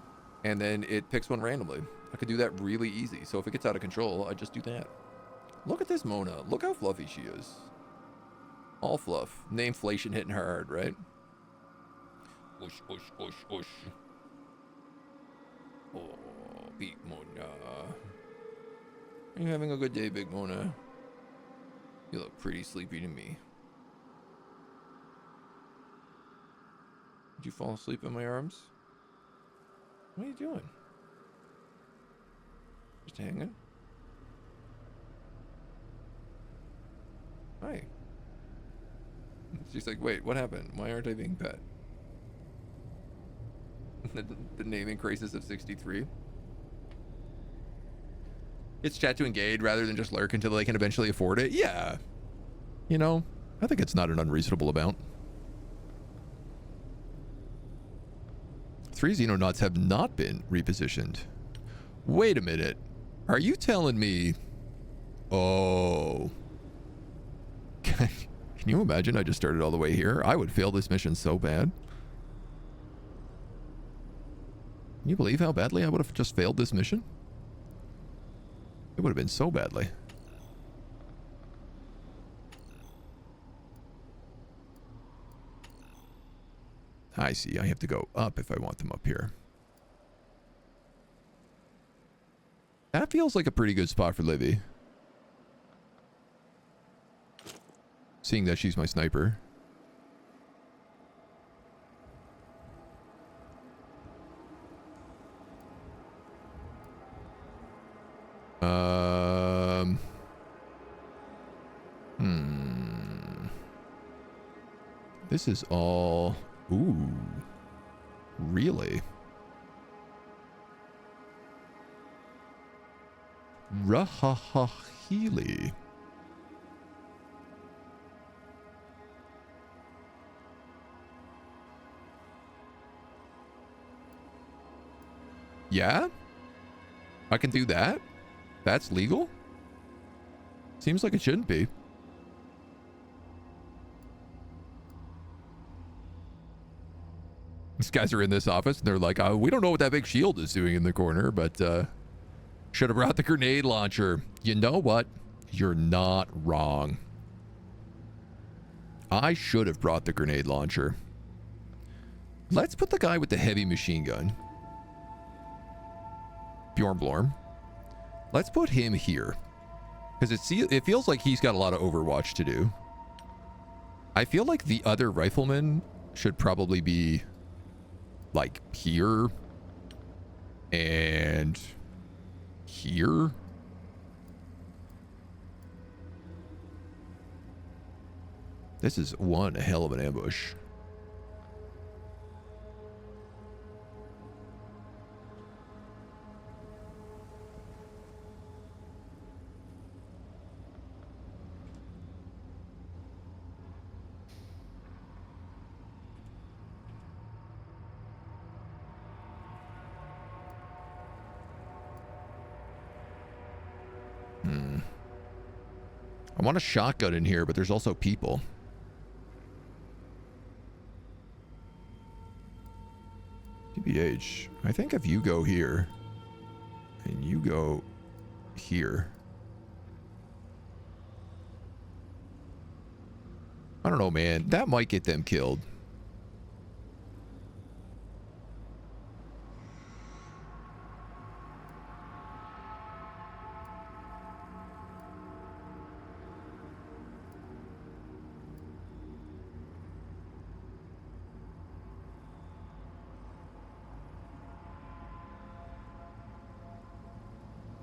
and then it picks one randomly. I could do that really easy. So if it gets out of control, I just do that. Look at this Mona. Look how fluffy she is. All fluff. Nameflation hitting hard, right? Whoosh, whoosh, whoosh, whoosh. Oh, Big Mona. Are you having a good day, Big Mona? You look pretty sleepy to me. Did you fall asleep in my arms? What are you doing? Just hanging? Hi. She's like, wait, what happened? Why aren't I being pet? The naming crisis of 63. It's chat to engage rather than just lurk until they can eventually afford it. Yeah. You know, I think it's not an unreasonable amount. 3 Xenonauts have not been repositioned. Wait a minute. Are you telling me... Oh. Can you imagine I just started all the way here? I would fail this mission so bad. Can you believe how badly I would have just failed this mission? It would have been so badly. I see. I have to go up if I want them up here. That feels like a pretty good spot for Livy. seeing that she's my sniper. This is all... Ooh. Really? Rahahahili. Yeah? I can do that? That's legal? Seems like it shouldn't be. These guys are in this office and they're like, we don't know what that big shield is doing in the corner, but should have brought the grenade launcher. You know what? You're not wrong. I should have brought the grenade launcher. Let's put the guy with the heavy machine gun. Bjorn Blorm. Let's put him here. Because it feels like he's got a lot of Overwatch to do. I feel like the other rifleman should probably be like here and here. This is one hell of an ambush. I want a shotgun in here, but there's also people. TBH, I think if you go here and you go here. I don't know, man. That might get them killed.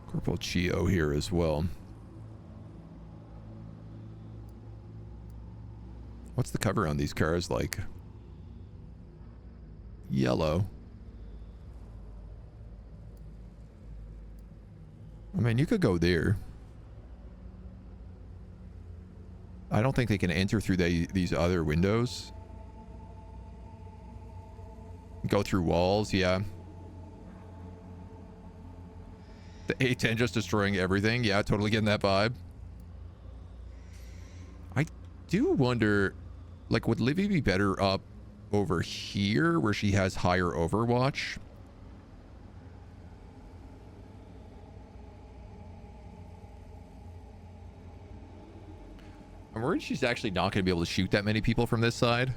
Corporal Chio here as well. What's the cover on these cars like? Yellow. I mean, you could go there. I don't think they can enter through these other windows. Go through walls, yeah. The A-10 just destroying everything. Yeah, totally getting that vibe. I do wonder, like, would Livy be better up over here where she has higher Overwatch? I'm worried she's actually not going to be able to shoot that many people from this side.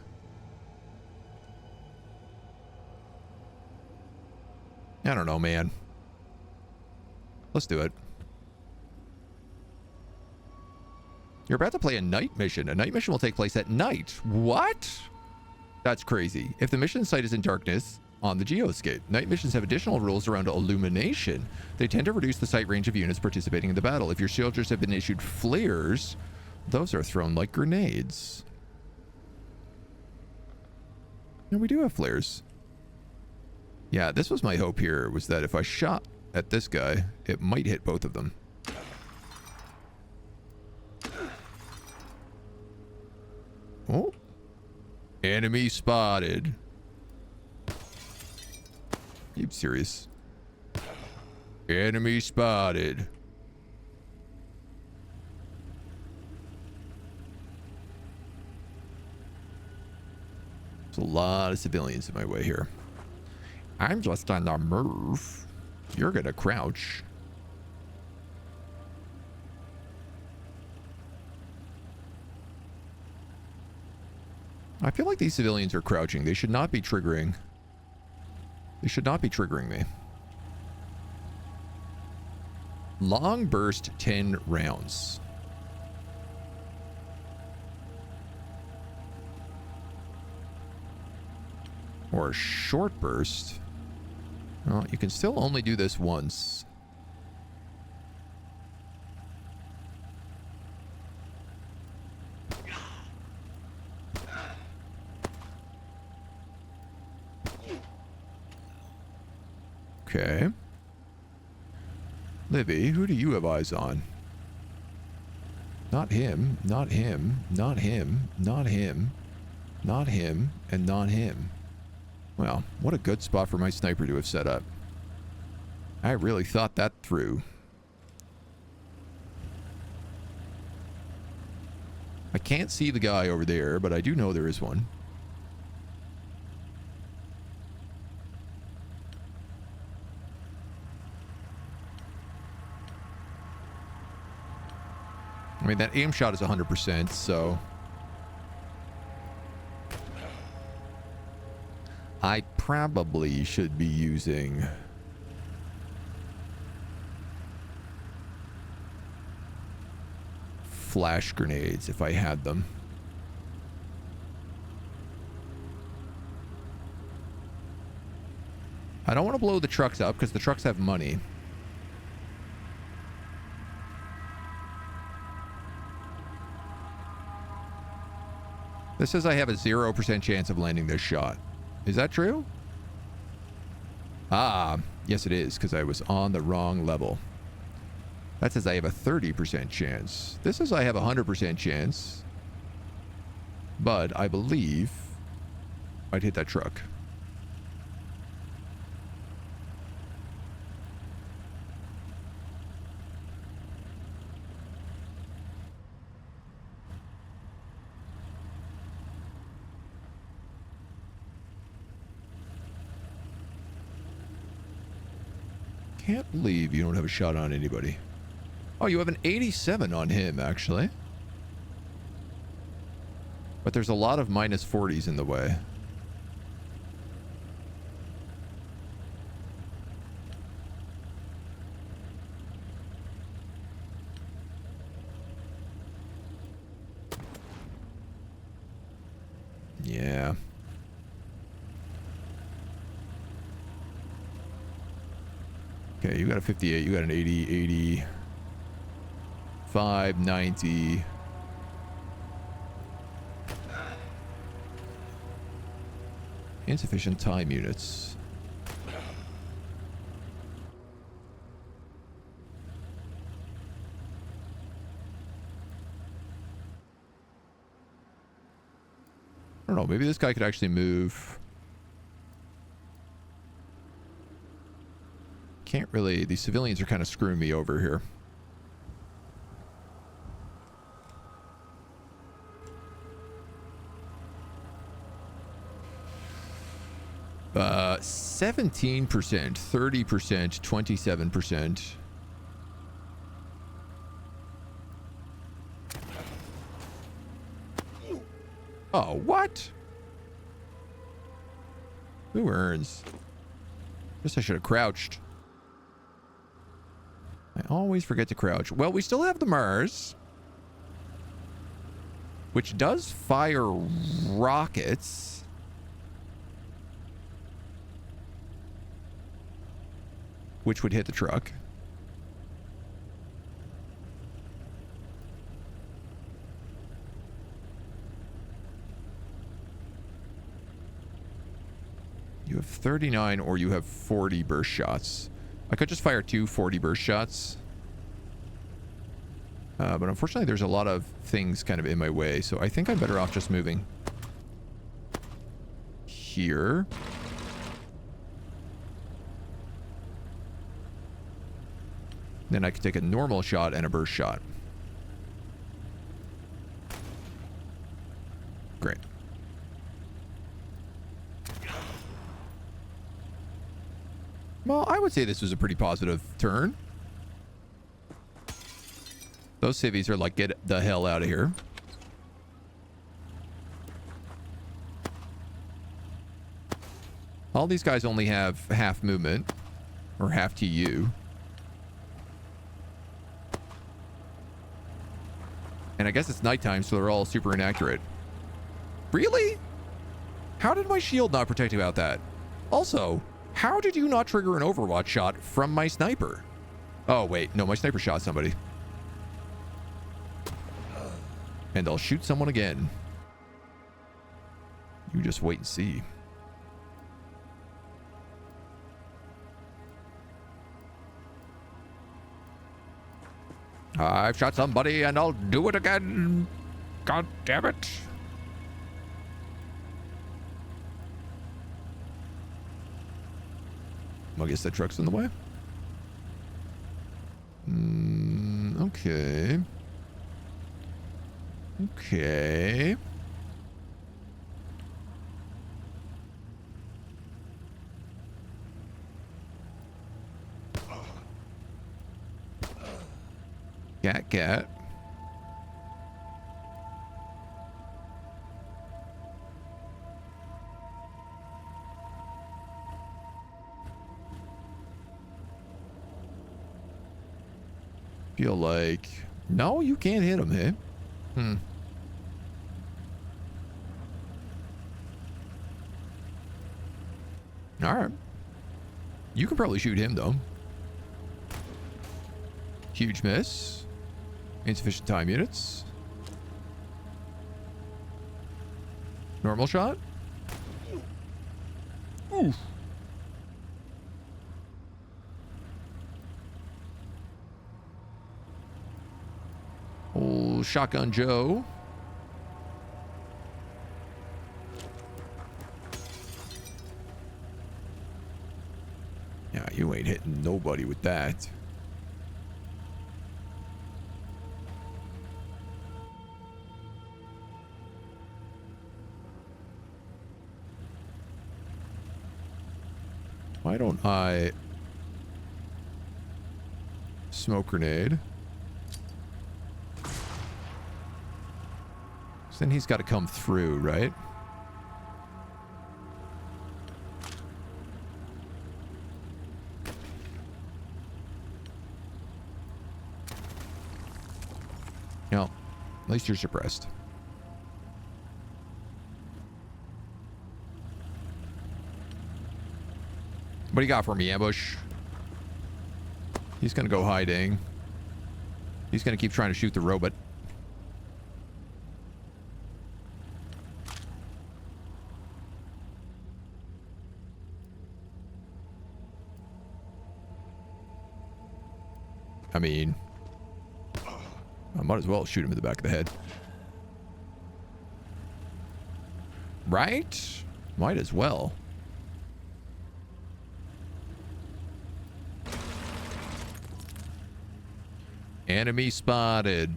I don't know, man. Let's do it. You're about to play a night mission. A night mission will take place at night. What? That's crazy. If the mission site is in darkness on the geoscape, night missions have additional rules around illumination. They tend to reduce the sight range of units participating in the battle. If your soldiers have been issued flares, those are thrown like grenades. No, we do have flares. Yeah, this was my hope here, was that if I shot at this guy, it might hit both of them. Oh. Enemy spotted. You serious? Enemy spotted. There's a lot of civilians in my way here. I'm just on the move. You're gonna crouch. I feel like these civilians are crouching. They should not be triggering. They should not be triggering me. Long burst 10 rounds. Or a short burst. Well, you can still only do this once. Okay. Livy, who do you have eyes on? Not him, not him, not him, not him, not him, and not him. Well, what a good spot for my sniper to have set up. I really thought that through. I can't see the guy over there, but I do know there is one. I mean, that aim shot is 100%, so... I probably should be using... flash grenades if I had them. I don't want to blow the trucks up because the trucks have money. This says I have a 0% chance of landing this shot. Is that true? Ah, yes it is, because I was on the wrong level. That says I have a 30% chance. This says I have a 100% chance. But I believe I'd hit that truck. Can't believe you don't have a shot on anybody. Oh, you have an 87 on him, actually. But there's a lot of minus 40s in the way. Yeah. Okay, you got a 58, you got an 80, 85, 90. Insufficient time units. I don't know, maybe this guy could actually move. Can't really, these civilians are kind of screwing me over here. Uh, 17%, 30%, 27%. Oh, what? Who earns? Guess I should have crouched. I always forget to crouch. Well, we still have the Mars, which does fire rockets. Which would hit the truck. You have 39 or you have 40 burst shots. I could just fire 2 40 burst shots. But unfortunately, there's a lot of things kind of in my way, so I think I'm better off just moving here. Then I could take a normal shot and a burst shot. Great. Well, I would say this was a pretty positive turn. Those civvies are like, get the hell out of here. All these guys only have half movement, or half TU. And I guess it's nighttime, so they're all super inaccurate. Really? How did my shield not protect you about that? Also, how did you not trigger an Overwatch shot from my sniper? Oh, wait. No, my sniper shot somebody. And I'll shoot someone again. You just wait and see. I've shot somebody and I'll do it again. God damn it. I guess that truck's in the way. Okay. Okay. Cat. Feel like... No, you can't hit him, eh? Alright. You can probably shoot him, though. Huge miss. Insufficient time units. Normal shot. Oof. Old Shotgun Joe. Yeah, you ain't hitting nobody with that. Why don't I smoke grenade? So then he's got to come through, right? No, at least you're suppressed. What do you got for me, ambush? He's gonna go hiding. He's gonna keep trying to shoot the robot. I mean, I might as well shoot him in the back of the head. Right? Might as well. Enemy spotted.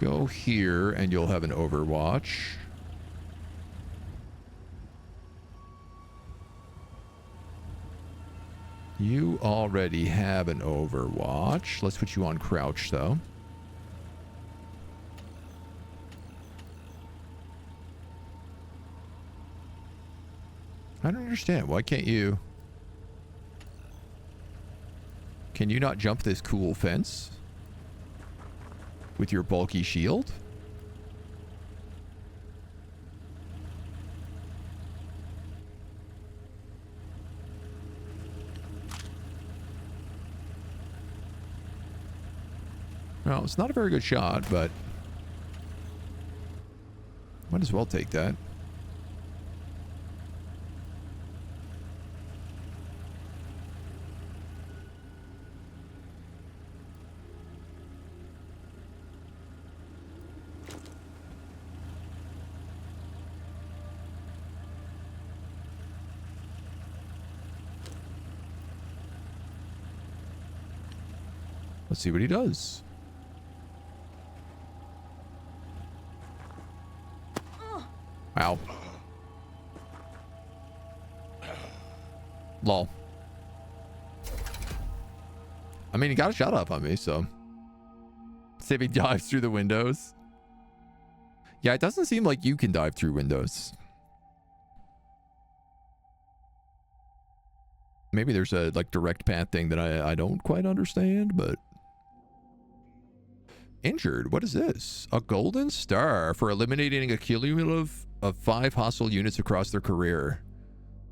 Go here and you'll have an Overwatch. You already have an Overwatch. Let's put you on crouch, though. I don't understand. Why can't you... Can you not jump this cool fence? With your bulky shield? Well, it's not a very good shot, but might as well take that. Let's see what he does. Wow. Lol. I mean, he got a shot up on me, so. See if he dives through the windows. Yeah, it doesn't seem like you can dive through windows. Maybe there's a like direct path thing that I don't quite understand, but injured. What is this? A golden star for eliminating a cumulative of 5 hostile units across their career.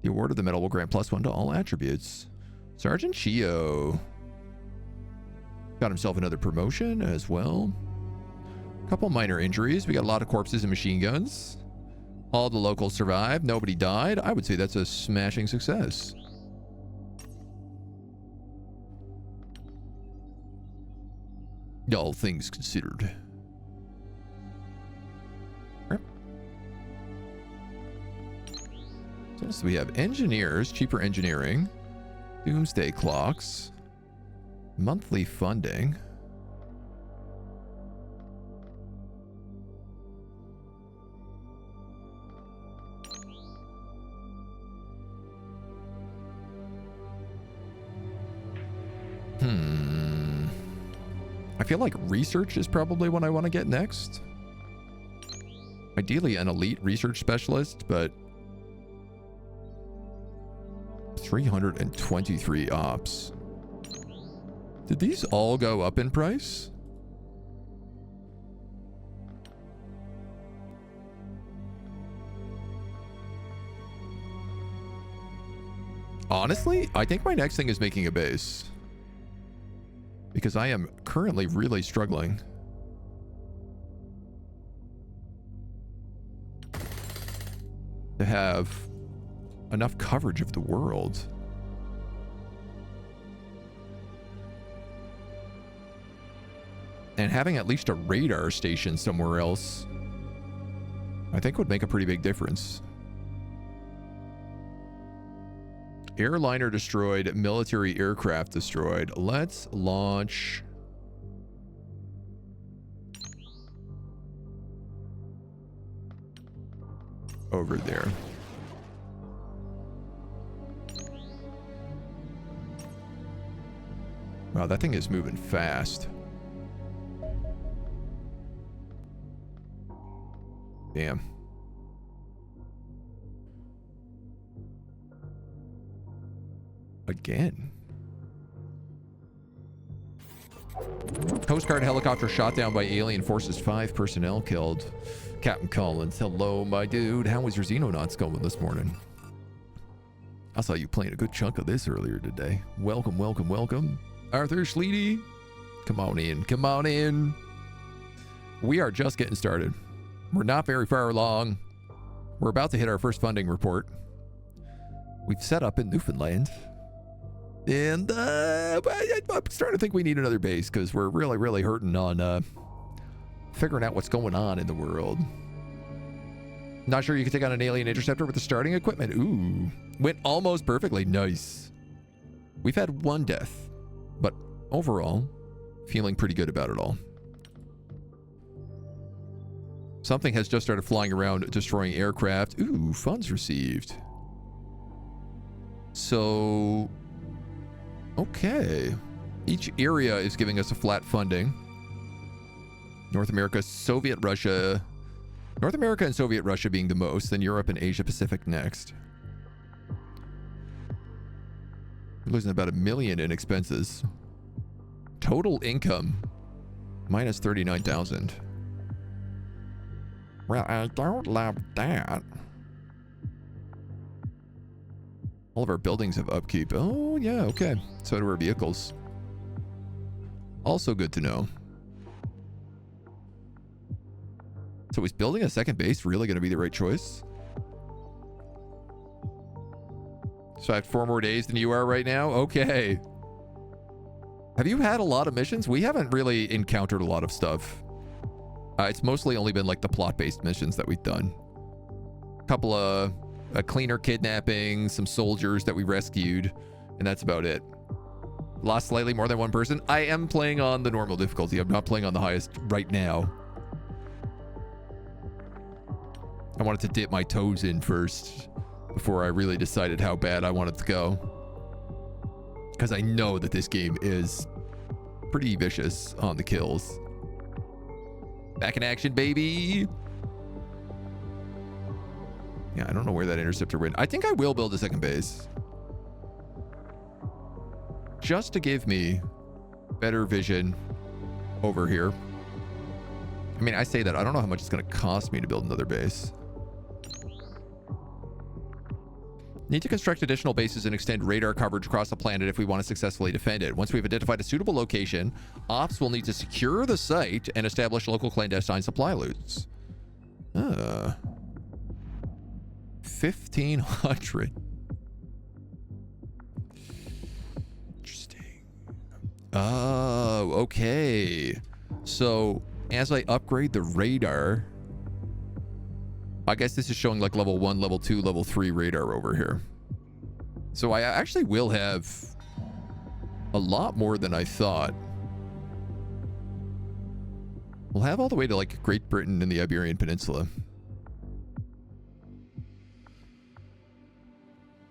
The award of the medal will grant +1 to all attributes. Sergeant Chio got himself another promotion as well. Couple minor injuries. We got a lot of corpses and machine guns. All the locals survived. Nobody died. I would say that's a smashing success. All things considered. So we have engineers, cheaper engineering, doomsday clocks, monthly funding. I feel like research is probably what I want to get next. Ideally an elite research specialist, but 323 ops. Did these all go up in price? Honestly, I think my next thing is making a base. Because I am currently really struggling. To have enough coverage of the world. And having at least a radar station somewhere else, I think would make a pretty big difference. Airliner destroyed, military aircraft destroyed. Let's launch over there. Wow, that thing is moving fast. Damn. Again. Coast Guard helicopter shot down by alien forces. 5 personnel killed. Captain Collins, hello, my dude. How was your Xenonauts going this morning? I saw you playing a good chunk of this earlier today. Welcome, welcome, welcome. Arthur Schleedy, come on in, come on in. We are just getting started. We're not very far along. We're about to hit our first funding report. We've set up in Newfoundland. And I'm starting to think we need another base because we're really, really hurting on figuring out what's going on in the world. Not sure you can take on an alien interceptor with the starting equipment. Ooh, went almost perfectly. Nice. We've had 1 death, but overall, feeling pretty good about it all. Something has just started flying around, destroying aircraft. Ooh, funds received. So, okay. Each area is giving us a flat funding. North America, Soviet Russia. North America and Soviet Russia being the most, then Europe and Asia Pacific next. We're losing about $1 million in expenses. Total income, minus 39,000. Well, I don't love that. All of our buildings have upkeep. Oh, yeah, okay. So do our vehicles. Also good to know. So is building a second base really going to be the right choice? So I have 4 more days than you are right now? Okay. Have you had a lot of missions? We haven't really encountered a lot of stuff. It's mostly only been like the plot-based missions that we've done. A couple of a cleaner kidnapping, some soldiers that we rescued, and that's about it. Lost slightly more than 1 person. I am playing on the normal difficulty. I'm not playing on the highest right now. I wanted to dip my toes in first before I really decided how bad I wanted to go. Because I know that this game is pretty vicious on the kills. Back in action, baby. Yeah, I don't know where that interceptor went. I think I will build a second base. just to give me better vision over here. I mean, I say that. I don't know how much it's going to cost me to build another base. Need to construct additional bases and extend radar coverage across the planet if we want to successfully defend it. Once we've identified a suitable location, ops will need to secure the site and establish local clandestine supply routes. 1,500. Interesting. Oh, okay. So as I upgrade the radar, I guess this is showing like level 1, level 2, level 3 radar over here. So I actually will have a lot more than I thought. We'll have all the way to like Great Britain and the Iberian Peninsula.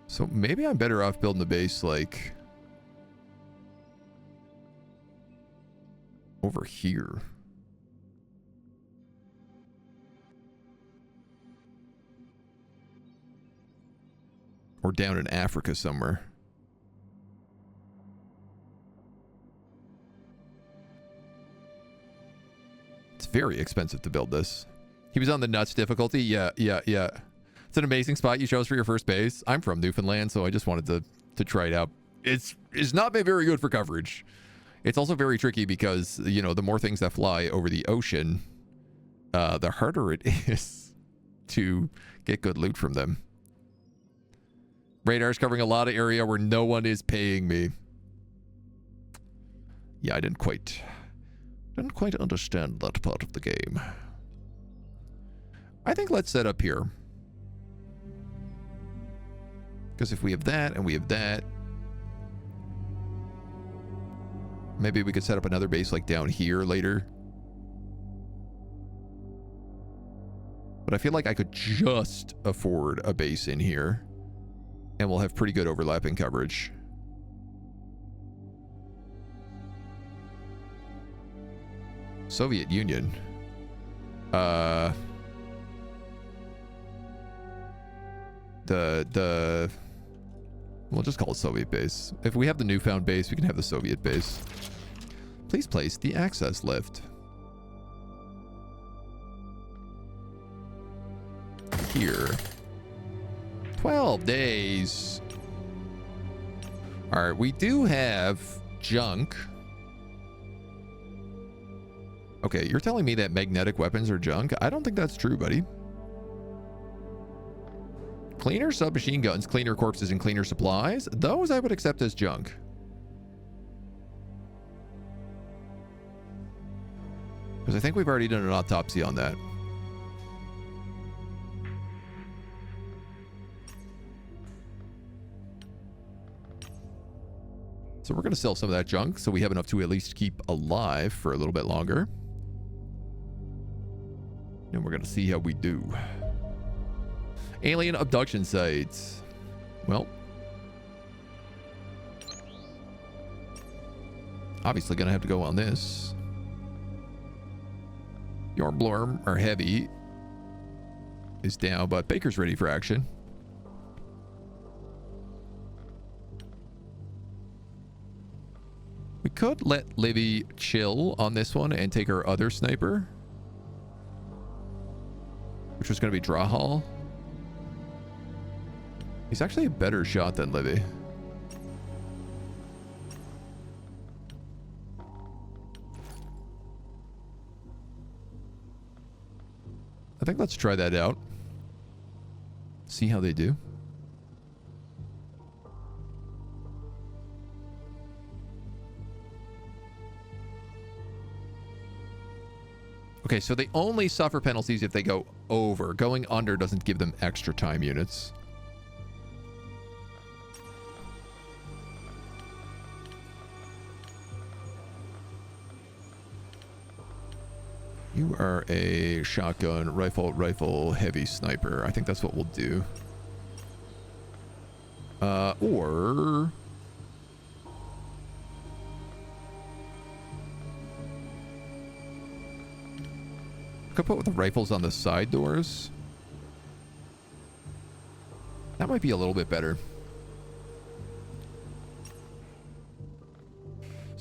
So maybe I'm better off building the base like over here. Or down in Africa somewhere. It's very expensive to build this. He was on the nuts difficulty. Yeah. It's an amazing spot you chose for your first base. I'm from Newfoundland, so I just wanted to try it out. It's not been very good for coverage. It's also very tricky because, you know, the more things that fly over the ocean, the harder it is to get good loot from them. Radar's covering a lot of area where no one is paying me. Yeah, I didn't quite understand that part of the game. I think let's set up here. Because if we have that and we have that, maybe we could set up another base like down here later. But I feel like I could just afford a base in here. And we'll have pretty good overlapping coverage. Soviet Union. We'll just call it Soviet base. If we have the newfound base, we can have the Soviet base. Please place the access lift here. 12 days. All right, we do have junk. Okay, you're telling me that magnetic weapons are junk? I don't think that's true, buddy. Cleaner submachine guns, cleaner corpses, and cleaner supplies. Those I would accept as junk. Because I think we've already done an autopsy on that. So we're going to sell some of that junk so we have enough to at least keep alive for a little bit longer. And we're going to see how we do. Alien abduction sites. Well, obviously going to have to go on this. Your Blorm, or Heavy, is down, but Baker's ready for action. We could let Livy chill on this one and take our other sniper, which was going to be Drawhall. He's actually a better shot than Livy. I think let's try that out. See how they do. Okay, so they only suffer penalties if they go over. Going under doesn't give them extra time units. You are a shotgun, rifle, heavy sniper. I think that's what we'll do. Or... could put the rifles on the side doors. That might be a little bit better.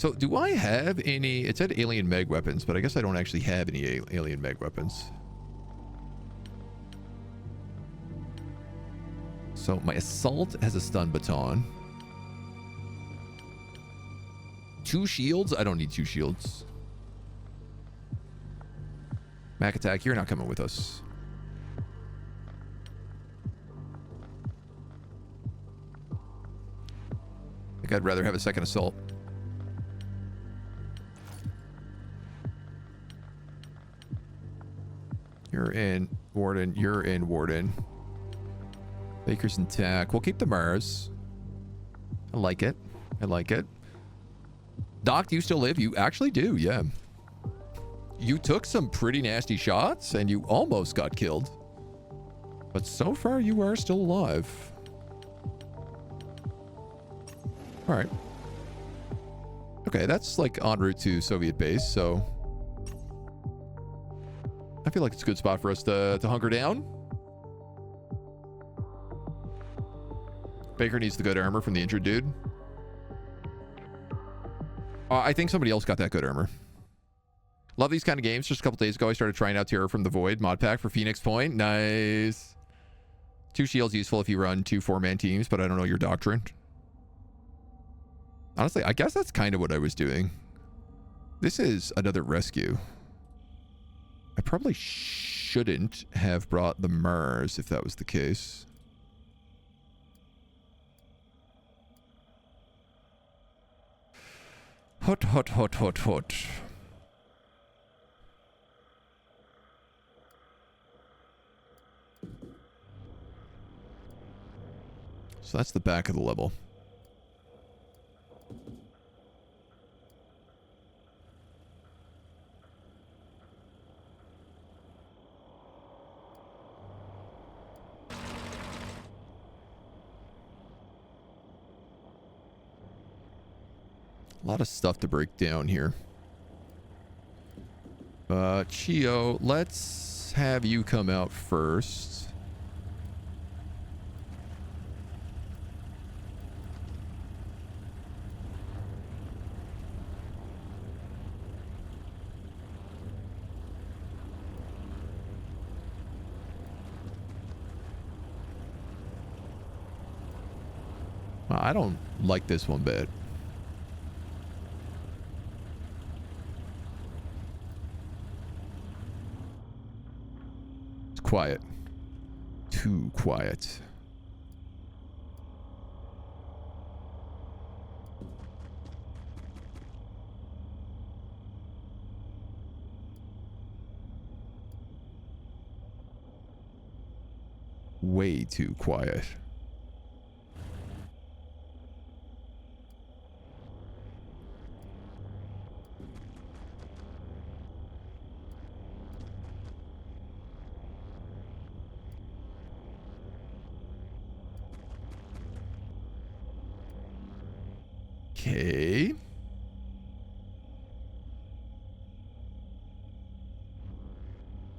So do I have any... It said alien mag weapons, but I guess I don't actually have any alien mag weapons. So my assault has a stun baton. 2 shields? I don't need 2 shields. Mac attack, you're not coming with us. I think I'd rather have a second assault. You're in, Warden. You're in, Warden. Baker's intact. We'll keep the Mars. I like it. I like it. Doc, do you still live? You actually do, yeah. You took some pretty nasty shots, and you almost got killed. But so far, you are still alive. All right. Okay, that's like en route to Soviet base, so... I feel like it's a good spot for us to hunker down. Baker needs the good armor from the injured dude. I think somebody else got that good armor. Love these kind of games. Just a couple days ago, I started trying out Terror from the Void mod pack for Phoenix Point. Nice. 2 shields useful if you run 2 4-man teams, but I don't know your doctrine. Honestly, I guess that's kind of what I was doing. This is another rescue. I probably shouldn't have brought the Mars if that was the case. Hot, hot, hot, hot, hot. So that's the back of the level. A lot of stuff to break down here. Chio, let's have you come out first. I don't like this one bit. Quiet. Too quiet. Way too quiet. Okay.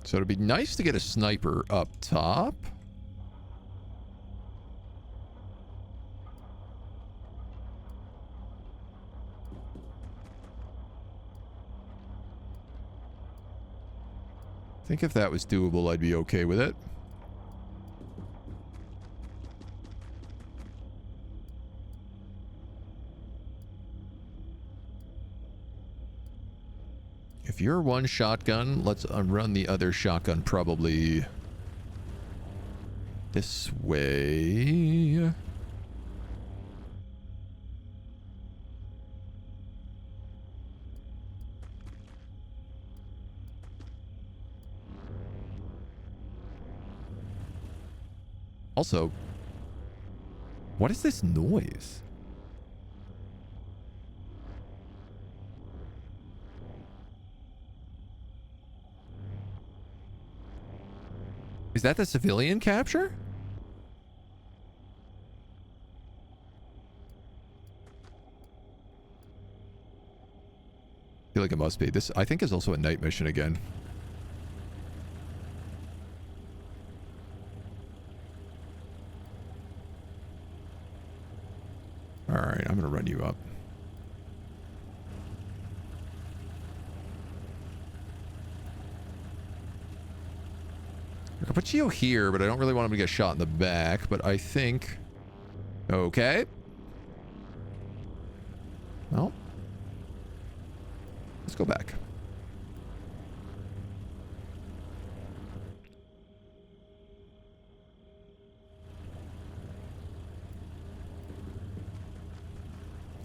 So it'd be nice to get a sniper up top. I think if that was doable, I'd be okay with it. If you're one shotgun, let's run the other shotgun probably this way. Also, what is this noise? Is that the civilian capture? I feel like it must be. This, I think, is also a night mission again. Alright, I'm gonna run you up. I put Geo here, but I don't really want him to get shot in the back. But I think... Okay. Well. Let's go back.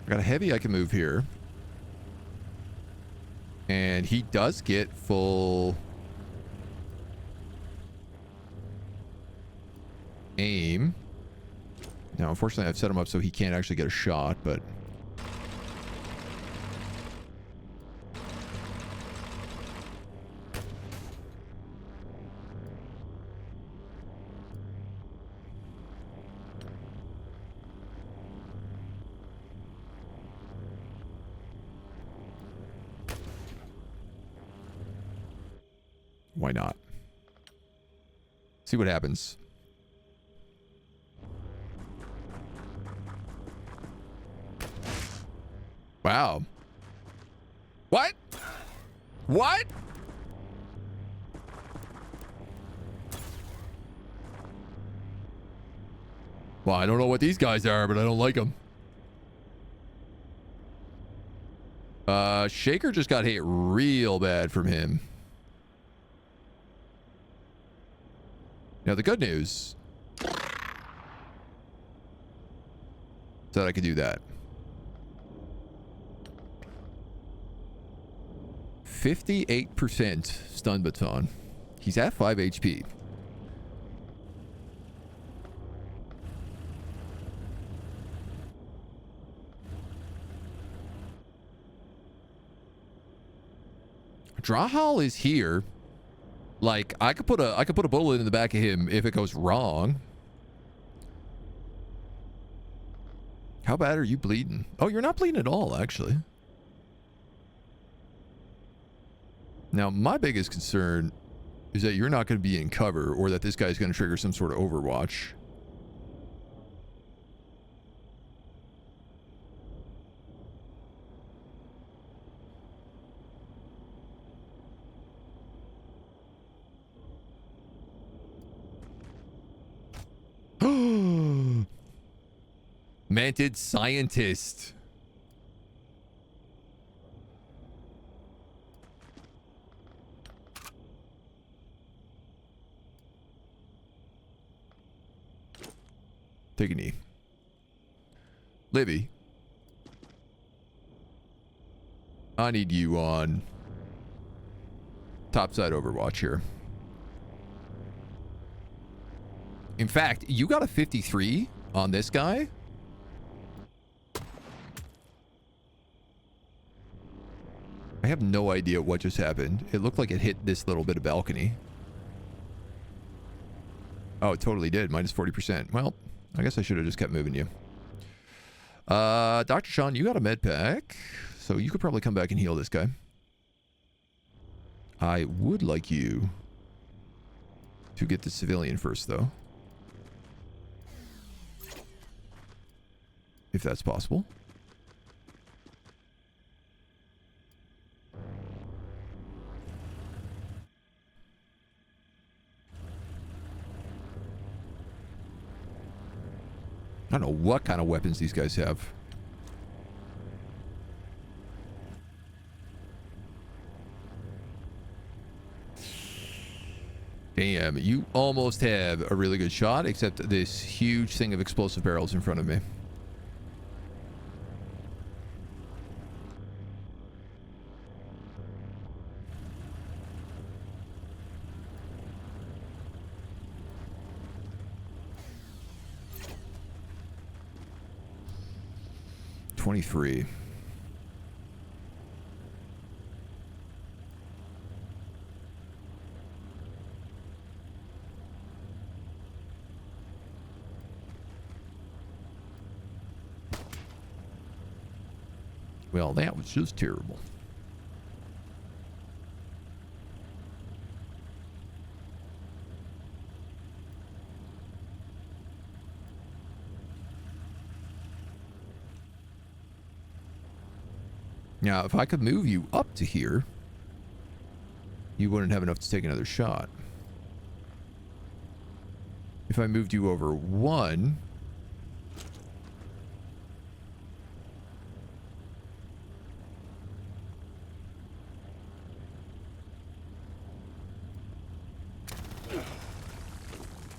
I got a heavy I can move here. And he does get full aim. Now, unfortunately, I've set him up so he can't actually get a shot, but... Why not? See what happens. Wow. What? What? Well, I don't know what these guys are, but I don't like them. Shaker just got hit real bad from him. Now, the good news is that I could do that. 58% stun baton. He's at 5 HP. Drawhall is here. Like, I could put a bullet in the back of him if it goes wrong. How bad are you bleeding? Oh, you're not bleeding at all, actually. Now, my biggest concern is that you're not going to be in cover, or that this guy's going to trigger some sort of overwatch. Manted scientist. Take a knee. Libby. I need you on topside overwatch here. In fact, you got a 53 on this guy. I have no idea what just happened. It looked like it hit this little bit of balcony. Oh, it totally did. Minus 40%. Well, I guess I should have just kept moving you. Dr. Sean, you got a med pack, so you could probably come back and heal this guy. I would like you to get the civilian first, though. If that's possible. I don't know what kind of weapons these guys have. Damn, you almost have a really good shot, except this huge thing of explosive barrels in front of me. $23. Well, that was just terrible. Now, if I could move you up to here, you wouldn't have enough to take another shot. If I moved you over 1...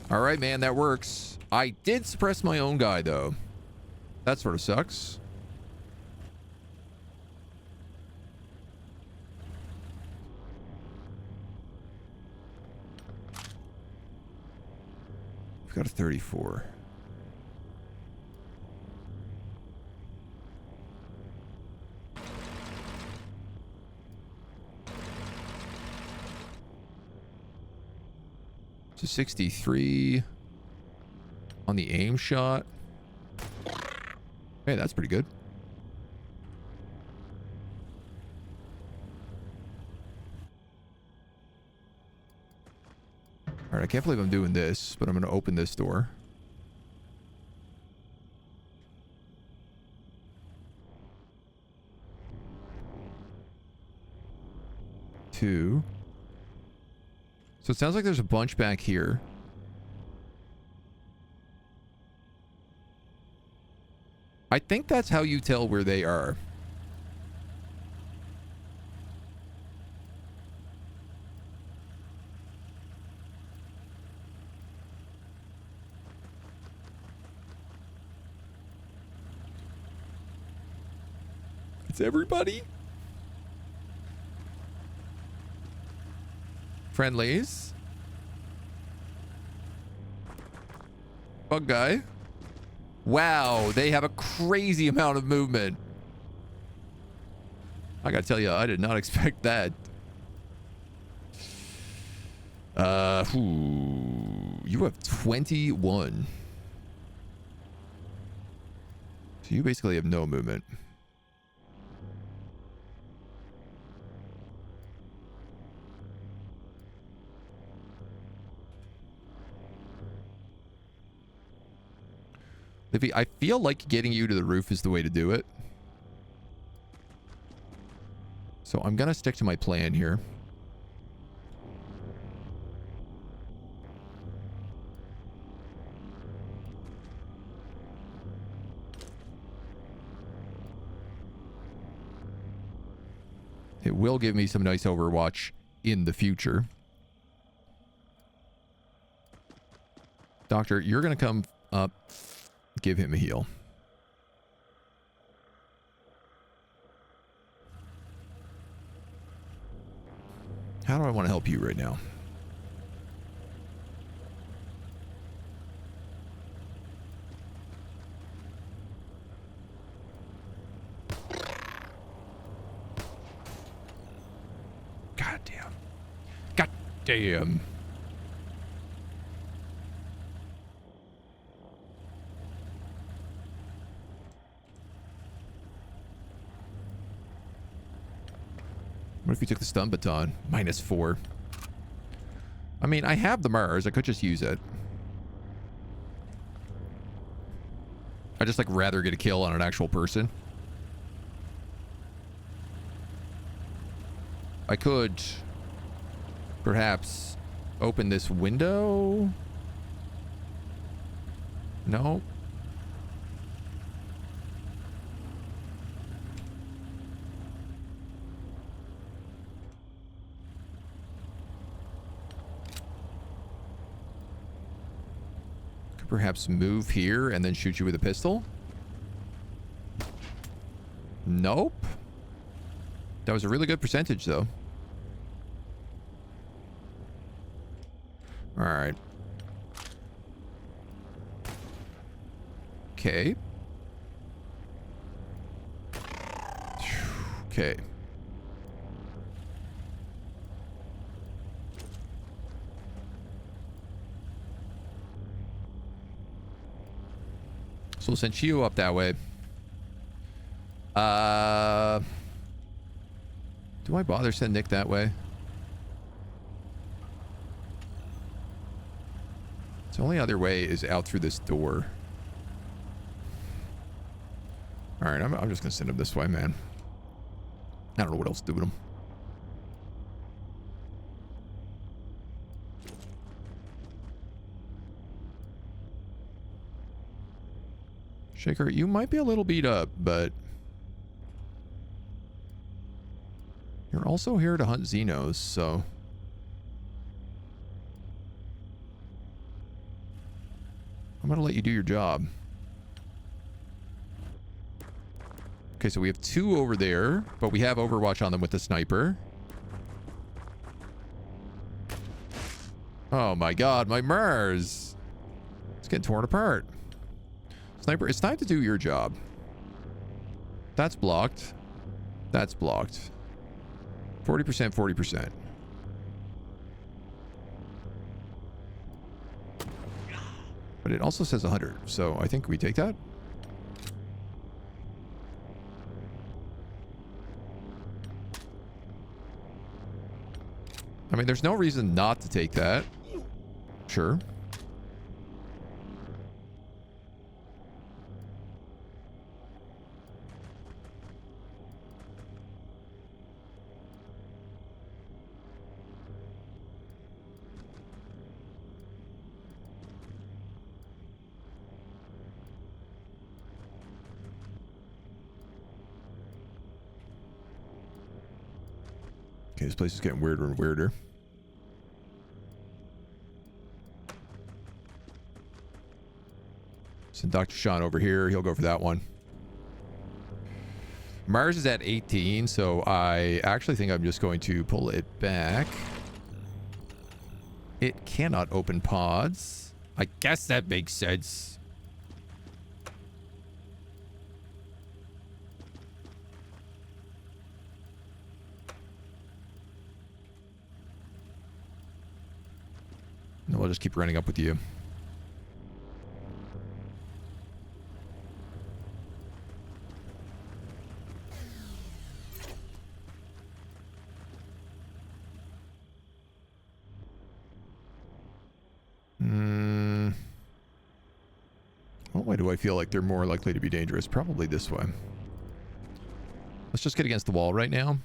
All right, man, that works. I did suppress my own guy, though. That sort of sucks. We've got a 34. To 63 on the aim shot. Hey, that's pretty good. All right, I can't believe I'm doing this, but I'm going to open this door. Two. So it sounds like there's a bunch back here. I think that's how you tell where they are. It's everybody. Friendlies. Bug guy. Wow, they have a crazy amount of movement. I gotta tell you, I did not expect that. You have 21. So you basically have no movement. Livy, I feel like getting you to the roof is the way to do it. So I'm going to stick to my plan here. It will give me some nice Overwatch in the future. Doctor, you're going to come up. Give him a heal. How do I want to help you right now? God damn. God damn. What if you took the stun baton? -4. I mean, I have the Mars. I could just use it. I just like rather get a kill on an actual person. I could perhaps open this window. No. Perhaps move here and then shoot you with a pistol. Nope. That was a really good percentage, though. All right. Okay. Okay. So we'll send Chio up that way. Do I bother send Nick that way? The only other way is out through this door. All right, I'm just gonna send him this way, man. I don't know what else to do with him. Shaker, you might be a little beat up, but you're also here to hunt Xenos, so I'm gonna let you do your job. Okay, so we have 2 over there, but we have Overwatch on them with the sniper. Oh my god, my Mars! It's getting torn apart. Sniper, it's time to do your job. That's blocked. That's blocked. 40%, 40%. But it also says 100, so I think we take that. I mean, there's no reason not to take that. Sure. Okay, this place is getting weirder and weirder. Send Dr. Sean over here. He'll go for that one. Mars is at 18, so I actually think I'm just going to pull it back. It cannot open pods. I guess that makes sense. No, we'll just keep running up with you. What way do I feel like they're more likely to be dangerous? Probably this way. Let's just get against the wall right now.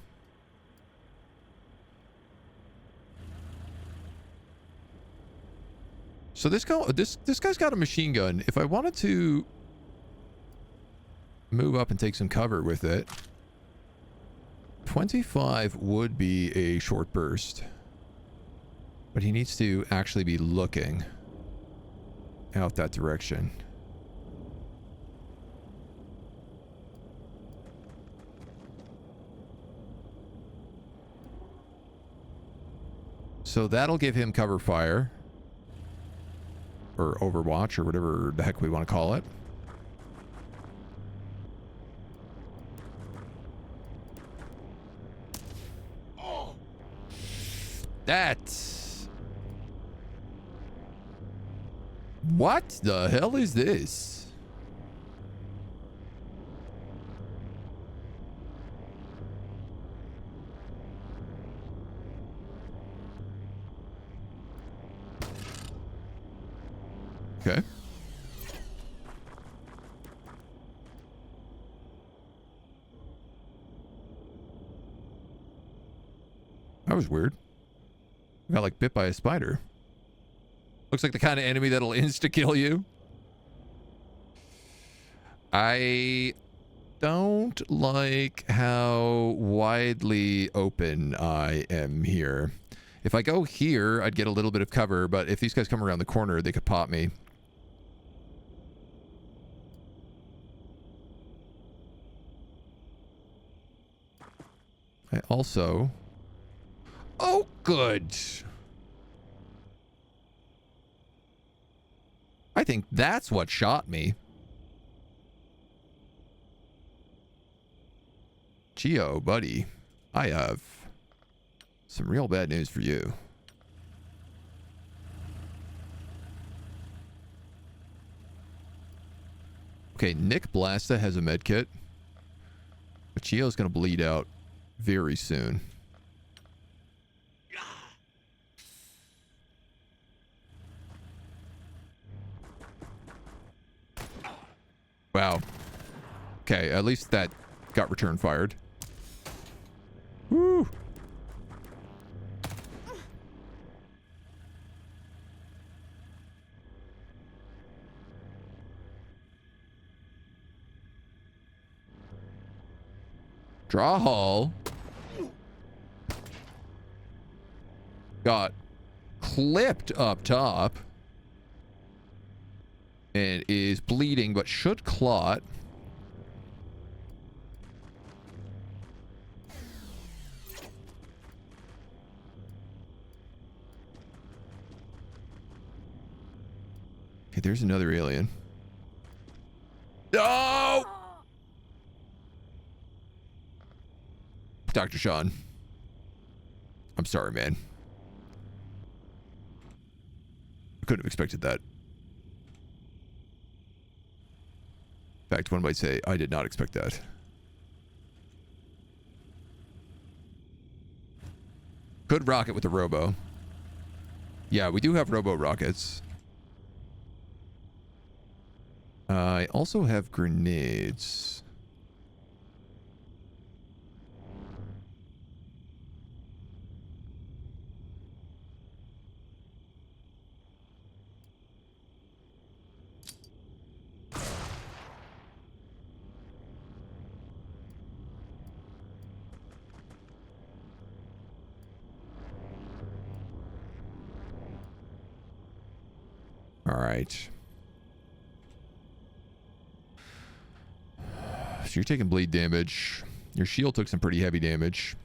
So this guy's got a machine gun. If I wanted to move up and take some cover with it, 25 would be a short burst. But he needs to actually be looking out that direction. So that'll give him cover fire. Or Overwatch, or whatever the heck we want to call it. That's... What the hell is this? Okay. That was weird. I got like bit by a spider. Looks like the kind of enemy that'll insta-kill you. I don't like how widely open I am here. If I go here, I'd get a little bit of cover, but if these guys come around the corner, they could pop me. I also... Oh, good. I think that's what shot me. Geo, buddy. I have some real bad news for you. Okay, Nick Blasta has a med kit. But Geo's going to bleed out very soon. Wow. Okay, at least that got return fired. Woo! Draw hull. Got clipped up top. And is bleeding, but should clot. Okay, there's another alien. No! Dr. Sean. I'm sorry, man. I couldn't have expected that. In fact, one might say, I did not expect that. Could rocket with the robo. Yeah, we do have robo rockets. I also have grenades. All right. So you're taking bleed damage. Your shield took some pretty heavy damage.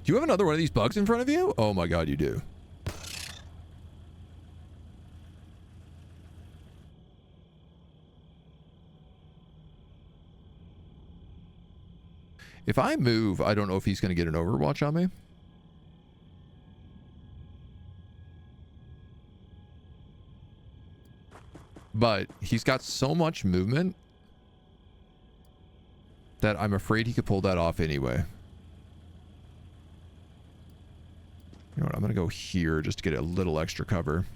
Do you have another one of these bugs in front of you? Oh my god, you do. If I move, I don't know if he's going to get an overwatch on me. But he's got so much movement that I'm afraid he could pull that off anyway. You know what? I'm going to go here just to get a little extra cover.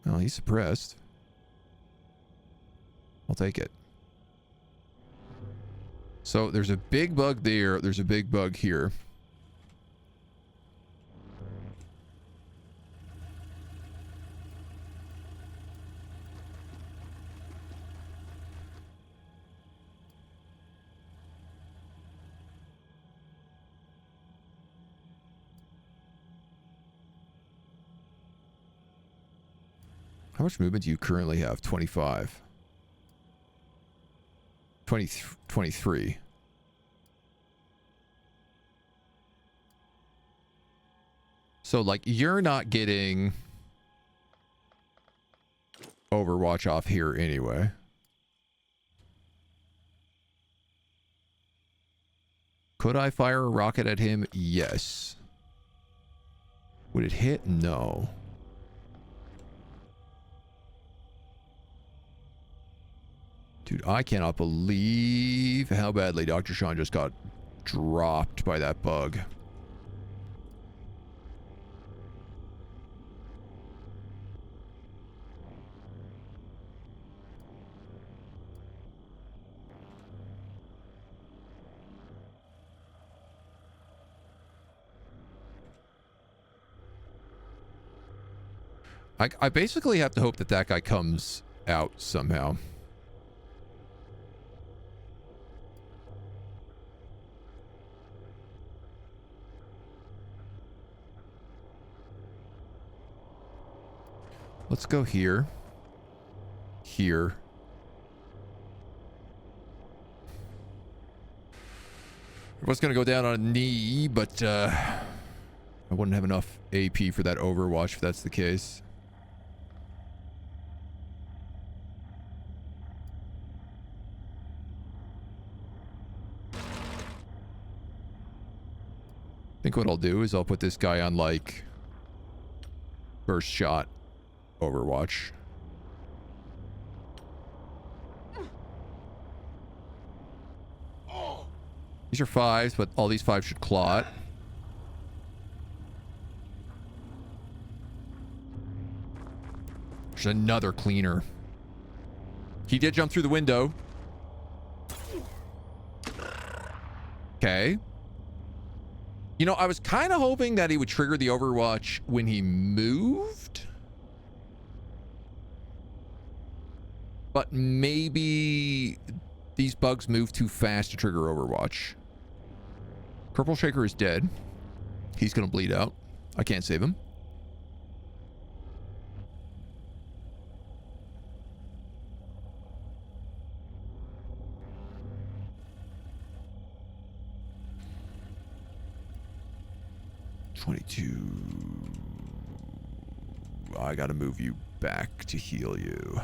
Well, he's suppressed. I'll take it. So there's a big bug there. There's a big bug here. How much movement do you currently have? 25. 23. So, like, you're not getting Overwatch off here anyway. Could I fire a rocket at him? Yes. Would it hit? No. Dude, I cannot believe how badly Dr. Sean just got dropped by that bug. I basically have to hope that that guy comes out somehow. Let's go here. Here. I was going to go down on a knee, but I wouldn't have enough AP for that Overwatch if that's the case. I think what I'll do is I'll put this guy on, like, first shot Overwatch. These are 5s, but all these 5 should clot. There's another cleaner. He did jump through the window. Okay. You know, I was kind of hoping that he would trigger the Overwatch when he moved. But maybe these bugs move too fast to trigger Overwatch. Purple Shaker is dead. He's going to bleed out. I can't save him. I gotta move you back to heal you.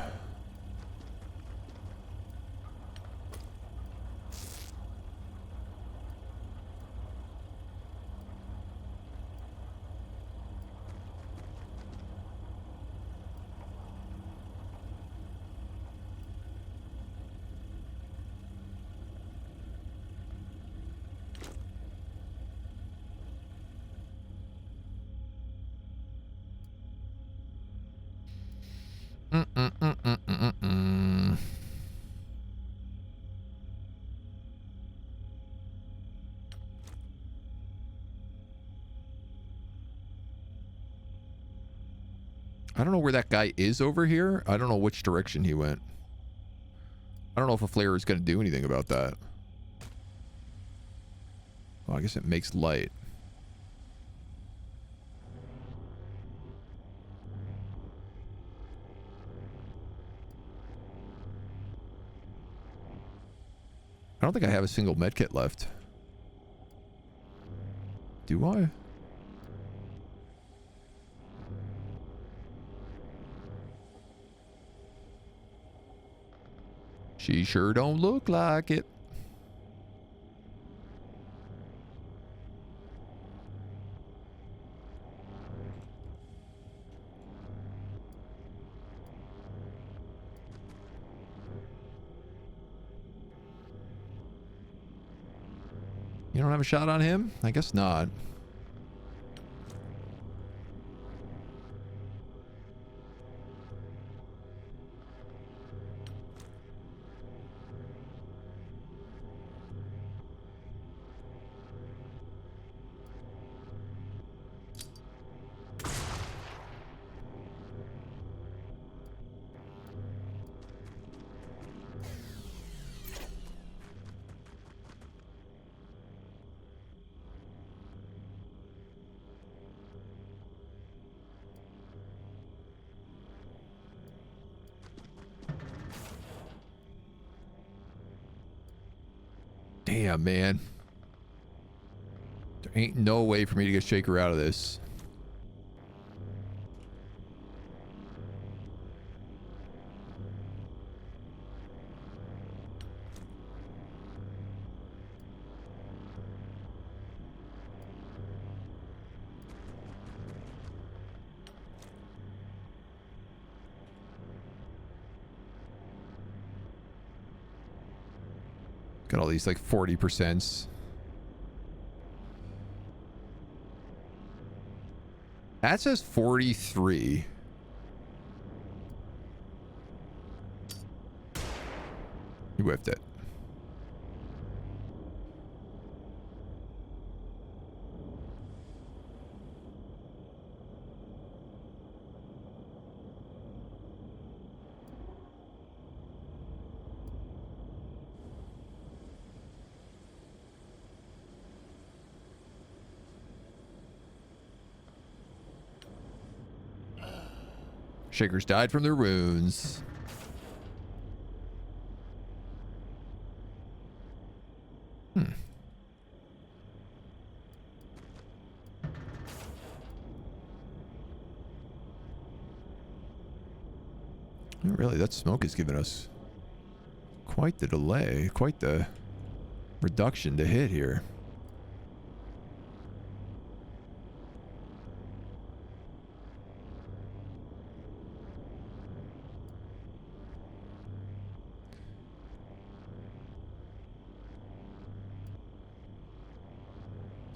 I don't know where that guy is over here. I don't know which direction he went. I don't know if a flare is going to do anything about that. Well, I guess it makes light. I don't think I have a single medkit left. Do I? She sure don't look like it. You don't have a shot on him? I guess not. Damn, man. There ain't no way for me to get Shaker out of this. Got all these like 40%. That says 43. You whiffed it. Shakers died from their wounds. Really, that smoke has given us quite the delay, quite the reduction to hit here.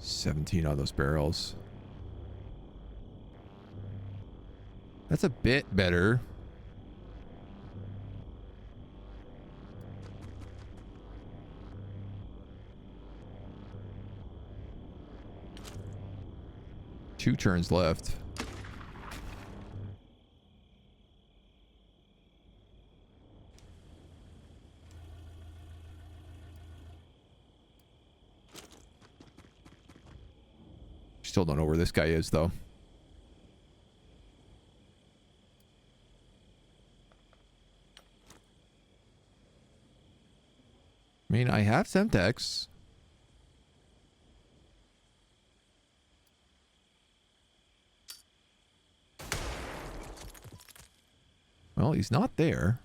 $17 on those barrels. That's a bit better. 2 turns left. Still don't know where this guy is, though. I mean, I have Semtex. Well, he's not there.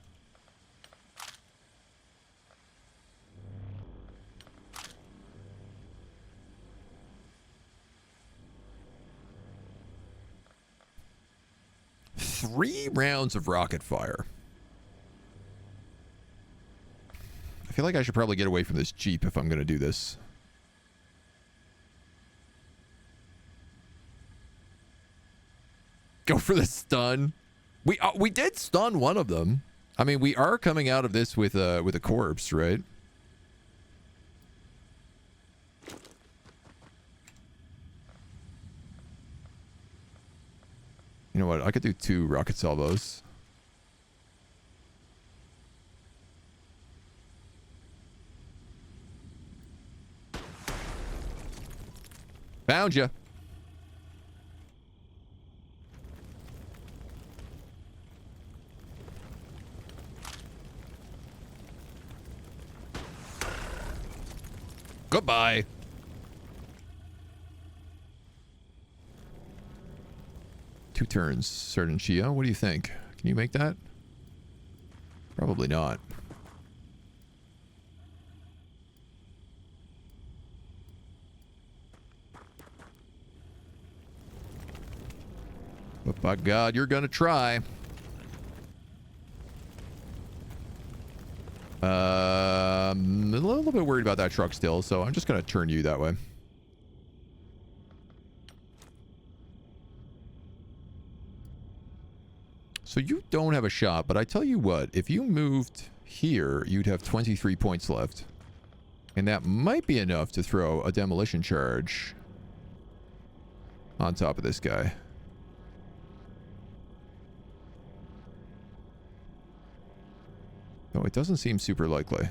Three rounds of rocket fire. I feel like I should probably get away from this Jeep if I'm going to do this. Go for the stun. We did stun one of them. I mean, we are coming out of this with a corpse, right? You know what? I could do 2 rocket salvos. Found you. Goodbye. Two turns, Certain Shia. What do you think? Can you make that? Probably not. But by God, you're gonna try. I'm a little bit worried about that truck still, so I'm just gonna turn you that way. So you don't have a shot, but I tell you what, if you moved here, you'd have 23 points left. And that might be enough to throw a demolition charge on top of this guy. No, it doesn't seem super likely.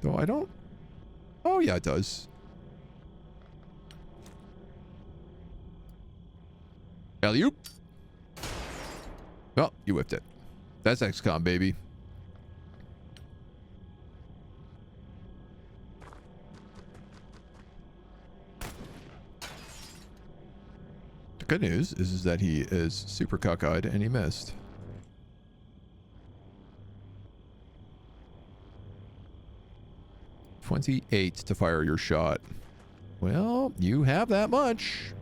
Though I don't... Oh, yeah, it does. Alley-oop. Well, you whipped it. That's XCOM, baby. The good news is that he is super cockeyed and he missed. $28 to fire your shot. Well, you have that much.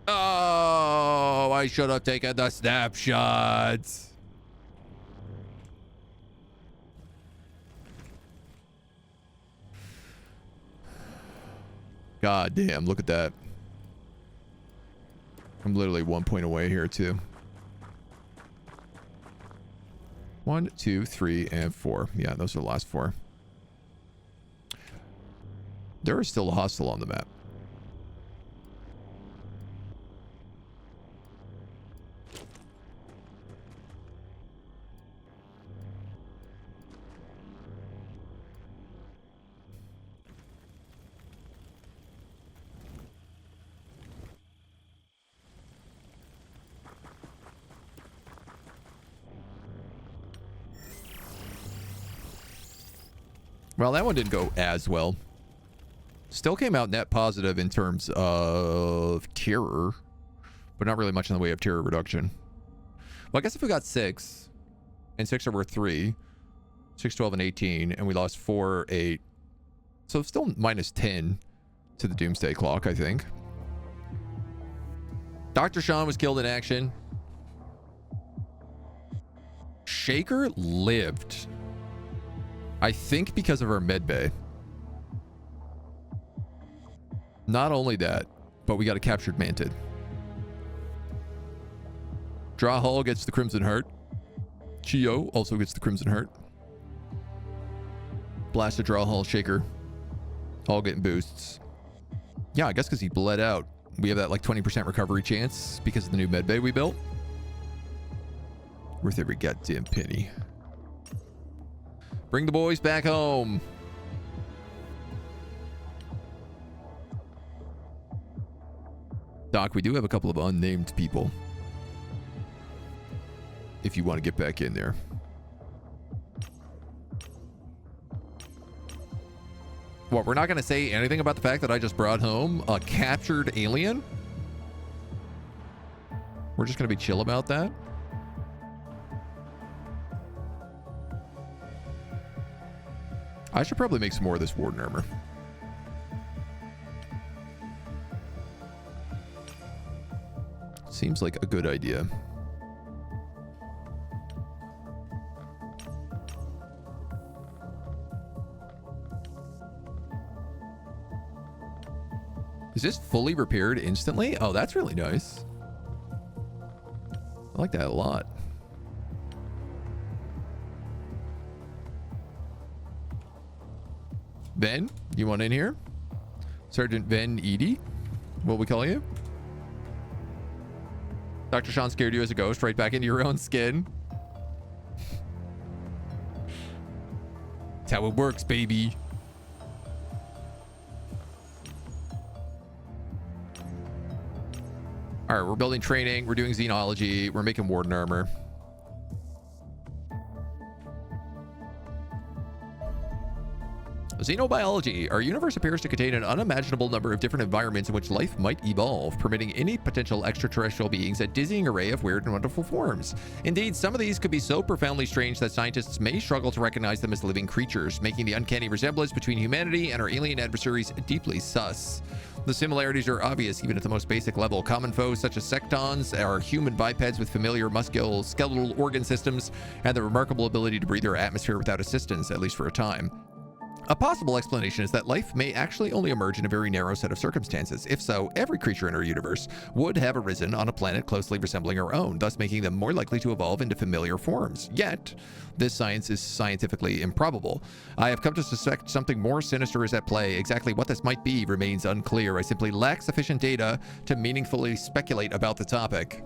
Oh, I should have taken the snapshots. God damn, look at that. I'm literally 1 point away here, too. 1, 2, 3, and 4. Yeah, those are the last 4. There is still a hostile on the map. Well, that one didn't go as well. Still came out net positive in terms of terror, but not really much in the way of terror reduction. Well, I guess if we got 6, and 6 are worth 3, 6, 12, and 18, and we lost 4, 8, so still minus 10 to the Doomsday Clock, I think. Dr. Sean was killed in action. Shaker lived. I think because of her medbay. Not only that, but we got a captured Mantid. Draw Hull gets the Crimson Heart. Chio also gets the Crimson Heart. Blast a Draw Hull Shaker. All getting boosts. Yeah, I guess because he bled out. We have that like 20% recovery chance because of the new medbay we built. Worth every goddamn penny. Bring the boys back home. Doc, we do have a couple of unnamed people. If you want to get back in there. What, we're not going to say anything about the fact that I just brought home a captured alien? We're just going to be chill about that? I should probably make some more of this Warden armor. Seems like a good idea. Is this fully repaired instantly? Oh, that's really nice. I like that a lot. Ben, you want in here? Sergeant Ben Edie? What we call you? Dr. Sean scared you as a ghost right back into your own skin. That's how it works, baby. All right, we're building training. We're doing xenology. We're making Warden armor. Xenobiology. Our universe appears to contain an unimaginable number of different environments in which life might evolve, permitting any potential extraterrestrial beings a dizzying array of weird and wonderful forms. Indeed, some of these could be so profoundly strange that scientists may struggle to recognize them as living creatures, making the uncanny resemblance between humanity and our alien adversaries deeply sus. The similarities are obvious even at the most basic level. Common foes such as sectons are human bipeds with familiar musculoskeletal organ systems and the remarkable ability to breathe their atmosphere without assistance, at least for a time. A possible explanation is that life may actually only emerge in a very narrow set of circumstances. If so, every creature in our universe would have arisen on a planet closely resembling our own, thus making them more likely to evolve into familiar forms. Yet, this science is scientifically improbable. I have come to suspect something more sinister is at play. Exactly what this might be remains unclear. I simply lack sufficient data to meaningfully speculate about the topic.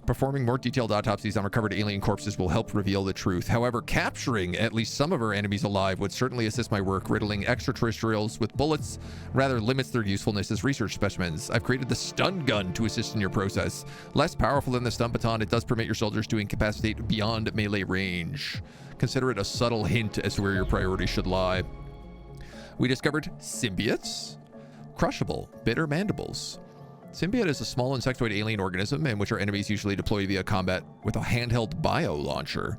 Performing more detailed autopsies on recovered alien corpses will help reveal the truth. However, capturing at least some of our enemies alive would certainly assist my work. Riddling extraterrestrials with bullets rather limits their usefulness as research specimens. I've created the stun gun to assist in your process. Less powerful than the stun baton, it does permit your soldiers to incapacitate beyond melee range. Consider it a subtle hint as to where your priorities should lie. We discovered symbiotes, crushable, bitter mandibles. Symbiote is a small insectoid alien organism in which our enemies usually deploy via combat with a handheld bio launcher.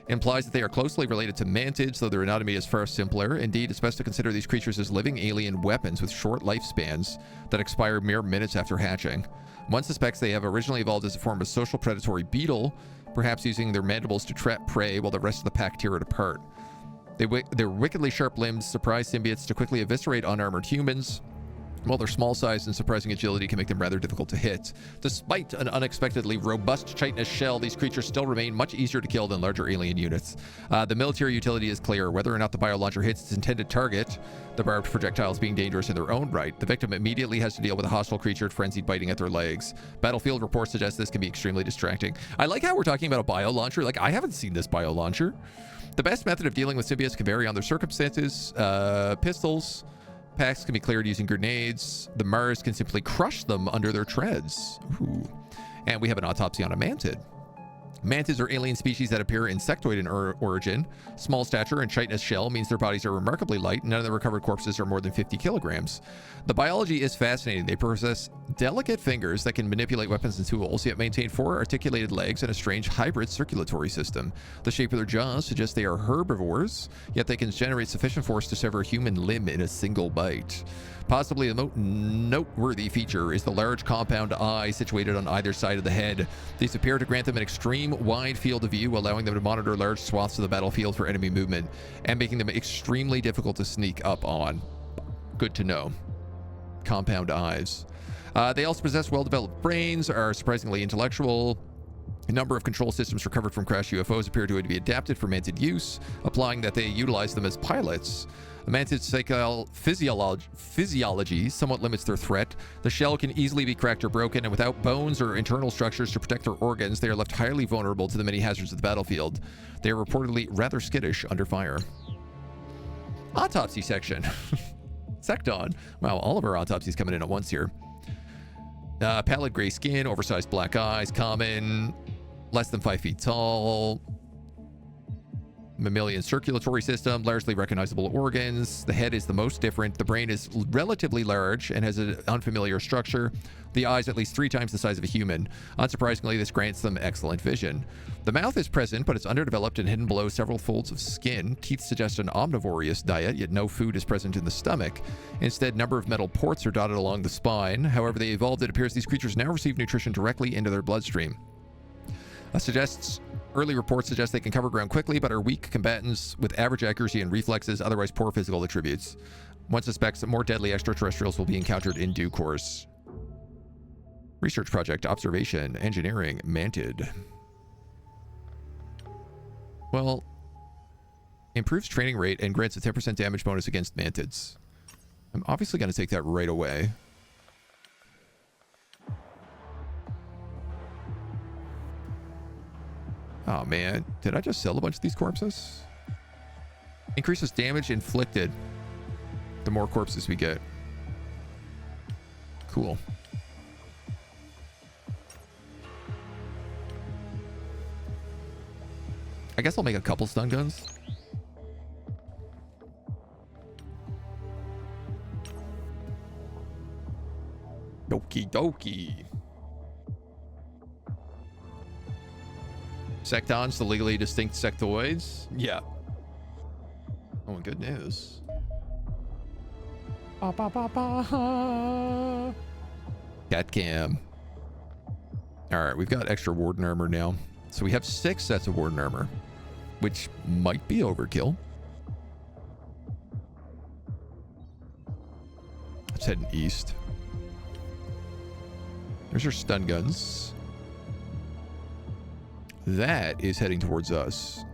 Implies that they are closely related to mantids, though their anatomy is far simpler. Indeed, it's best to consider these creatures as living alien weapons with short lifespans that expire mere minutes after hatching. One suspects they have originally evolved as a form of social predatory beetle, perhaps using their mandibles to trap prey while the rest of the pack tear it apart. Their wickedly sharp limbs surprise symbiotes to quickly eviscerate unarmored humans, while their small size and surprising agility can make them rather difficult to hit. Despite an unexpectedly robust chitinous shell, these creatures still remain much easier to kill than larger alien units. The military utility is clear. Whether or not the biolauncher hits its intended target, the barbed projectiles being dangerous in their own right, the victim immediately has to deal with a hostile creature frenzied biting at their legs. Battlefield reports suggest this can be extremely distracting. I like how we're talking about a biolauncher. Like, I haven't seen this biolauncher. The best method of dealing with symbiotes can vary on their circumstances. Pistols. Packs can be cleared using grenades. The Mars can simply crush them under their treads. Ooh. And we have an autopsy on a mantid. Mantids are alien species that appear insectoid in origin. Small stature and chitinous shell means their bodies are remarkably light. None of the recovered corpses are more than 50 kilograms. The biology is fascinating. They possess delicate fingers that can manipulate weapons and tools, yet maintain 4 articulated legs and a strange hybrid circulatory system. The shape of their jaws suggests they are herbivores, yet they can generate sufficient force to sever a human limb in a single bite. Possibly the most noteworthy feature is the large compound eye situated on either side of the head. These appear to grant them an extreme wide field of view, allowing them to monitor large swaths of the battlefield for enemy movement and making them extremely difficult to sneak up on. Good to know. compound eyes. They also possess well-developed brains, are surprisingly intellectual. A number of control systems recovered from crashed UFOs appear to be adapted for mantid use, implying that they utilize them as pilots. The mantid's physiology somewhat limits their threat. The shell can easily be cracked or broken, and without bones or internal structures to protect their organs, they are left highly vulnerable to the many hazards of the battlefield. They are reportedly rather skittish under fire. Autopsy section. Secton. Wow, all of our autopsies coming in at once here. Pallid gray skin, oversized black eyes, common, less than 5 feet tall. Mammalian circulatory system, largely recognizable organs. The head is the most different. The brain is relatively large and has an unfamiliar structure. The eyes at least 3 times the size of a human. Unsurprisingly, this grants them excellent vision. The mouth is present, but it's underdeveloped and hidden below several folds of skin. Teeth suggest an omnivorous diet, yet no food is present in the stomach. Instead, a number of metal ports are dotted along the spine. However they evolved, it appears these creatures now receive nutrition directly into their bloodstream. Early reports suggest they can cover ground quickly, but are weak combatants with average accuracy and reflexes, otherwise poor physical attributes. One suspects that more deadly extraterrestrials will be encountered in due course. Research project, observation, engineering, mantid. Well, improves training rate and grants a 10% damage bonus against mantids. I'm obviously going to take that right away. Oh man, did I just sell a bunch of these corpses? Increases damage inflicted the more corpses we get. Cool. I guess I'll make a couple stun guns. Doki doki. Sectons, the legally distinct sectoids. Yeah. Oh, good news. Ba, ba, ba, ba. Cat cam. All right, we've got extra warden armor now. So we have 6 sets of warden armor, which might be overkill. Let's head east. There's our stun guns. That is heading towards us.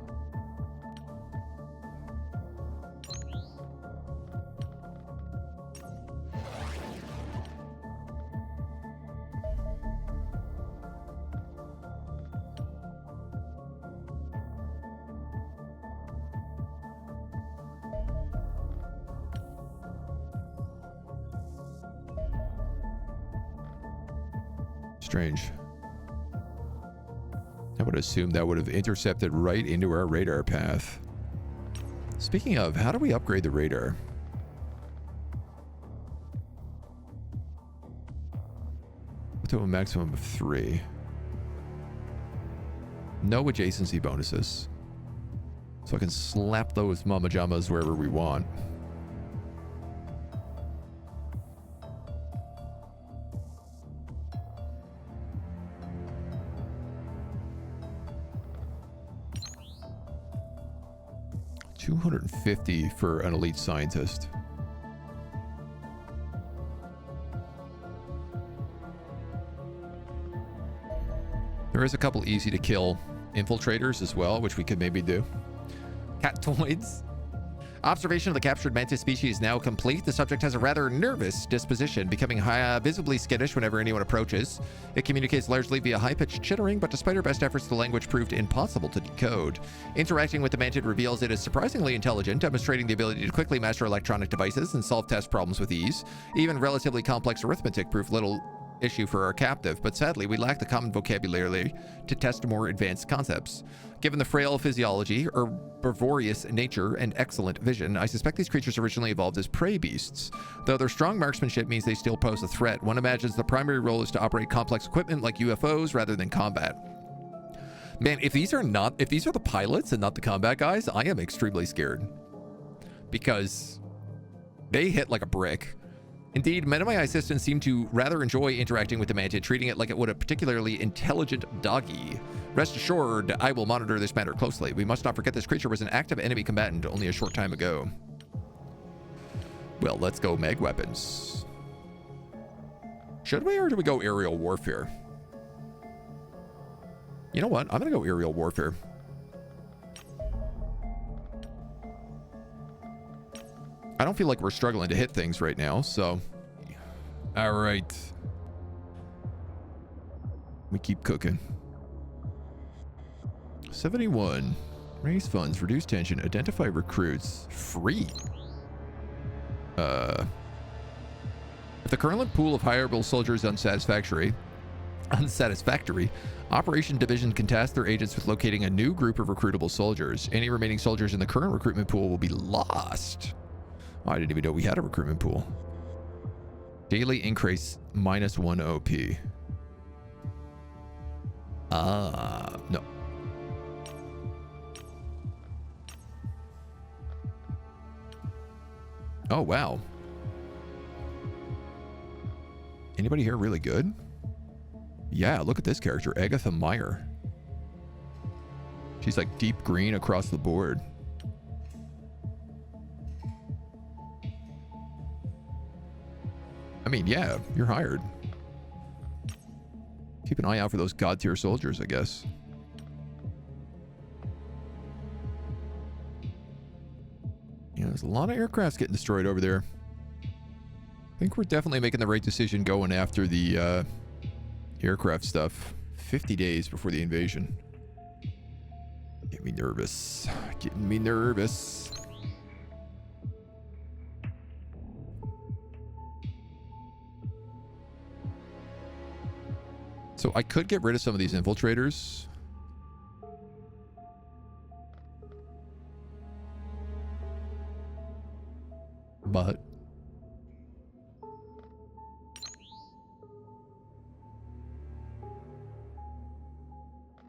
Strange. I would assume that would have intercepted right into our radar path. Speaking of, how do we upgrade the radar? To a maximum of 3. No adjacency bonuses. So I can slap those mama jamas wherever we want. $250 for an elite scientist. There is a couple easy to kill infiltrators as well, which we could maybe do. Catoids. Observation of the captured mantis species is now complete. The subject has a rather nervous disposition, becoming visibly skittish whenever anyone approaches. It communicates largely via high-pitched chittering, but despite her best efforts, the language proved impossible to decode. Interacting with the mantid reveals it is surprisingly intelligent, demonstrating the ability to quickly master electronic devices and solve test problems with ease. Even relatively complex arithmetic proved little issue for our captive, but sadly we lack the common vocabulary to test more advanced concepts. Given the frail physiology, herbivorous nature, and excellent vision, I suspect these creatures originally evolved as prey beasts. Though their strong marksmanship means they still pose a threat, one imagines the primary role is to operate complex equipment like UFOs rather than combat. Man, if these are the pilots and not the combat guys, I am extremely scared. Because they hit like a brick. Indeed, men of my assistants seem to rather enjoy interacting with the mantid, treating it like it would a particularly intelligent doggy. Rest assured, I will monitor this matter closely. We must not forget this creature was an active enemy combatant only a short time ago. Well, let's go mag weapons. Should we, or do we go aerial warfare? You know what? I'm going to go aerial warfare. I don't feel like we're struggling to hit things right now, so... All right. We keep cooking. 71. Raise funds, reduce tension, identify recruits. Free. If the current pool of hireable soldiers is unsatisfactory, Operation Division can task their agents with locating a new group of recruitable soldiers. Any remaining soldiers in the current recruitment pool will be lost. Oh, I didn't even know we had a recruitment pool. Daily increase -1 OP. No. Oh, wow. Anybody here really good? Yeah, look at this character, Agatha Meyer. She's like deep green across the board. I mean, yeah, you're hired. Keep an eye out for those god tier soldiers, I guess. Yeah, there's a lot of aircrafts getting destroyed over there. I think we're definitely making the right decision going after the aircraft stuff. 50 days before the invasion. Get me nervous. Getting me nervous. So I could get rid of some of these infiltrators. But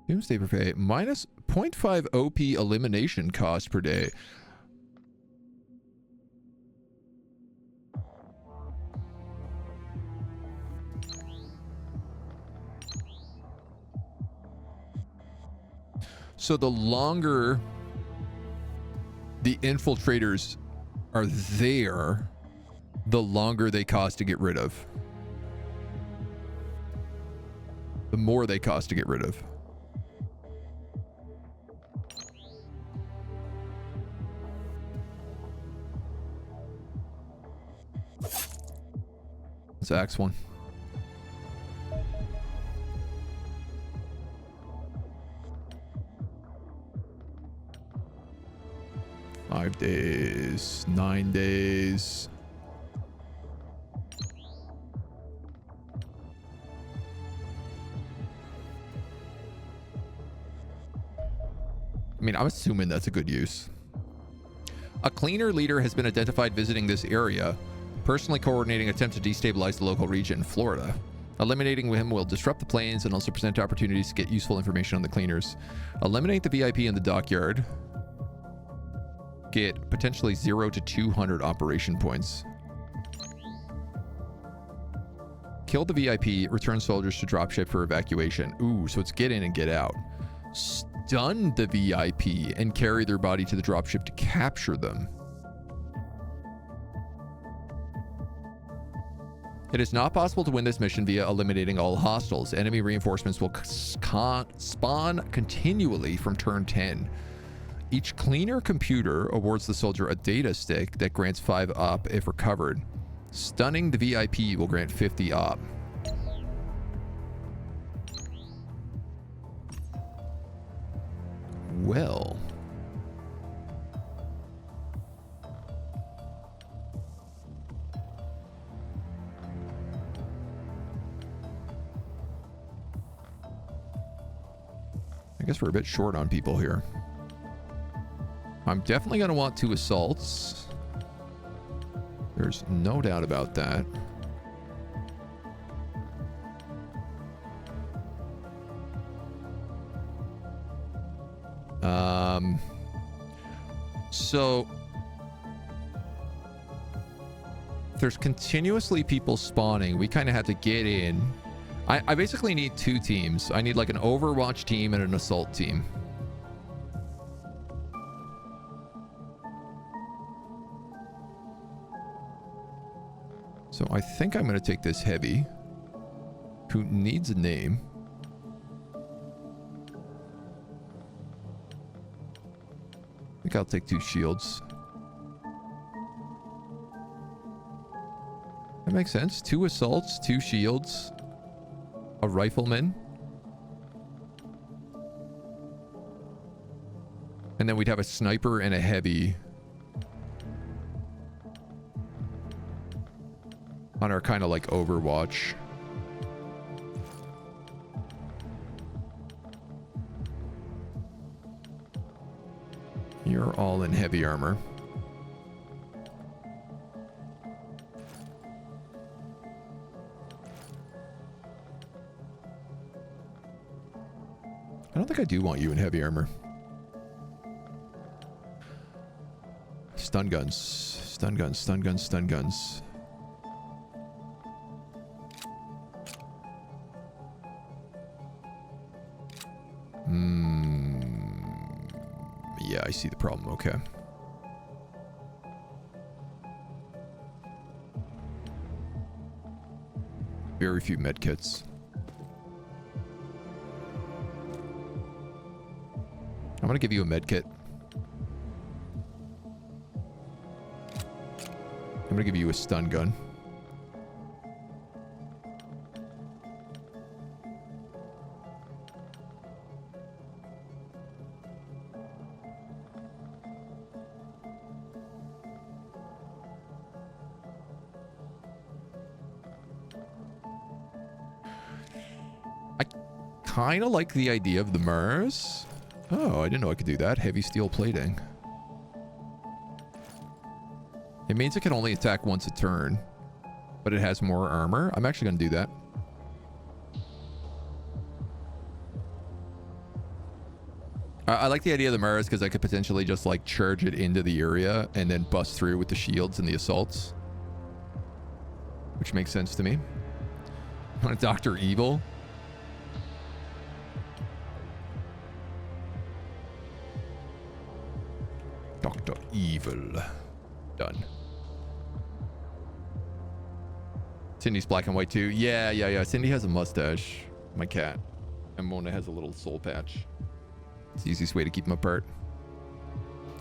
Doomsday Buffet minus 0.5 OP elimination cost per day. So the longer the infiltrators are there, the longer they cost to get rid of. The more they cost to get rid of. Let's axe one. Five days, 9 days. I mean, I'm assuming that's a good use. A cleaner leader has been identified visiting this area, personally coordinating attempts to destabilize the local region, Florida. Eliminating him will disrupt the planes and also present opportunities to get useful information on the cleaners. Eliminate the VIP in the dockyard. Get potentially 0 to 200 operation points. Kill the VIP, return soldiers to dropship for evacuation. Ooh, so it's get in and get out. Stun the VIP and carry their body to the dropship to capture them. It is not possible to win this mission via eliminating all hostiles. Enemy reinforcements will spawn continually from turn 10. Each cleaner computer awards the soldier a data stick that grants 5 op if recovered. Stunning the VIP will grant 50 op. Well. I guess we're a bit short on people here. I'm definitely going to want 2 assaults. There's no doubt about that. So there's continuously people spawning. We kind of have to get in. I basically need 2 teams. I need like an Overwatch team and an assault team. So I think I'm going to take this heavy. who needs a name. I think I'll take 2 shields. That makes sense. 2 assaults, 2 shields, a rifleman. And then we'd have a sniper and a heavy on our kind of like Overwatch. You're all in heavy armor. I don't think I do want you in heavy armor. Stun guns. Stun guns, stun guns, stun guns. Yeah, I see the problem. Okay. Very few med kits. I'm gonna give you a med kit. I'm gonna give you a stun gun. Kind of like the idea of the Mars. Oh, I didn't know I could do that. Heavy steel plating. It means it can only attack once a turn, but it has more armor. I'm actually going to do that. I like the idea of the Mars because I could potentially just like charge it into the area and then bust through with the shields and the assaults, which makes sense to me. On a Dr. Evil. Dr. Evil. Done. Cindy's black and white too. Yeah. Cindy has a mustache. My cat. And Mona has a little soul patch. It's the easiest way to keep them apart.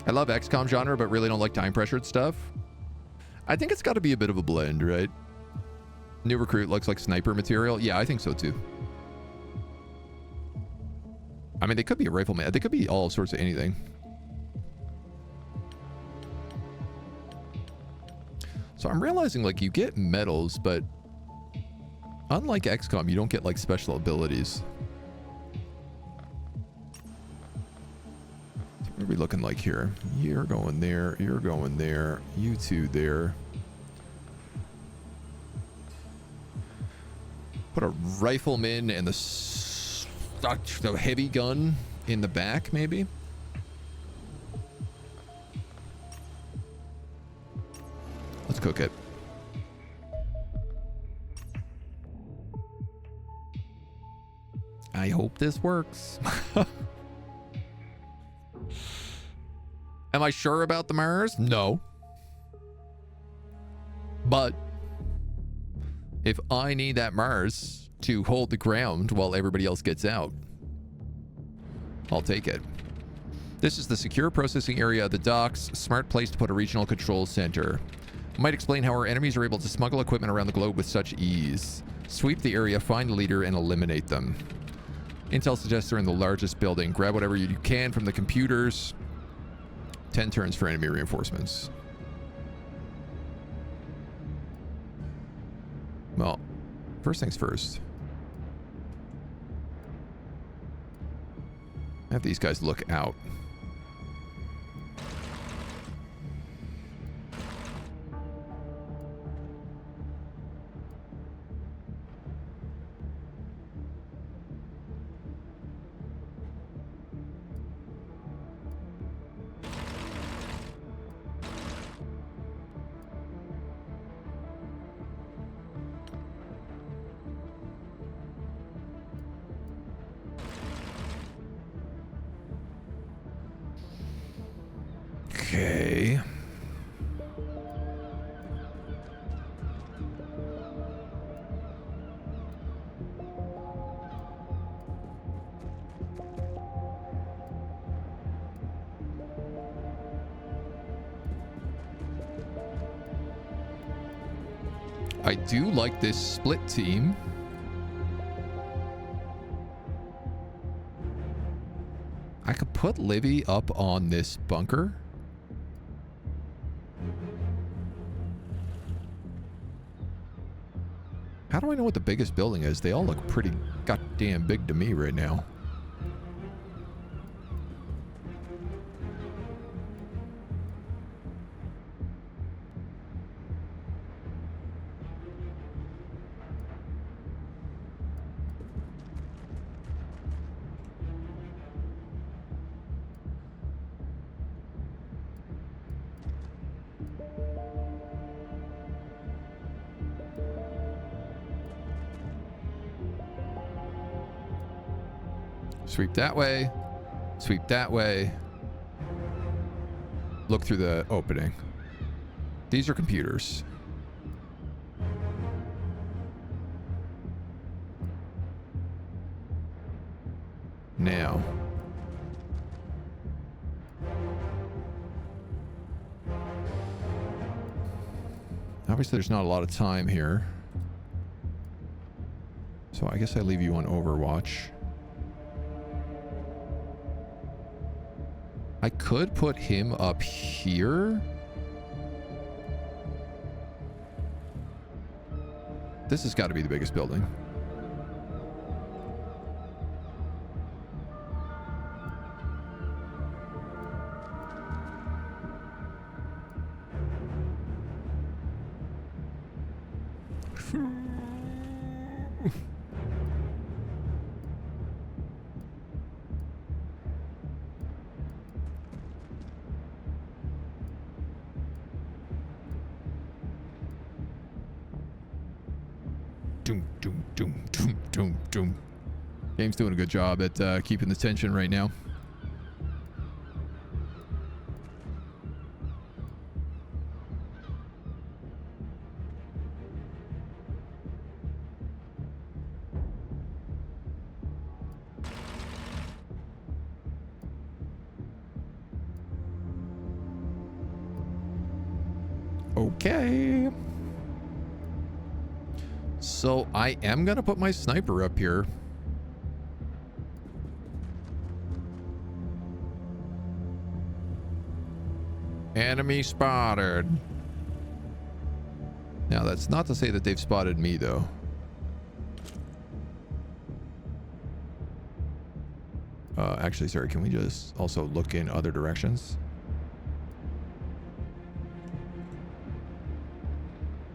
I love XCOM genre, but really don't like time pressured stuff. I think it's got to be a bit of a blend, right? New recruit looks like sniper material. Yeah, I think so too. I mean, they could be a rifleman. They could be all sorts of anything. So I'm realizing, like, you get medals, but unlike XCOM, you don't get, like, special abilities. So what are we looking like here? You're going there. You're going there. You two there. Put a rifleman and the heavy gun in the back, maybe? Let's cook it. I hope this works. Am I sure about the Mars? No. But if I need that Mars to hold the ground while everybody else gets out, I'll take it. This is the secure processing area of the docks. Smart place to put a regional control center. Might explain how our enemies are able to smuggle equipment around the globe with such ease. Sweep the area, find the leader, and eliminate them. Intel suggests they're in the largest building. Grab whatever you can from the computers. 10 turns for enemy reinforcements. Well, first things first. Have these guys look out. I do like this split team. I could put Livy up on this bunker. How do I know what the biggest building is? They all look pretty goddamn big to me right now. Sweep that way. Sweep that way. Look through the opening. These are computers. Now. Obviously, there's not a lot of time here. So I guess I leave you on Overwatch. I could put him up here. This has got to be the biggest building. Game's doing a good job at keeping the tension right now. Okay. So I am going to put my sniper up here. Enemy spotted. Now, that's not to say that they've spotted me, though. Actually, sorry, can we just also look in other directions?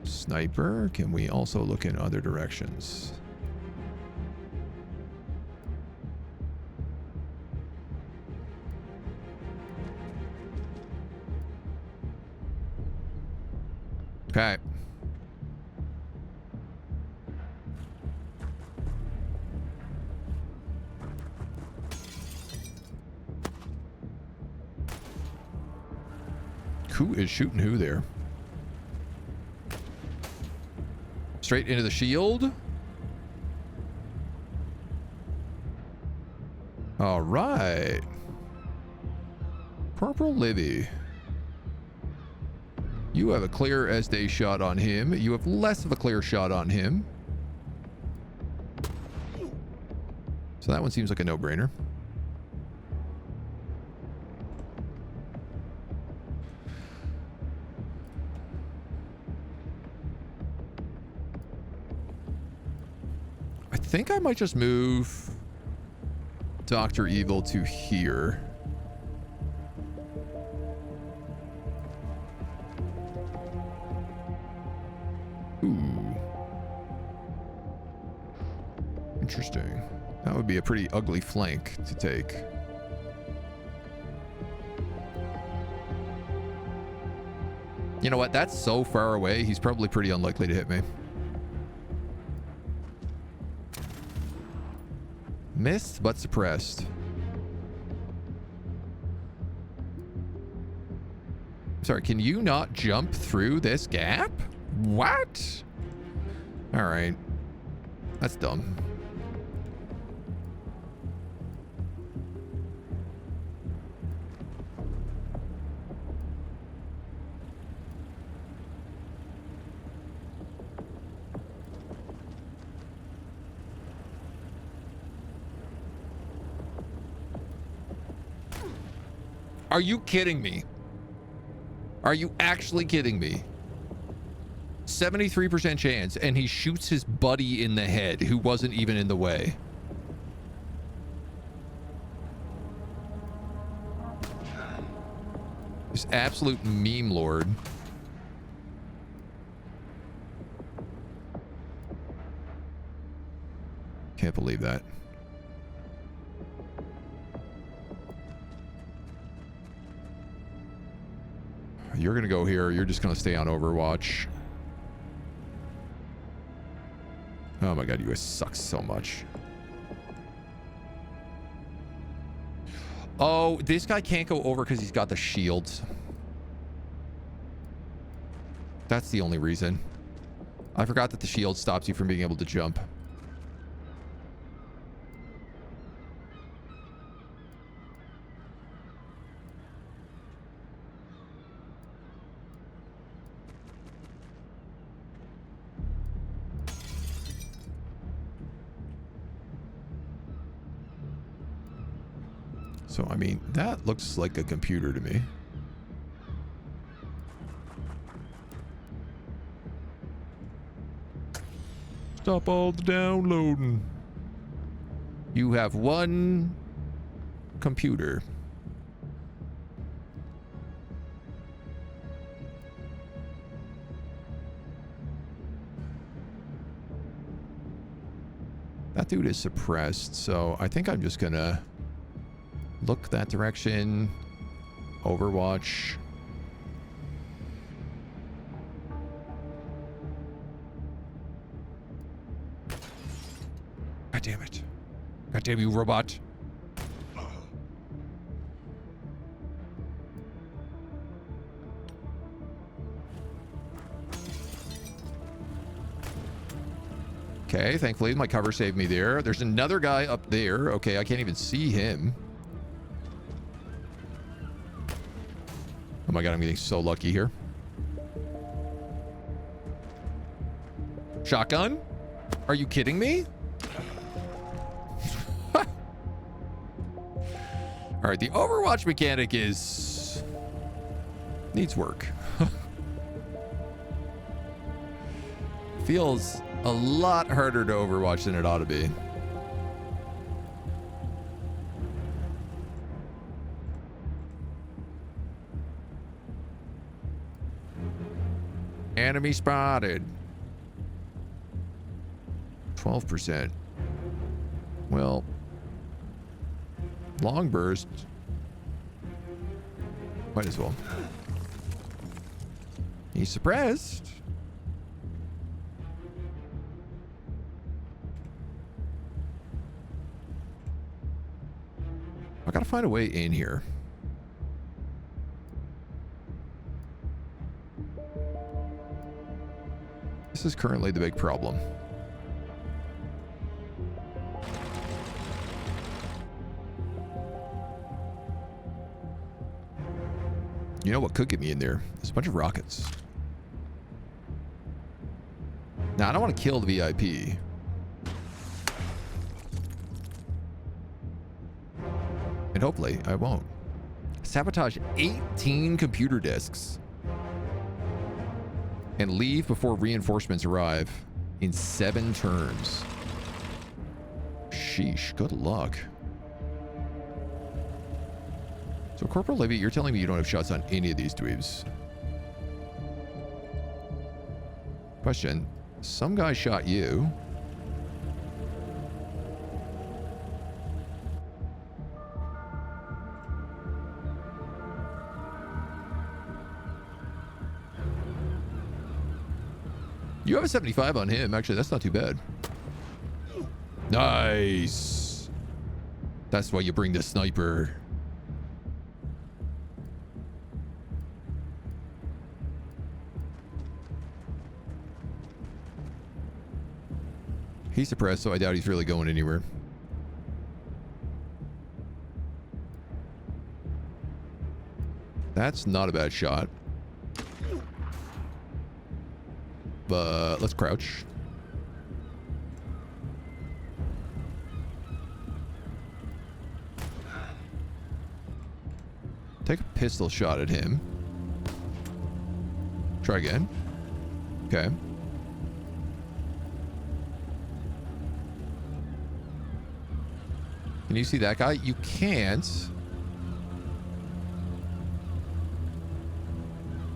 Sniper, can we also look in other directions? Okay. Who is shooting who there? Straight into the shield. All right. Corporal Livy. You have a clear SD shot on him. You have less of a clear shot on him. So that one seems like a no-brainer. I think I might just move Dr. Evil to here. Ooh. Interesting. That would be a pretty ugly flank to take. You know what? That's so far away, he's probably pretty unlikely to hit me. Missed, but suppressed. Sorry, can you not jump through this gap? What? All right. That's dumb. Are you kidding me? Are you actually kidding me? 73% chance, and he shoots his buddy in the head who wasn't even in the way. This absolute meme lord. Can't believe that. You're gonna go here. You're just gonna stay on Overwatch. Oh my god, you guys suck so much. Oh, this guy can't go over because he's got the shields. That's the only reason. I forgot that the shield stops you from being able to jump. So, I mean, that looks like a computer to me. Stop all the downloading. You have one computer. That dude is suppressed, so I think I'm just gonna look that direction. Overwatch. God damn it. God damn you, robot. Okay, thankfully my cover saved me there. There's another guy up there. Okay, I can't even see him. Oh my god, I'm getting so lucky here. Shotgun? Are you kidding me? All right, the Overwatch mechanic needs work. Feels a lot harder to Overwatch than it ought to be. Enemy spotted. 12%. Well, long burst. Might as well. He's suppressed. I gotta find a way in here. This is currently the big problem. You know what could get me in there? There's a bunch of rockets. Now, I don't want to kill the VIP. And hopefully, I won't. Sabotage 18 computer disks. And leave before reinforcements arrive in 7 turns. Sheesh, good luck. So, Corporal Levy, you're telling me you don't have shots on any of these dweebs. Question. Some guy shot you. You have a 75 on him. Actually, that's not too bad. Nice. That's why you bring the sniper. He's suppressed, so I doubt he's really going anywhere. That's not a bad shot. But let's crouch. Take a pistol shot at him. Try again. Okay. Can you see that guy? You can't.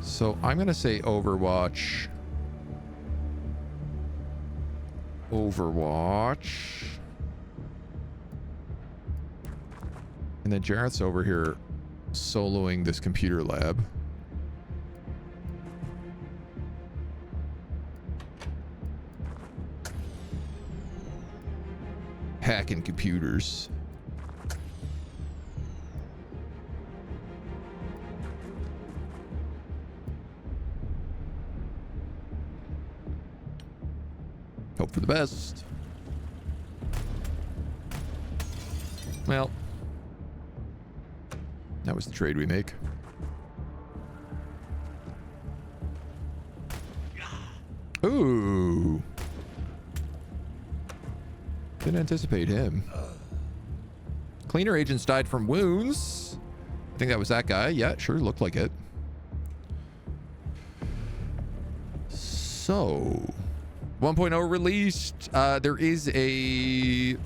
So I'm going to say Overwatch. Overwatch. And then Jarrett's over here soloing this computer lab. Hacking computers. Hope for the best. Well, that was the trade we make. Ooh. Didn't anticipate him. Cleaner agents died from wounds. I think that was that guy. Yeah, it sure looked like it. So, 1.0 released. There is a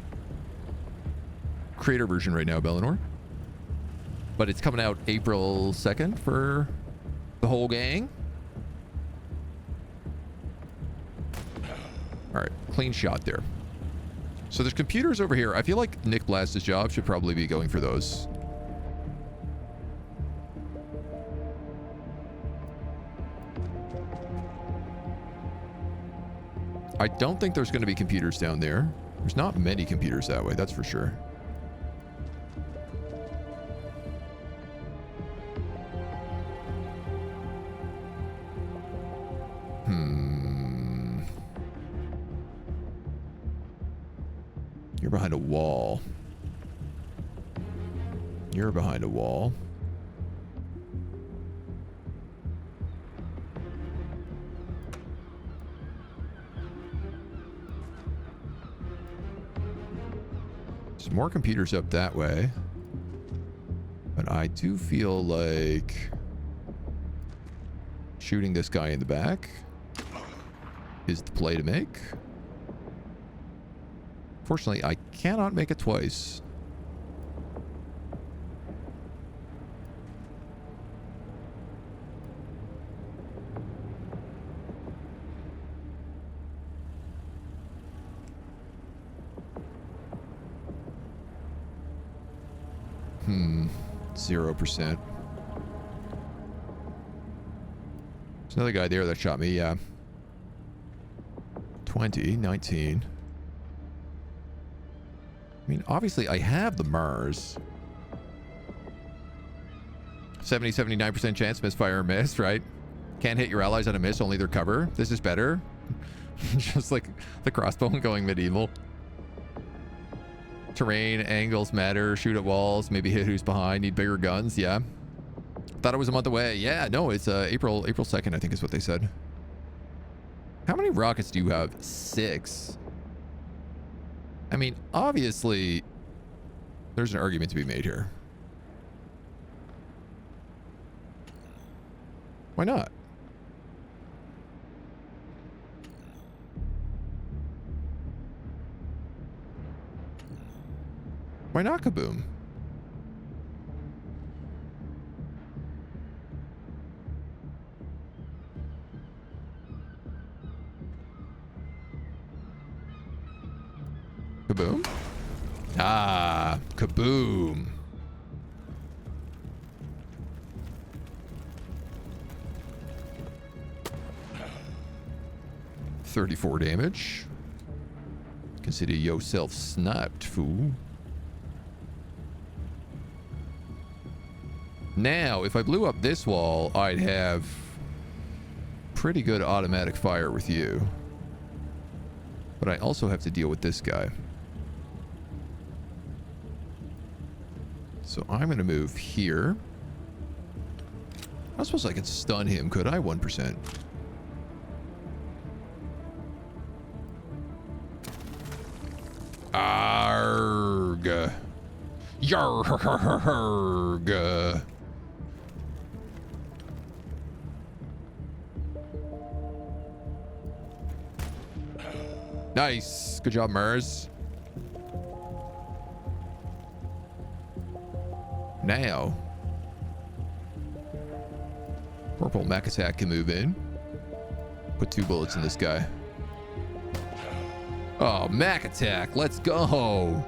creator version right now, Bellinor. But it's coming out April 2nd for the whole gang. All right, clean shot there. So there's computers over here. I feel like Nick Blast's job should probably be going for those. I don't think there's going to be computers down there. There's not many computers that way, that's for sure. You're behind a wall. You're behind a wall. There's more computers up that way. But I do feel like shooting this guy in the back is the play to make. Fortunately, I cannot make it twice. Hmm. 0%. There's another guy there that shot me, yeah. 20, 19. I mean, obviously, I have the Mars. 70, 79% chance, misfire or miss, right? Can't hit your allies on a miss, only their cover. This is better. Just like the crossbow going medieval. Terrain, angles matter, shoot at walls, maybe hit who's behind, need bigger guns, yeah. Thought it was a month away. Yeah, no, it's April 2nd, I think is what they said. How many rockets do you have? 6. I mean, obviously, there's an argument to be made here. Why not? Why not kaboom? Kaboom? Ah, kaboom. $34 damage. Consider yourself sniped, fool. Now, if I blew up this wall, I'd have pretty good automatic fire with you. But I also have to deal with this guy. So I'm going to move here. I suppose I could stun him, could I? 1%. Arg. Yarg. Nice. Good job, Mars. Now, Corporal Mech Attack can move in. Put 2 bullets in this guy. Oh, Mech Attack. Let's go.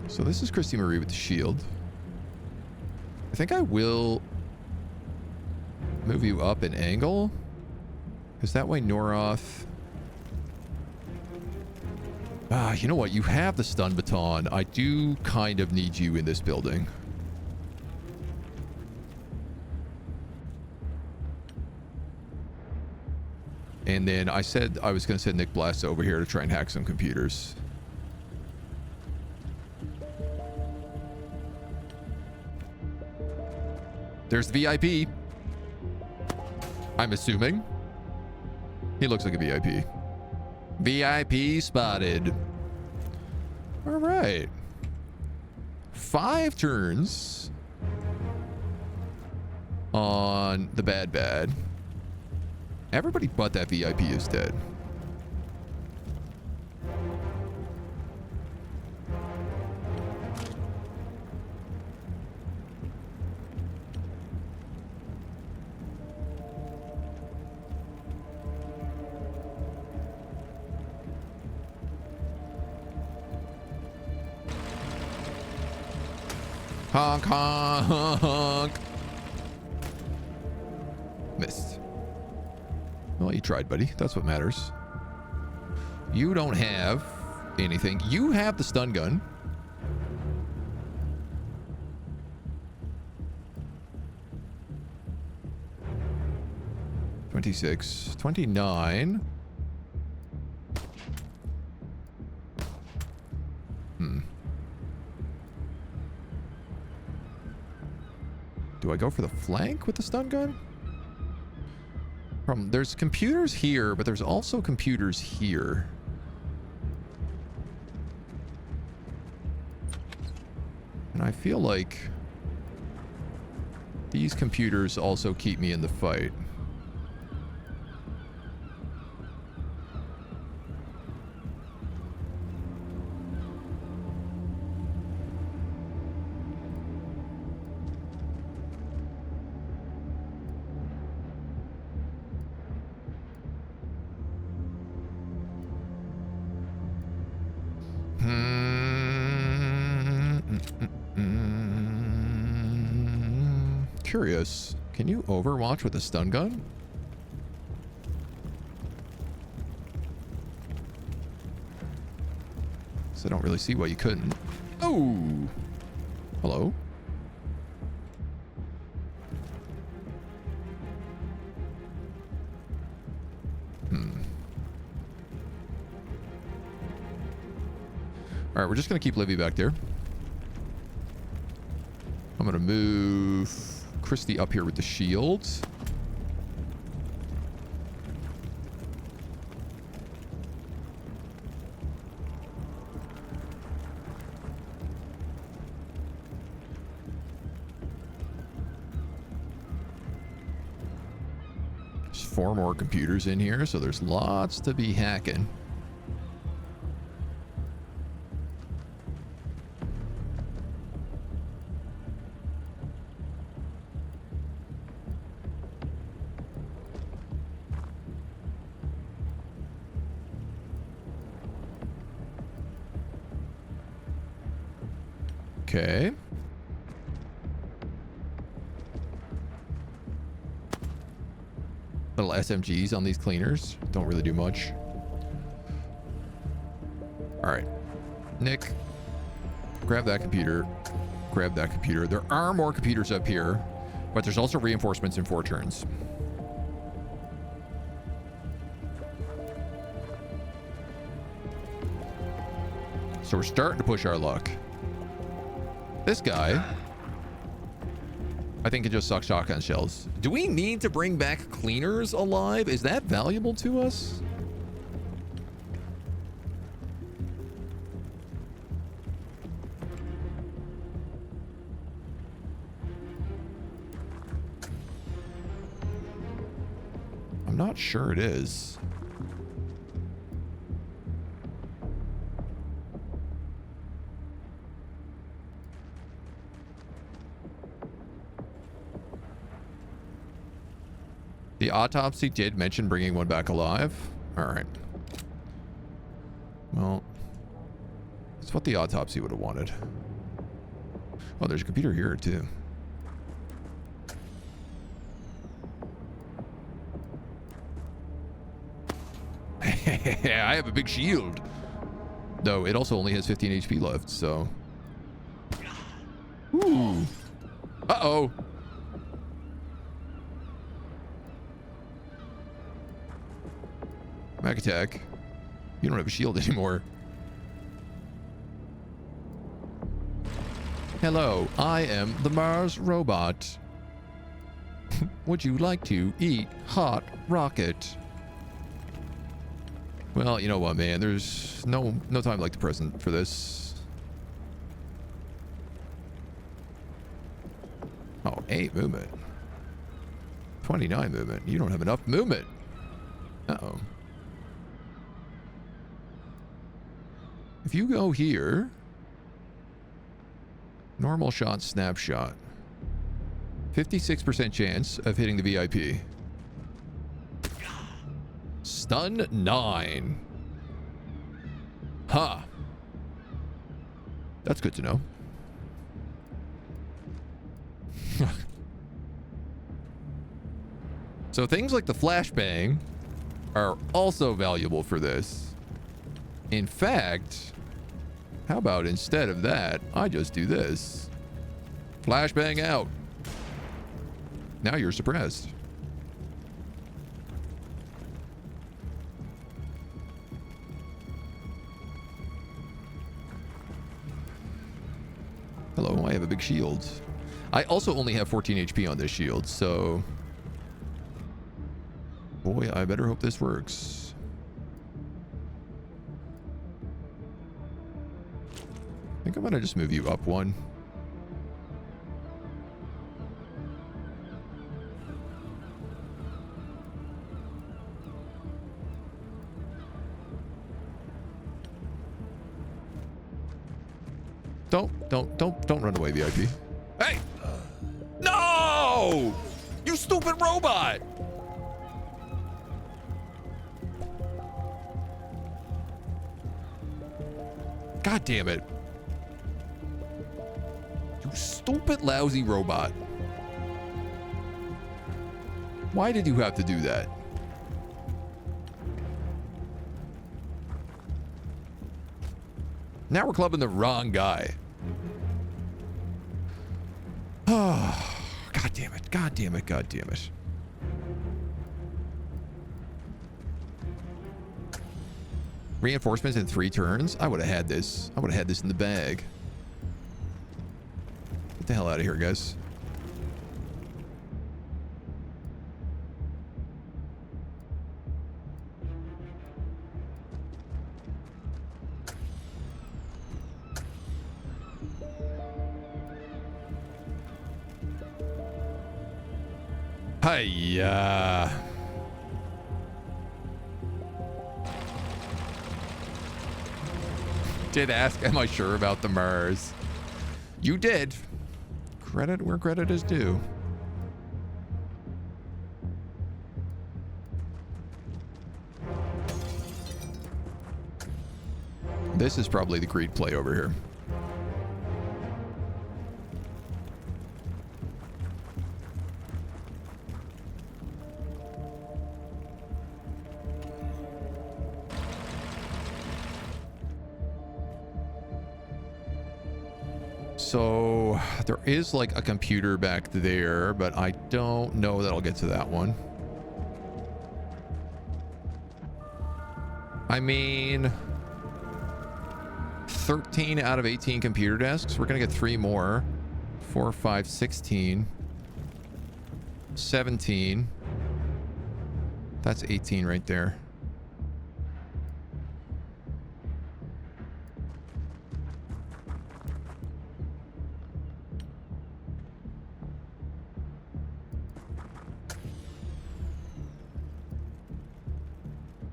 So this is Christy Marie with the shield. I think I will move you up an angle. Because that way Noroth... Ah, you know what? You have the stun baton. I do kind of need you in this building. And then I said I was going to send Nick Blast over here to try and hack some computers. There's the VIP. I'm assuming. He looks like a VIP. VIP spotted. All right. 5 turns on the bad. Everybody but that VIP is dead. Honk, honk. Missed. Well, you tried, buddy. That's what matters. You don't have anything. You have the stun gun. $26, $29. Do I go for the flank with the stun gun? There's computers here, but there's also computers here. And I feel like these computers also keep me in the fight. Curious. Can you overwatch with a stun gun? So I don't really see why you couldn't. Oh! Hello? Alright, we're just going to keep Livy back there. I'm going to move Christy up here with the shields. There's 4 more computers in here, so there's lots to be hacking. Okay. Little SMGs on these cleaners. Don't really do much. Alright. Nick, grab that computer. Grab that computer. There are more computers up here, but there's also reinforcements in 4 turns. So we're starting to push our luck. This guy, I think, can just suck shotgun shells. Do we need to bring back cleaners alive? Is that valuable to us? not sure it is. The autopsy did mention bringing one back alive. All right. Well, it's what the autopsy would have wanted. Oh, there's a computer here too. I have a big shield. Though it also only has 15 HP left, so. Ooh. Uh-oh. Mac attack. You don't have a shield anymore. Hello, I am the Mars robot. Would you like to eat hot rocket? Well, you know what, man? There's no time like the present for this. Oh, 8 movement. 29 movement. You don't have enough movement. Uh-oh. If you go here, normal shot, snapshot, 56% chance of hitting the VIP. Stun 9. Huh. That's good to know. So things like the flashbang are also valuable for this. In fact, how about instead of that, I just do this. Flashbang out. Now you're suppressed. Hello, I have a big shield. I also only have 14 HP on this shield, so... Boy, I better hope this works. I think I'm gonna just move you up one. Don't run away, VIP. Hey! No! You stupid robot! God damn it. You stupid, lousy robot. Why did you have to do that? Now we're clubbing the wrong guy. Oh, God damn it. God damn it. God damn it. Reinforcements in 3 turns? I would have had this. I would have had this in the bag. Get the hell out of here, guys. Hiya. Did ask, am I sure about the Mars? You did. Credit where credit is due. This is probably the greed play over here. So there is like a computer back there, but I don't know that I'll get to that one. I mean, 13 out of 18 computer desks. We're going to get 3 more. 4, 5, 16. 17. That's 18 right there.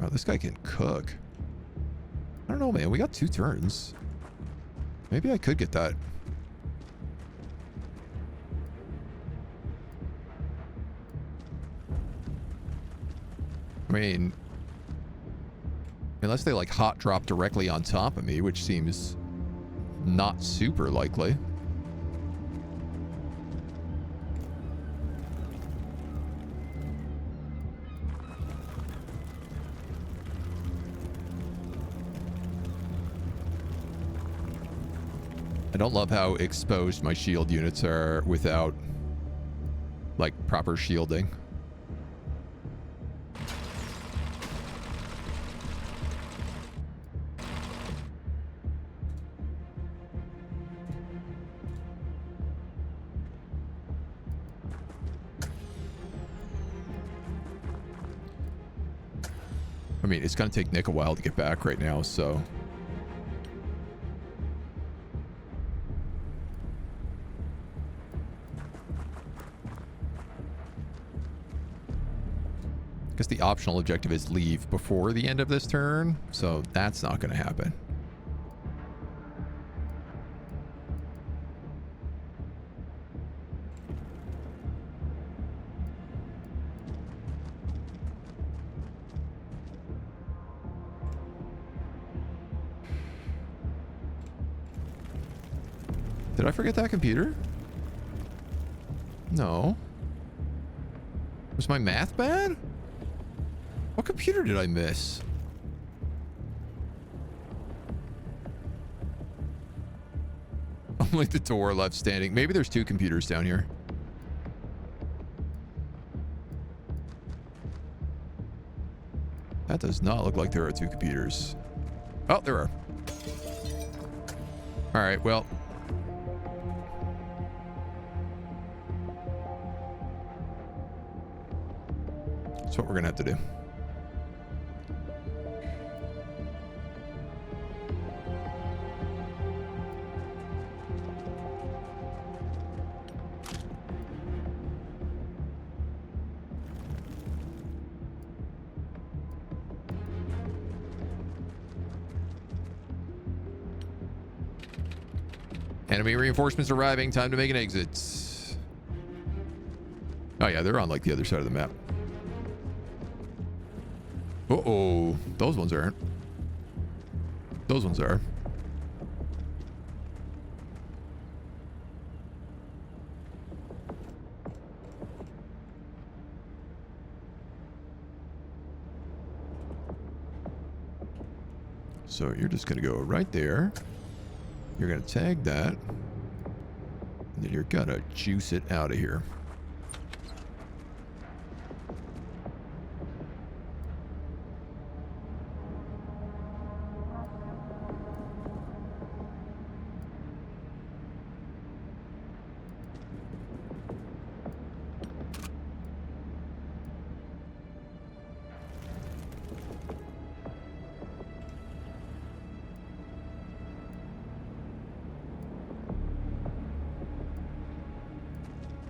Oh, this guy can cook. I don't know, man. We got 2 turns. Maybe I could get that. I mean, unless they like hot drop directly on top of me, which seems not super likely. I don't love how exposed my shield units are without like proper shielding. I mean, it's going to take Nick a while to get back right now, so... I guess the optional objective is leave before the end of this turn, so that's not going to happen. Did I forget that computer? No. Was my math bad? What computer did I miss? Only the door left standing. Maybe there's 2 computers down here. That does not look like there are 2 computers. Oh, there are. All right, well. That's what we're gonna have to do. Enemy reinforcements arriving. Time to make an exit. Oh yeah, they're on like the other side of the map. Uh-oh. Those ones aren't. Those ones are. So you're just going to go right there. You're going to tag that. And then you're going to juice it out of here.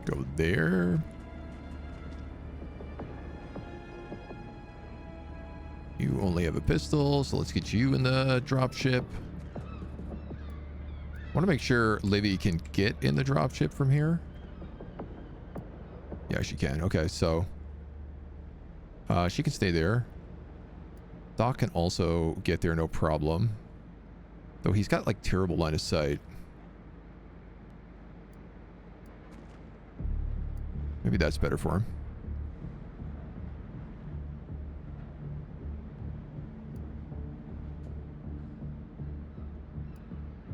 Go there. You only have a pistol, so let's get you in the dropship. Want to make sure Livy can get in the dropship from here. Yeah, she can. Okay, so she can stay there. Doc can also get there, no problem. Though he's got like terrible line of sight. Maybe that's better for him.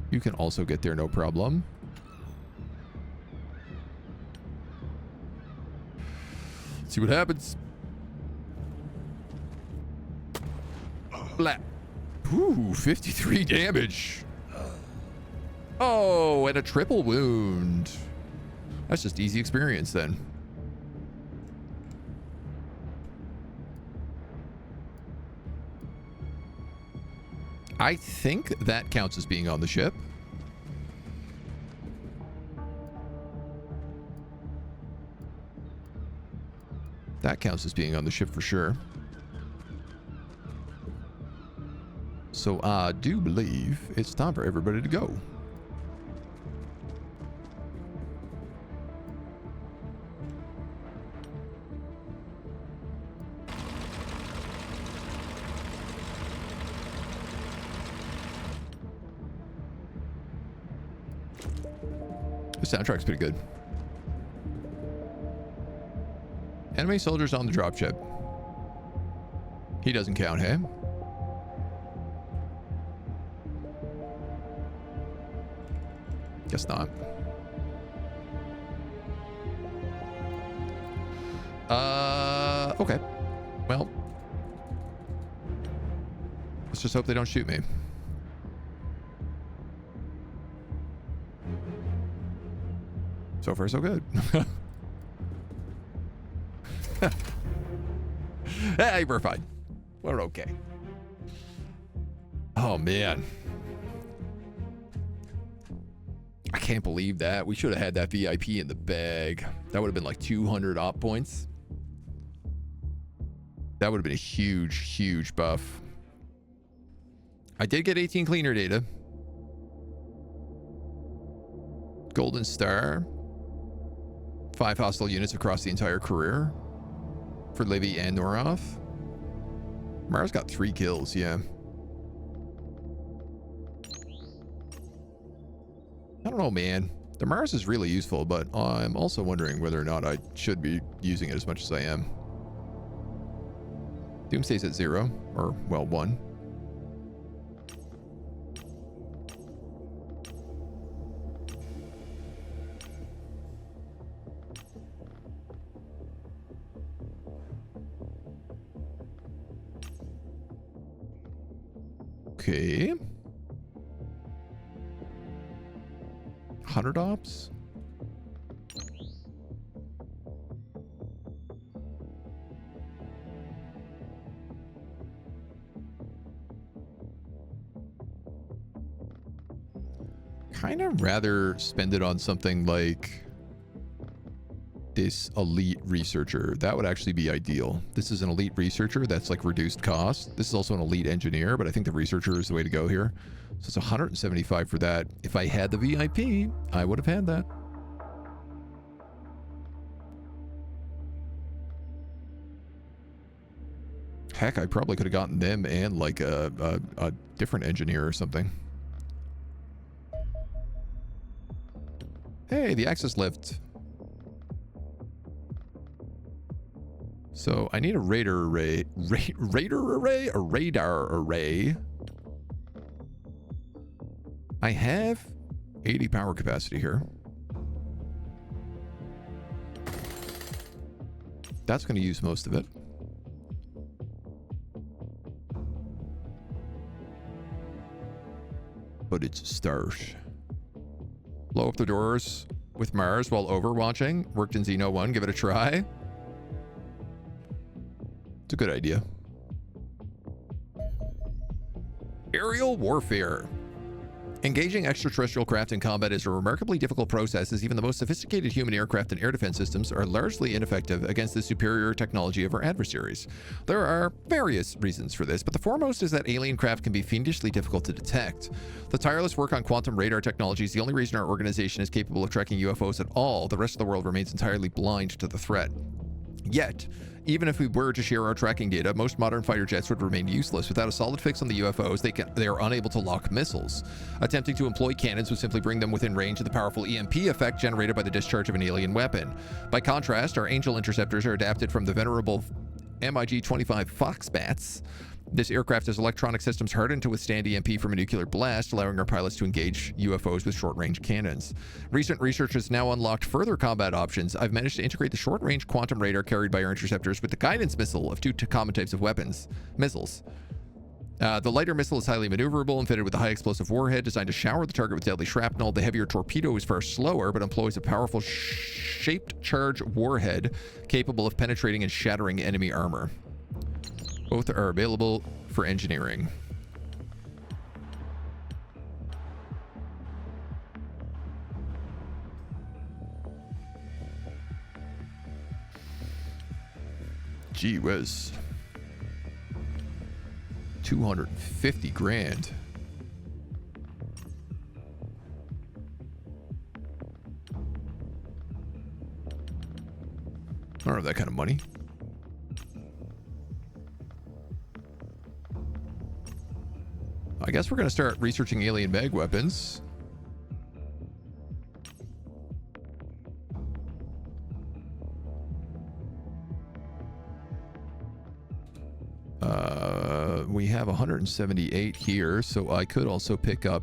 You can also get there, no problem. Let's see what happens. Blah. Ooh, 53 damage. Oh, and a triple wound. That's just easy experience then. I think that counts as being on the ship. That counts as being on the ship for sure. So I do believe it's time for everybody to go. The soundtrack's pretty good. Enemy soldiers on the dropship. He doesn't count, hey? Guess not. Okay. Well, let's just hope they don't shoot me. So far, so good. Hey, we're fine. We're okay. Oh, man. I can't believe that. We should have had that VIP in the bag. That would have been like 200 op points. That would have been a huge, huge buff. I did get 18 cleaner data. Golden Star. 5 hostile units across the entire career for Livy and Norov. Mars got 3 kills, yeah. I don't know, man. The Mars is really useful, but I'm also wondering whether or not I should be using it as much as I am. Doomsday's at 0, or, well, 1. Okay. 100 ops? Kind of rather spend it on something like this elite researcher. That would actually be ideal. This is an elite researcher that's like reduced cost. This is also an elite engineer, but I think the researcher is the way to go here. So it's 175 for that. If I had the VIP, I would have had that. Heck, I probably could have gotten them and like a different engineer or something. Hey, the access lift. So I need a radar array. A radar array. I have 80 power capacity here. That's going to use most of it. But it's a start. Blow up the doors with Mars while overwatching. Worked in Xenonauts. Give it a try. It's a good idea. Aerial warfare. Engaging extraterrestrial craft in combat is a remarkably difficult process, as even the most sophisticated human aircraft and air defense systems are largely ineffective against the superior technology of our adversaries. There are various reasons for this, but the foremost is that alien craft can be fiendishly difficult to detect. The tireless work on quantum radar technology is the only reason our organization is capable of tracking UFOs at all. The rest of the world remains entirely blind to the threat. Yet, even if we were to share our tracking data, most modern fighter jets would remain useless. Without a solid fix on the UFOs, they are unable to lock missiles. Attempting to employ cannons would simply bring them within range of the powerful EMP effect generated by the discharge of an alien weapon. By contrast, our Angel interceptors are adapted from the venerable MiG-25 Foxbats. This aircraft has electronic systems hardened to withstand EMP from a nuclear blast, allowing our pilots to engage UFOs with short-range cannons. Recent research has now unlocked further combat options. I've managed to integrate the short-range quantum radar carried by our interceptors with the guidance missile of 2 common types of missiles. The lighter missile is highly maneuverable and fitted with a high explosive warhead designed to shower the target with deadly shrapnel. The heavier torpedo is far slower, but employs a powerful shaped charge warhead capable of penetrating and shattering enemy armor. Both are available for engineering. Gee whiz. 250 grand. I don't have that kind of money. I guess we're going to start researching alien mag weapons. We have 178 here, so I could also pick up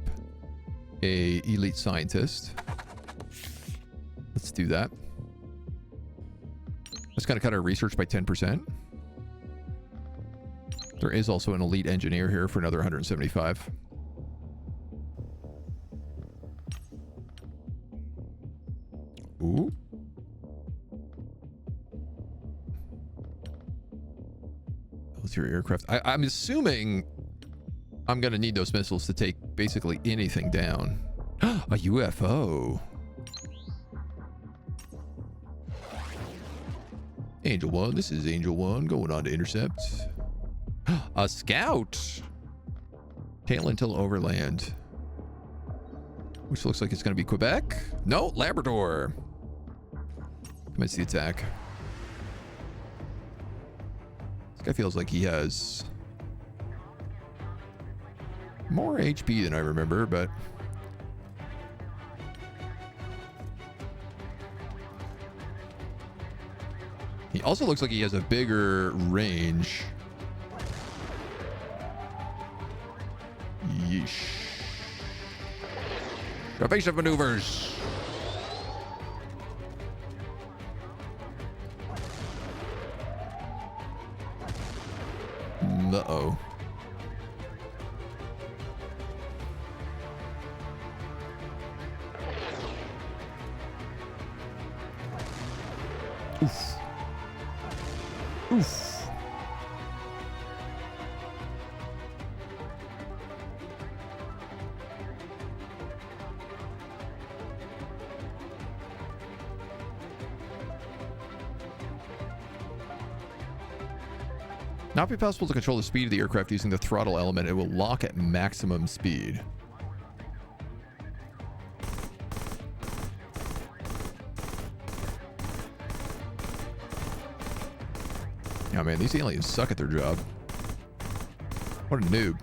a elite scientist. Let's do that. Let's kind of cut our research by 10%. There is also an elite engineer here for another 175. Ooh. Military aircraft. I'm assuming I'm going to need those missiles to take basically anything down. A UFO. Angel 1. This is Angel 1 going on to intercept. A scout. Tail until overland. Which looks like it's going to be Quebec. No, Labrador. Commence the attack. This guy feels like he has more HP than I remember, but he also looks like he has a bigger range. Yeesh. Evasive maneuvers. Uh-oh. Oof. Oof. Not be possible to control the speed of the aircraft using the throttle element. It will lock at maximum speed. Yeah, man, these aliens suck at their job. What a noob.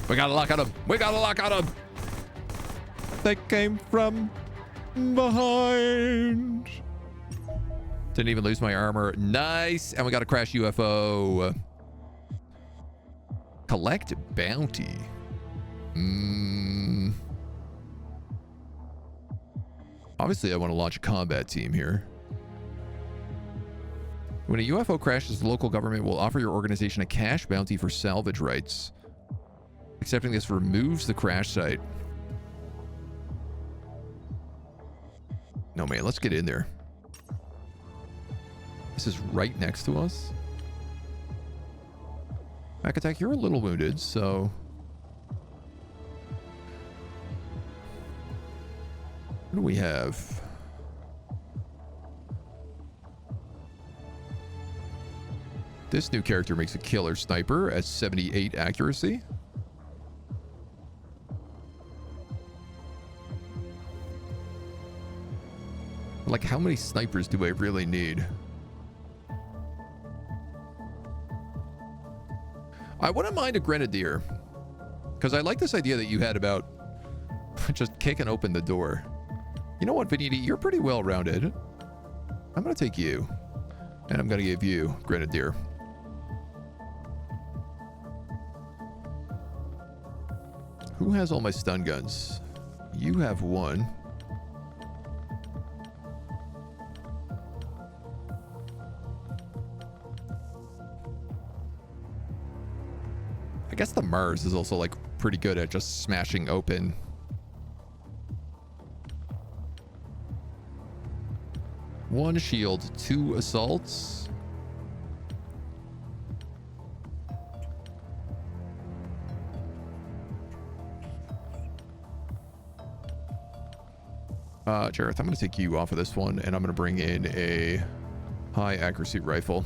We gotta lock on them. We gotta lock on them. They came from behind. Didn't even lose my armor. Nice. And we got a crash UFO. Collect bounty. Obviously, I want to launch a combat team here. When a UFO crashes, the local government will offer your organization a cash bounty for salvage rights. Accepting this removes the crash site. No, man, let's get in there. This is right next to us. Mac Attack, you're a little wounded, so... What do we have? This new character makes a killer sniper at 78 accuracy. Like, how many snipers do I really need? I wouldn't mind a grenadier, because I like this idea that you had about just kicking open the door. You know what, Vanity? You're pretty well-rounded. I'm going to take you, and I'm going to give you grenadier. Who has all my stun guns? You have one. I guess the Mars is also, like, pretty good at just smashing open. One shield, 2 assaults. Jareth, I'm going to take you off of this one, and I'm going to bring in a high accuracy rifle.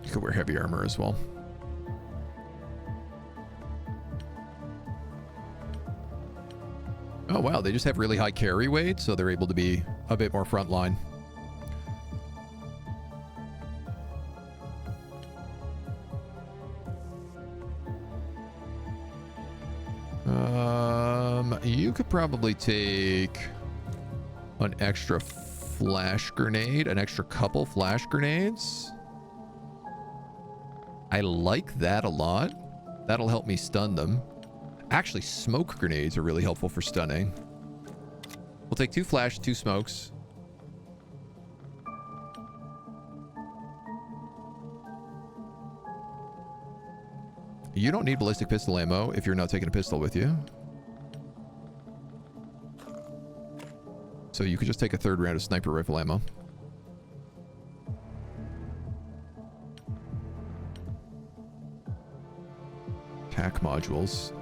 You could wear heavy armor as well. Oh, wow. They just have really high carry weight, so they're able to be a bit more frontline. You could probably take an extra flash grenade, an extra couple flash grenades. I like that a lot. That'll help me stun them. Actually, smoke grenades are really helpful for stunning. We'll take 2 flash, 2 smokes. You don't need ballistic pistol ammo if you're not taking a pistol with you. So you could just take a 3rd round of sniper rifle ammo. Attack modules.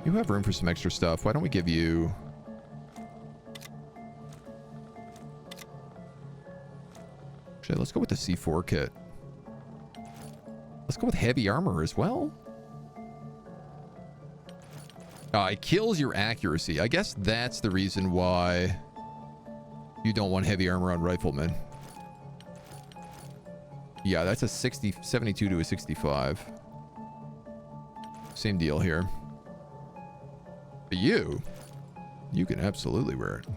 You have room for some extra stuff. Why don't we give you... Actually, let's go with the C4 kit. Let's go with heavy armor as well. It kills your accuracy. I guess that's the reason why you don't want heavy armor on riflemen. Yeah, that's a 72 to a 65. Same deal here. But you can absolutely wear it.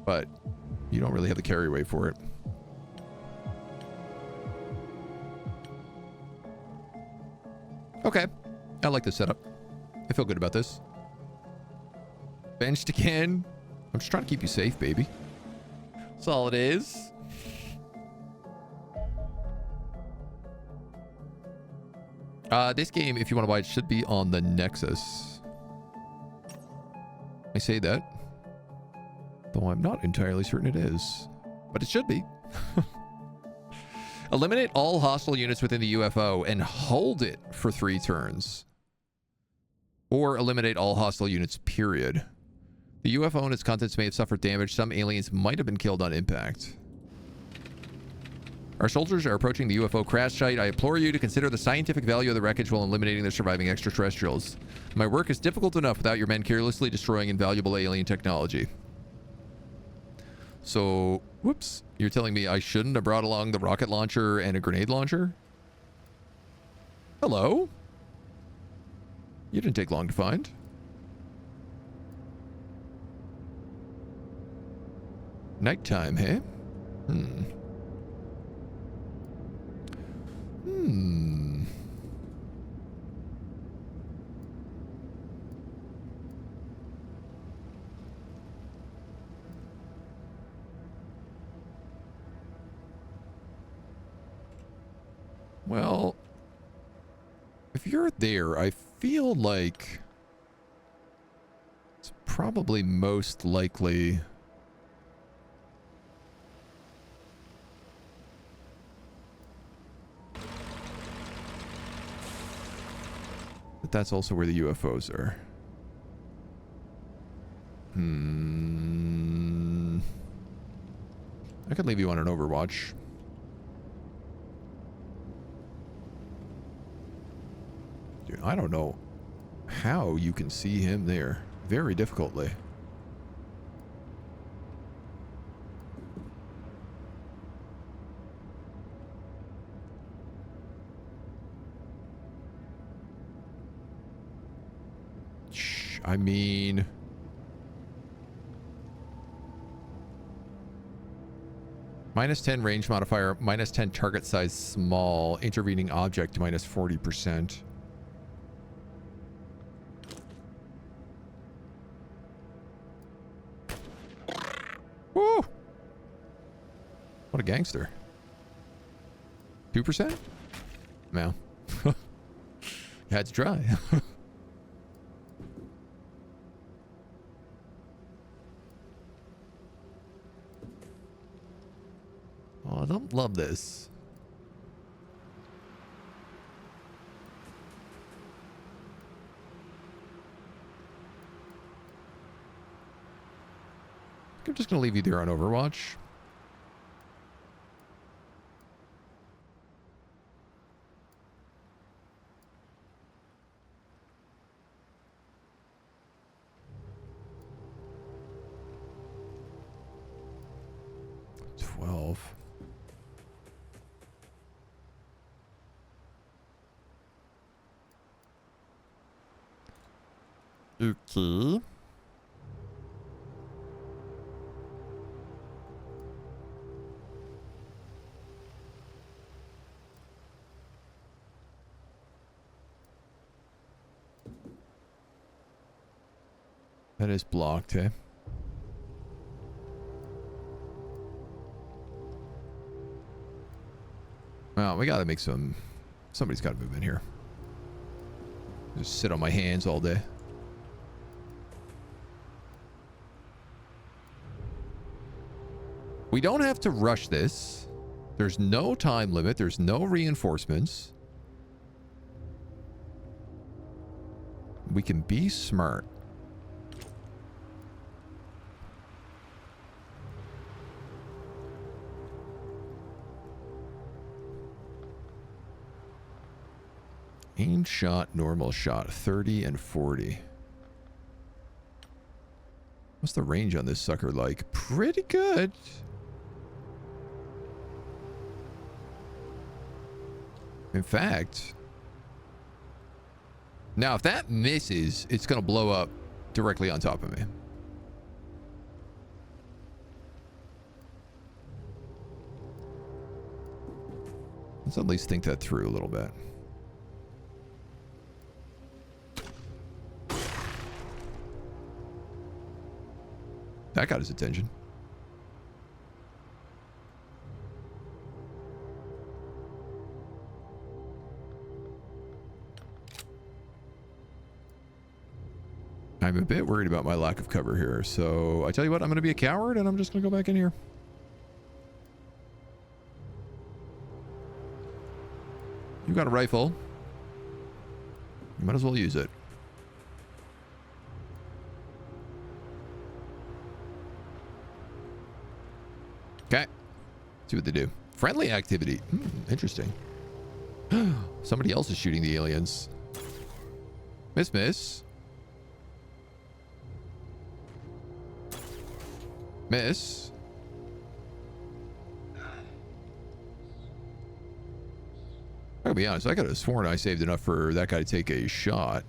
But you don't really have the carry weight for it. Okay. I like this setup. I feel good about this. Benched again. I'm just trying to keep you safe, baby. That's all it is. This game, if you want to buy it, should be on the Nexus. I say that, though I'm not entirely certain it is. But it should be. Eliminate all hostile units within the UFO and hold it for 3 turns. Or eliminate all hostile units, period. The UFO and its contents may have suffered damage. Some aliens might have been killed on impact. Our soldiers are approaching the UFO crash site. I implore you to consider the scientific value of the wreckage while eliminating the surviving extraterrestrials. My work is difficult enough without your men carelessly destroying invaluable alien technology. So, whoops. You're telling me I shouldn't have brought along the rocket launcher and a grenade launcher? Hello? You didn't take long to find. Nighttime, hey? Well, if you're there, I feel like it's probably most likely that that's also where the UFOs are. I could leave you on an Overwatch. Dude, I don't know how you can see him there. Very difficultly. I mean... -10 range modifier, -10 target size small, intervening object -40%. Woo! What a gangster. 2%? No. Had to try. Oh, I don't love this. I'm just going to leave you there on Overwatch. Okay. That is blocked, eh? Well, we gotta make some... Somebody's gotta move in here. Just sit on my hands all day. We don't have to rush this. There's no time limit. There's no reinforcements. We can be smart. Aim shot, normal shot, 30 and 40. What's the range on this sucker like? Pretty good. In fact, now if that misses, it's going to blow up directly on top of me. Let's at least think that through a little bit. That got his attention. I'm a bit worried about my lack of cover here, so I tell you what, I'm going to be a coward and I'm just going to go back in here. You got a rifle. You might as well use it. Okay. See what they do. Friendly activity. Interesting. Somebody else is shooting the aliens. Miss. Miss. I gotta be honest, I could have sworn I saved enough for that guy to take a shot.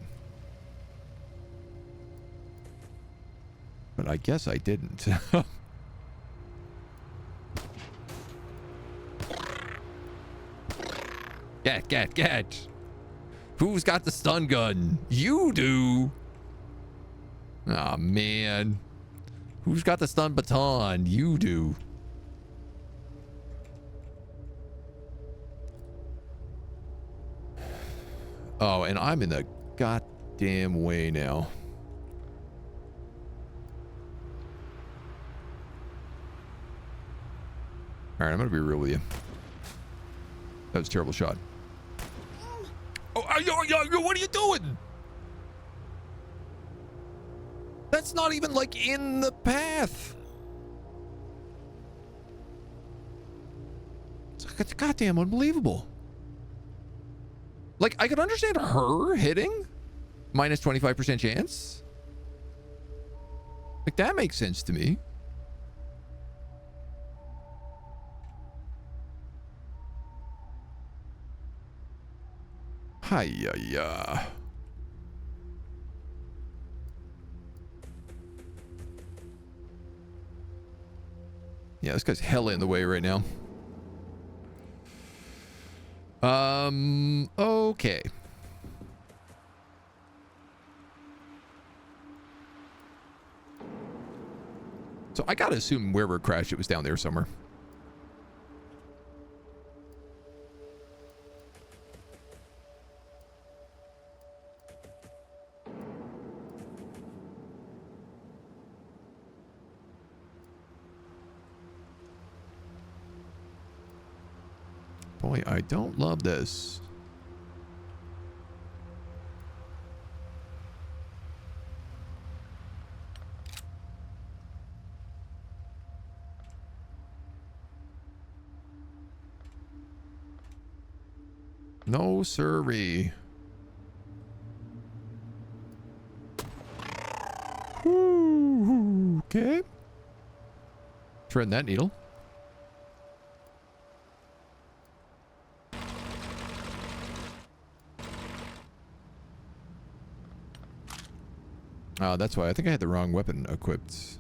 But I guess I didn't. Get. Who's got the stun gun? You do. Aw, man. Who's got the stun baton? You do. Oh, and I'm in the goddamn way now. All right, I'm gonna be real with you. That was a terrible shot. Oh, what are you doing? That's not even like in the path. It's goddamn unbelievable. Like, I could understand her hitting. Minus 25% chance. Like, that makes sense to me. Hi-ya-ya. Yeah, this guy's hella in the way right now. Okay. So I gotta assume wherever it crashed, it was down there somewhere. Boy, I don't love this. No sirree. Okay. Threading that needle. That's why. I think I had the wrong weapon equipped.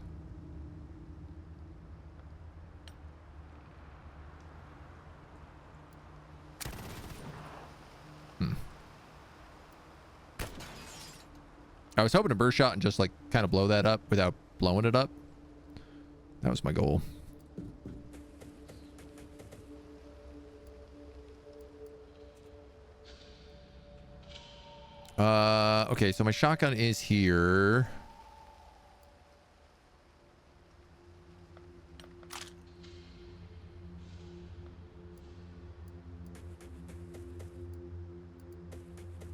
I was hoping to burst shot and just like kind of blow that up without blowing it up. That was my goal. Okay, so my shotgun is here.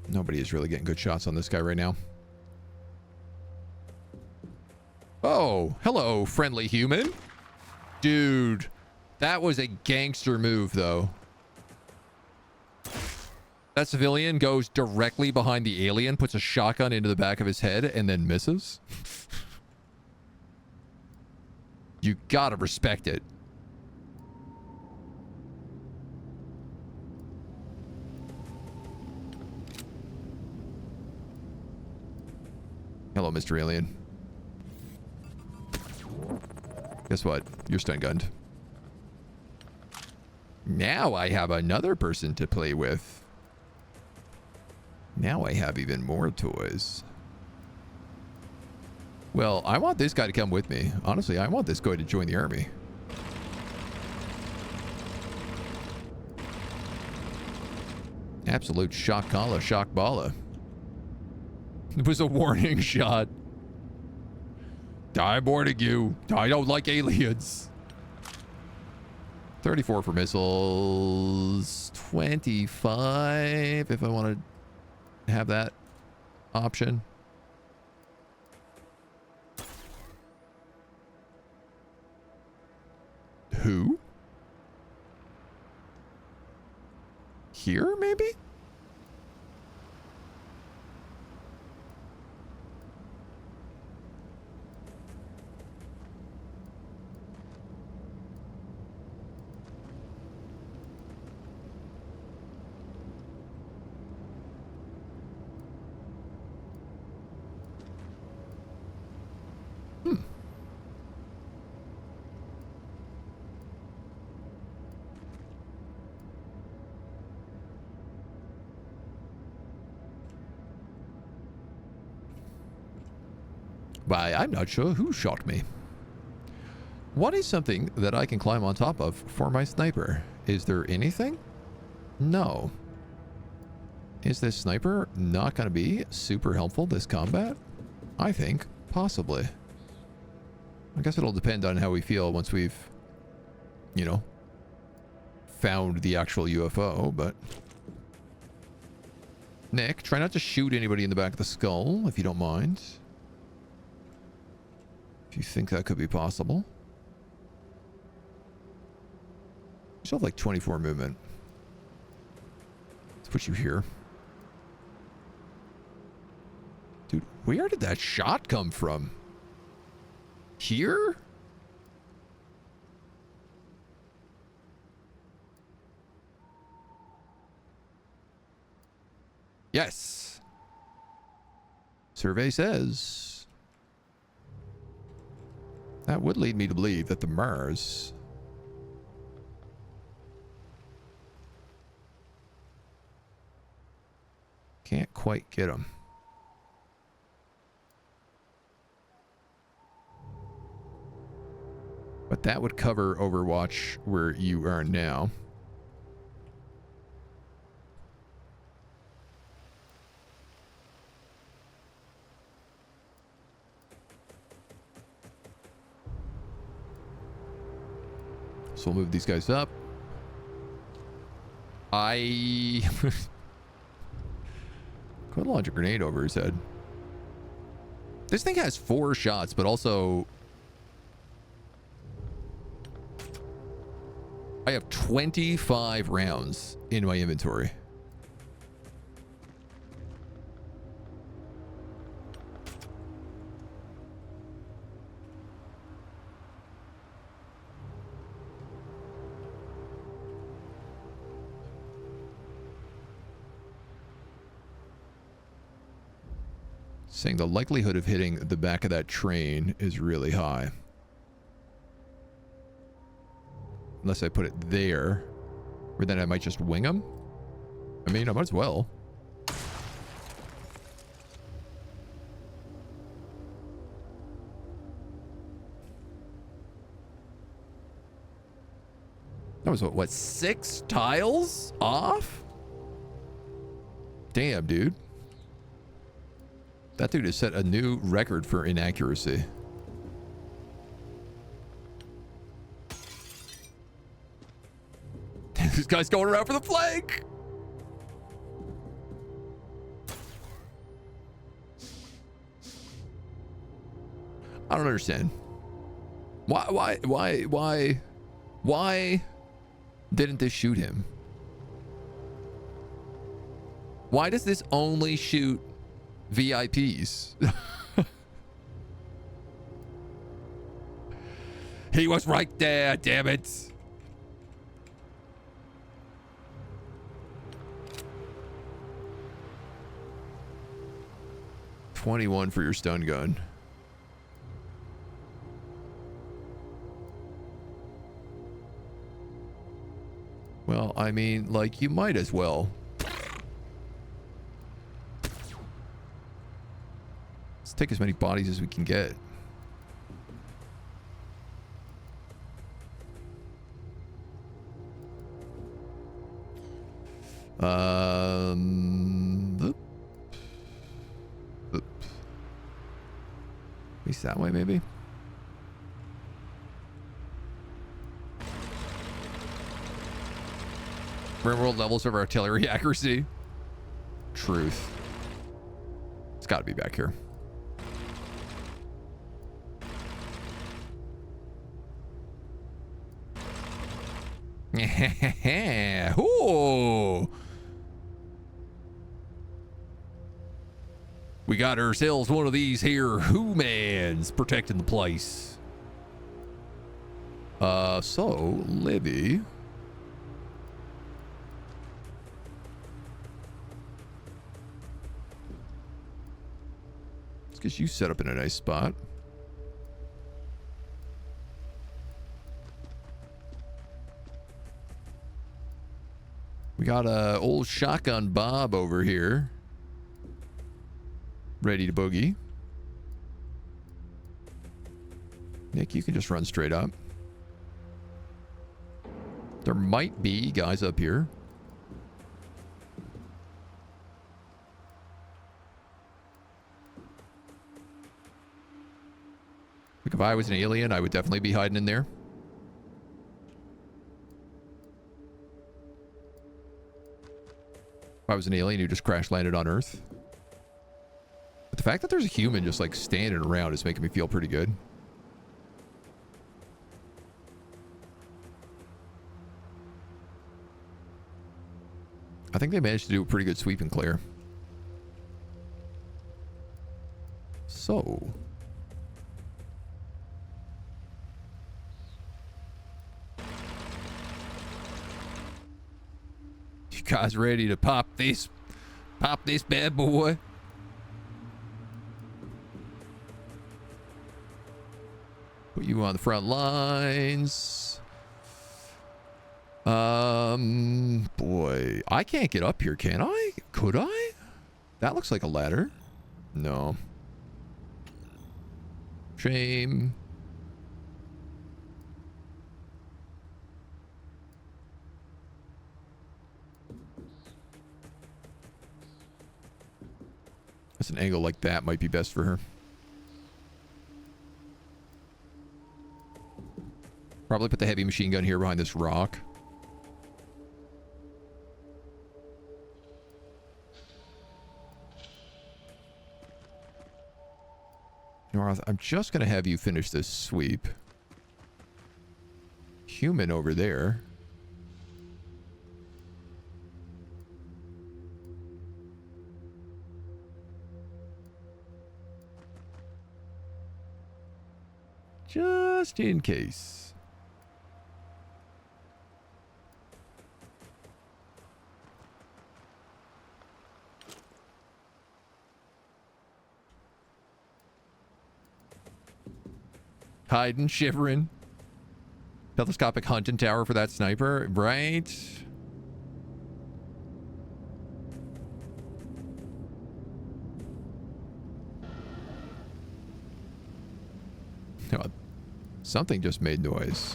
Nobody is really getting good shots on this guy right now. Oh, hello, friendly human. Dude, that was a gangster move, though. That civilian goes directly behind the alien, puts a shotgun into the back of his head, and then misses. You gotta respect it. Hello, Mr. Alien. Guess what? You're stun gunned. Now I have another person to play with. Now I have even more toys. Well, I want this guy to come with me. Honestly, I want this guy to join the army. Absolute shock-kalla, shock-balla. It was a warning shot. I'm warning you. I don't like aliens. 34 for missiles. 25 if I want to have that option. Who? Here, maybe? Why, I'm not sure who shot me. What is something that I can climb on top of for my sniper? Is there anything? No. Is this sniper not going to be super helpful this combat? I think. Possibly. I guess it'll depend on how we feel once we've, you know, found the actual UFO, but... Nick, try not to shoot anybody in the back of the skull, if you don't mind. If you think that could be possible. You still have like 24 movement. Let's put you here. Dude, where did that shot come from? Here? Yes. Survey says... That would lead me to believe that the Mars can't quite get them. But that would cover Overwatch where you are now. So we'll move these guys up. I could launch a grenade over his head. This thing has 4 shots, but also I have 25 rounds in my inventory. Saying the likelihood of hitting the back of that train is really high. Unless I put it there, or then I might just wing them. I mean, I might as well. That was what 6 tiles off? Damn, dude. That dude has set a new record for inaccuracy. This guy's going around for the flank. I don't understand. Why didn't this shoot him? Why does this only shoot VIPs? He was right there, damn it. $21 for your stun gun. Well, I mean, like, you might as well. Let's take as many bodies as we can get. At least that way, maybe. Real world levels of artillery accuracy. Truth. It's got to be back here. Ooh. We got ourselves one of these here Who-mans protecting the place. So, Libby. Let's get you set up in a nice spot. We got old Shotgun Bob over here. Ready to boogie. Nick, you can just run straight up. There might be guys up here. Like if I was an alien, I would definitely be hiding in there. If I was an alien who just crash landed on Earth. But the fact that there's a human just like standing around is making me feel pretty good. I think they managed to do a pretty good sweep and clear. So. You guys ready to pop this bad boy? Put you on the front lines. Boy, I can't get up here, can I? Could I? That looks like a ladder. No. Shame. That's an angle like that might be best for her. Probably put the heavy machine gun here behind this rock. North, I'm just going to have you finish this sweep. Human over there. Just in case. Hiding, shivering. Telescopic hunting tower for that sniper, right? Oh, something just made noise.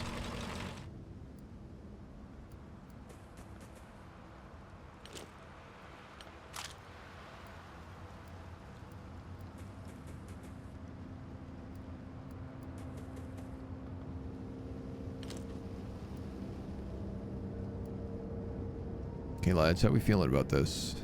Okay, lads, how we feeling about this?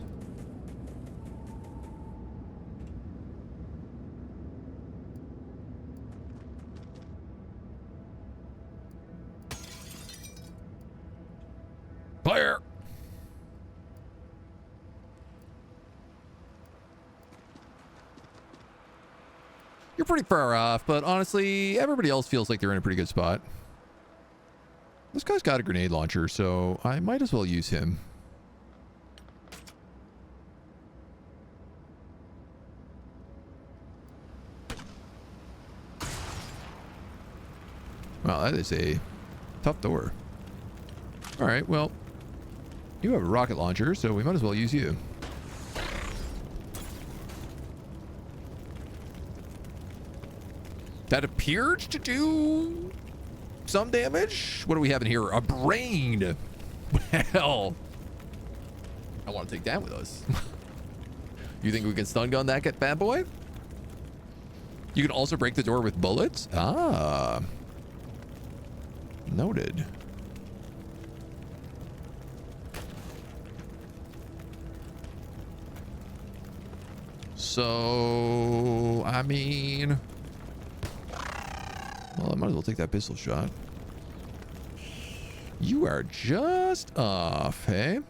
Clear! You're pretty far off, but honestly, everybody else feels like they're in a pretty good spot. This guy's got a grenade launcher, so I might as well use him. Wow, that is a tough door. Alright, well, you have a rocket launcher, so we might as well use you. That appeared to do some damage. What do we have in here? A brain. Well, I want to take that with us. You think we can stun gun that bad boy? You can also break the door with bullets? Ah. Noted. So, I mean... Well, I might as well take that pistol shot. You are just off, hey?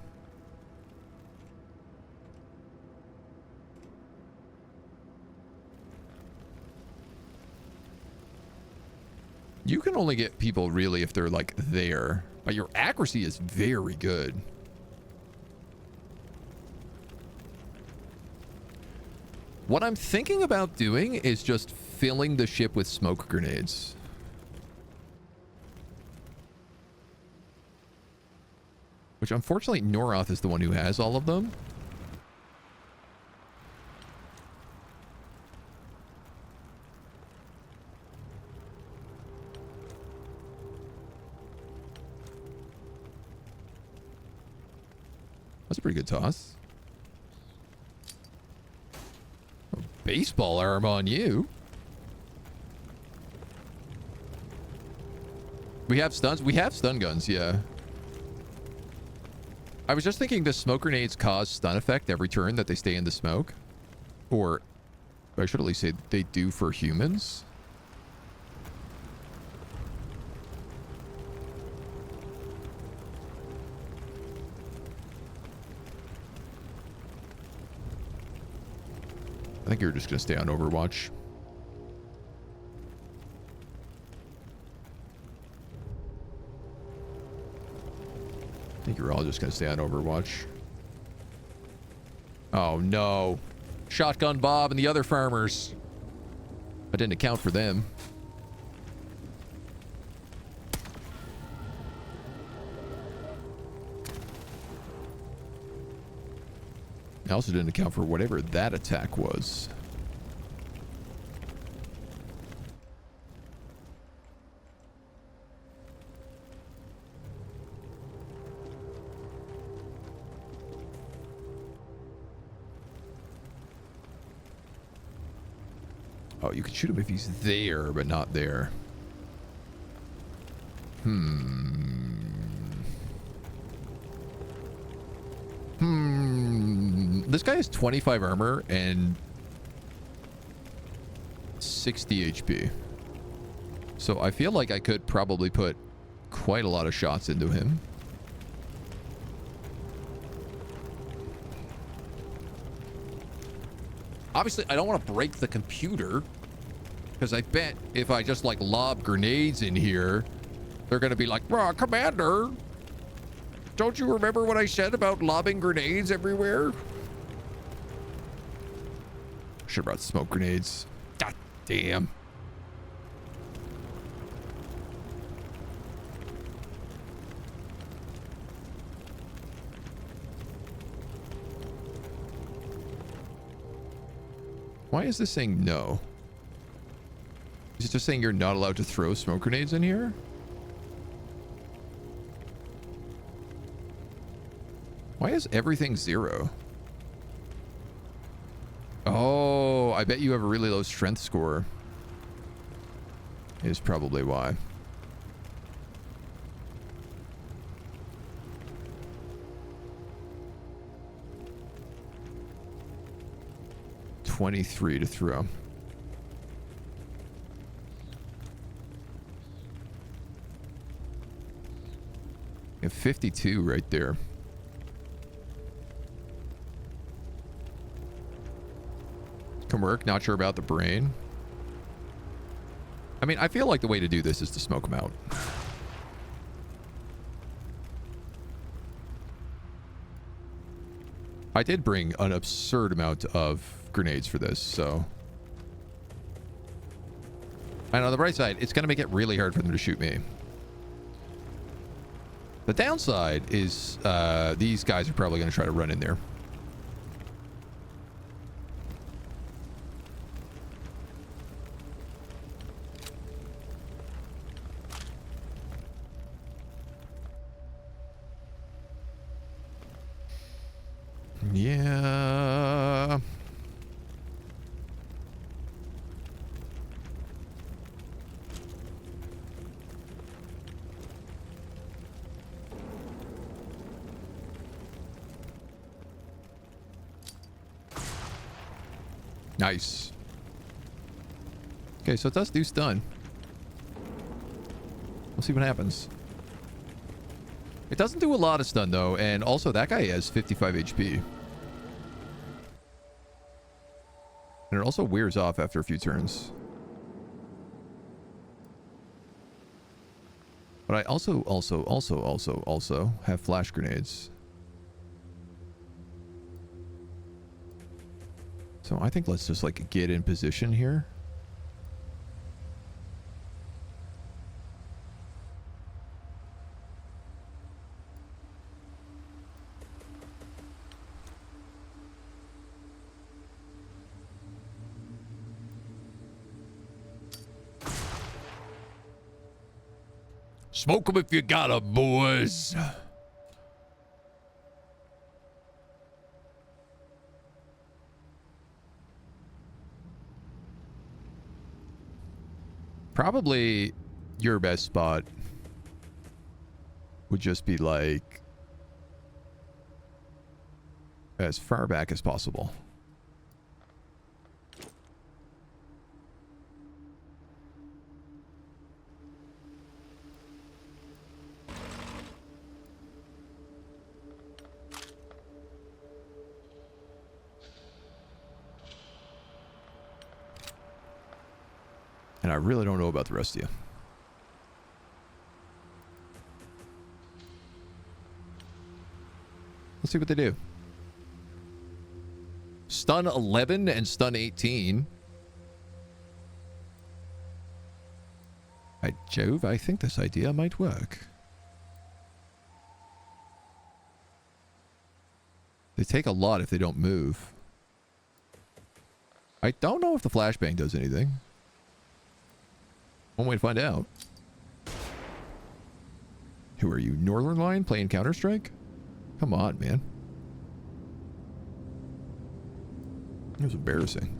You can only get people really if they're like there, but your accuracy is very good. What I'm thinking about doing is just filling the ship with smoke grenades. Which unfortunately Noroth is the one who has all of them. That's a pretty good toss. Oh, baseball arm on you. We have stuns. We have stun guns, yeah. I was just thinking, does smoke grenades cause stun effect every turn that they stay in the smoke? Or I should at least say they do for humans. I think you're just going to stay on Overwatch. I think you're all just going to stay on Overwatch. Oh, no. Shotgun Bob and the other farmers. I didn't account for them. I also didn't account for whatever that attack was. Oh, you could shoot him if he's there, but not there. This guy has 25 armor and 60 HP. So I feel like I could probably put quite a lot of shots into him. Obviously, I don't want to break the computer, because I bet if I just like lob grenades in here, they're going to be like, Commander, don't you remember what I said about lobbing grenades everywhere? Should have brought smoke grenades. God damn. Why is this saying no? Is it just saying you're not allowed to throw smoke grenades in here? Why is everything 0? Oh, I bet you have a really low strength score. Is probably why. $23 to throw. You have 52 right there. Can work. Not sure about the brain. I mean, I feel like the way to do this is to smoke them out. I did bring an absurd amount of grenades for this, so... And on the bright side, it's going to make it really hard for them to shoot me. The downside is these guys are probably going to try to run in there. Yeah. Nice. Okay, so it does do stun. We'll see what happens. It doesn't do a lot of stun, though, and also that guy has 55 HP. And it also wears off after a few turns. But I also have flash grenades. So I think let's just, like, get in position here. Smoke them if you got 'em, boys. Probably your best spot would just be like as far back as possible. And I really don't know about the rest of you. Let's see what they do. Stun 11 and stun 18. By Jove, I think this idea might work. They take a lot if they don't move. I don't know if the flashbang does anything. One way to find out. Who are you, Northern Line playing Counter-Strike? Come on, man. It was embarrassing.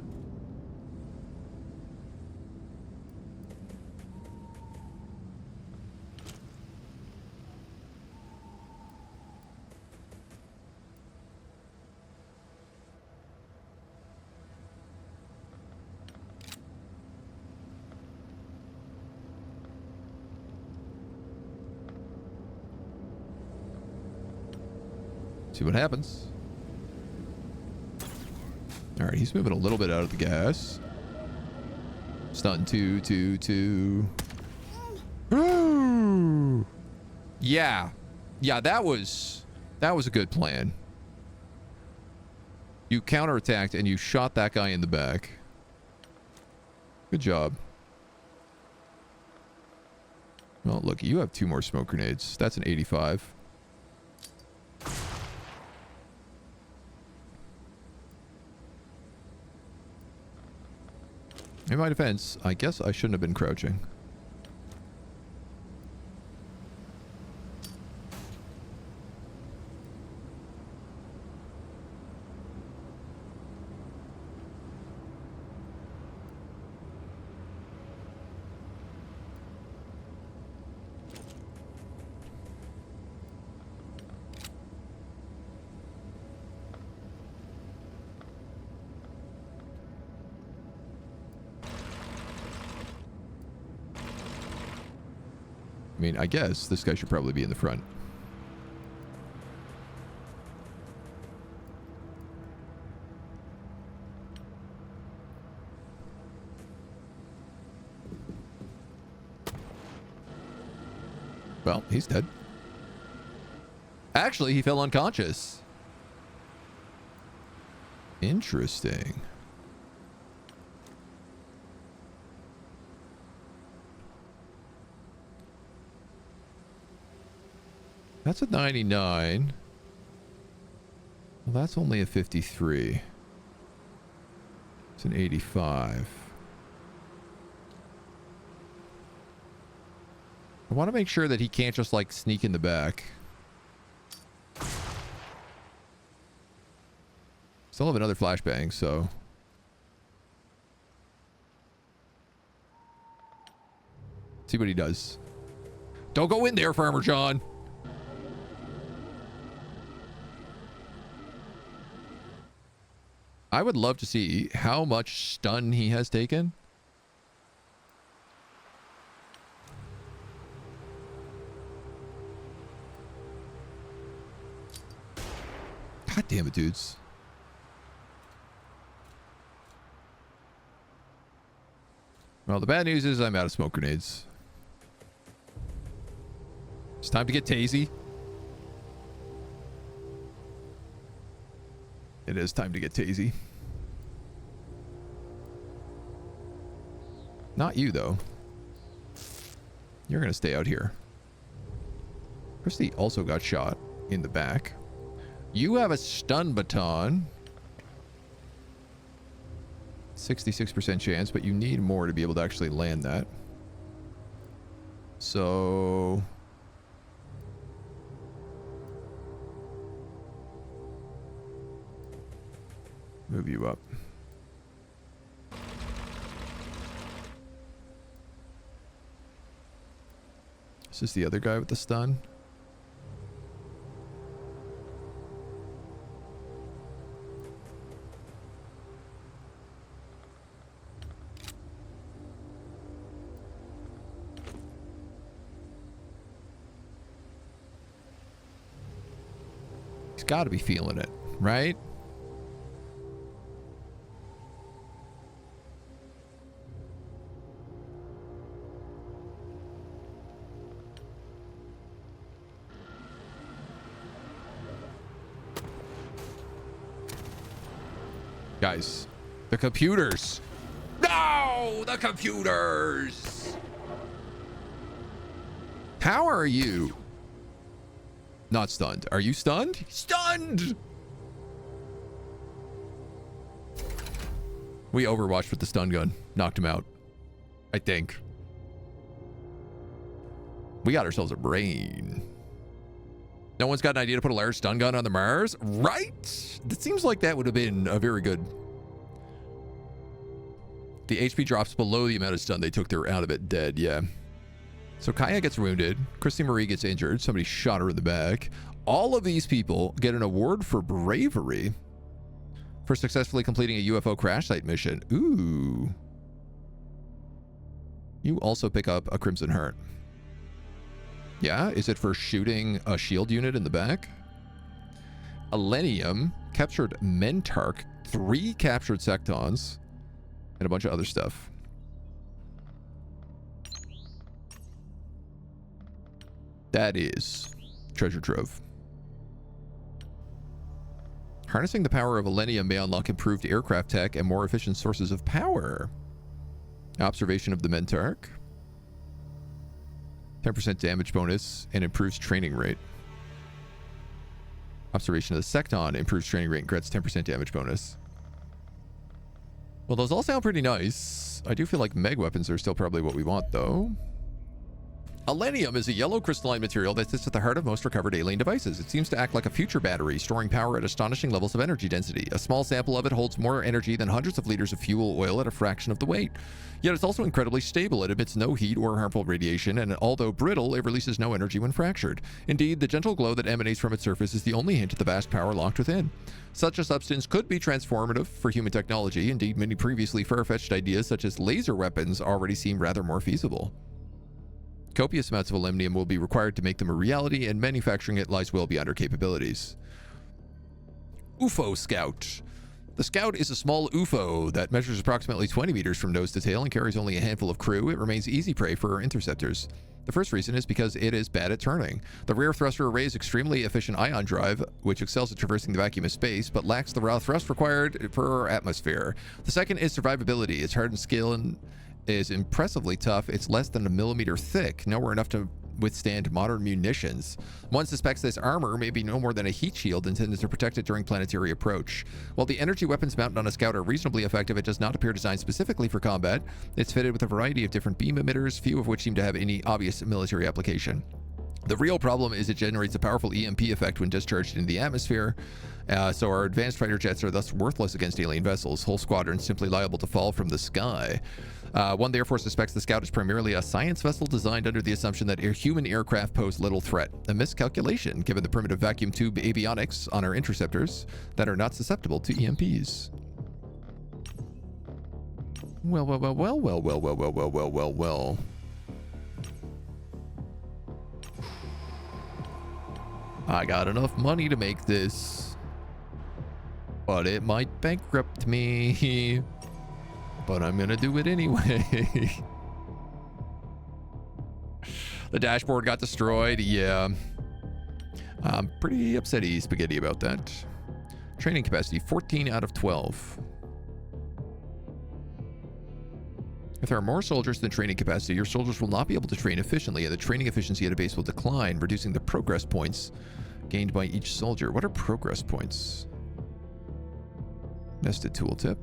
See what happens. All right, he's moving a little bit out of the gas. Stun 2, 2, 2. Ooh. Yeah. Yeah, that was a good plan. You counterattacked and you shot that guy in the back. Good job. Well, look, you have 2 more smoke grenades. That's an 85. In my defense, I guess I shouldn't have been crouching. I mean, I guess this guy should probably be in the front. Well, he's dead. Actually, he fell unconscious. Interesting. That's a 99. Well, that's only a 53. It's an 85. I want to make sure that he can't just, like, sneak in the back. Still have another flashbang, so... see what he does. Don't go in there, Farmer John! I would love to see how much stun he has taken. God damn it, dudes. Well, the bad news is I'm out of smoke grenades. It's time to get tasey. It is time to get tasey. Not you, though. You're going to stay out here. Christy also got shot in the back. You have a stun baton. 66% chance, but you need more to be able to actually land that. So... move you up. Is this the other guy with the stun? He's got to be feeling it, right? Guys, the computers. No, the computers. How are you not stunned? Are you stunned? Stunned. We overwatched with the stun gun. Knocked him out. I think. We got ourselves a brain. No one's got an idea to put a large stun gun on the Mars? Right? It seems like that would have been a very good... The HP drops below the amount of stun they took. They're out of it dead, yeah. So Kaya gets wounded. Christy Marie gets injured. Somebody shot her in the back. All of these people get an award for bravery for successfully completing a UFO crash site mission. Ooh. You also pick up a Crimson Heart. Yeah? Is it for shooting a shield unit in the back? Elenium, captured Mentark, 3 captured Sectons, and a bunch of other stuff. That is treasure trove. Harnessing the power of Elenium may unlock improved aircraft tech and more efficient sources of power. Observation of the Mentark. 10% damage bonus and improves training rate. Observation of the Secton improves training rate and grants 10% damage bonus. Well, those all sound pretty nice. I do feel like meg weapons are still probably what we want, though. Elenium is a yellow crystalline material that sits at the heart of most recovered alien devices. It seems to act like a future battery, storing power at astonishing levels of energy density. A small sample of it holds more energy than hundreds of liters of fuel oil at a fraction of the weight. Yet it's also incredibly stable. It emits no heat or harmful radiation, and although brittle, it releases no energy when fractured. Indeed, the gentle glow that emanates from its surface is the only hint of the vast power locked within. Such a substance could be transformative for human technology. Indeed, many previously far-fetched ideas such as laser weapons already seem rather more feasible. Copious amounts of aluminum will be required to make them a reality, and manufacturing it lies well beyond our capabilities. UFO Scout. The Scout is a small UFO that measures approximately 20 meters from nose to tail and carries only a handful of crew. It remains easy prey for our interceptors. The first reason is because it is bad at turning. The rear thruster array is extremely efficient ion drive, which excels at traversing the vacuum of space, but lacks the raw thrust required for our atmosphere. The second is survivability. Its hardened skin is impressively tough. It's less than a millimeter thick, nowhere enough to withstand modern munitions. One suspects this armor may be no more than a heat shield intended to protect it during planetary approach. While the energy weapons mounted on a Scout are reasonably effective, it does not appear designed specifically for combat. It's fitted with a variety of different beam emitters, few of which seem to have any obvious military application. The real problem is it generates a powerful EMP effect when discharged into the atmosphere, so our advanced fighter jets are thus worthless against alien vessels, whole squadrons simply liable to fall from the sky. One therefore suspects the Scout is primarily a science vessel designed under the assumption that human aircraft pose little threat. A miscalculation, given the primitive vacuum tube avionics on our interceptors that are not susceptible to EMPs. Well. I got enough money to make this, but it might bankrupt me. But I'm gonna do it anyway. The dashboard got destroyed. Yeah. I'm pretty upsetty spaghetti about that. Training capacity, 14 out of 12. If there are more soldiers than training capacity, your soldiers will not be able to train efficiently, and the training efficiency at a base will decline, reducing the progress points gained by each soldier. What are progress points? Nested tooltip.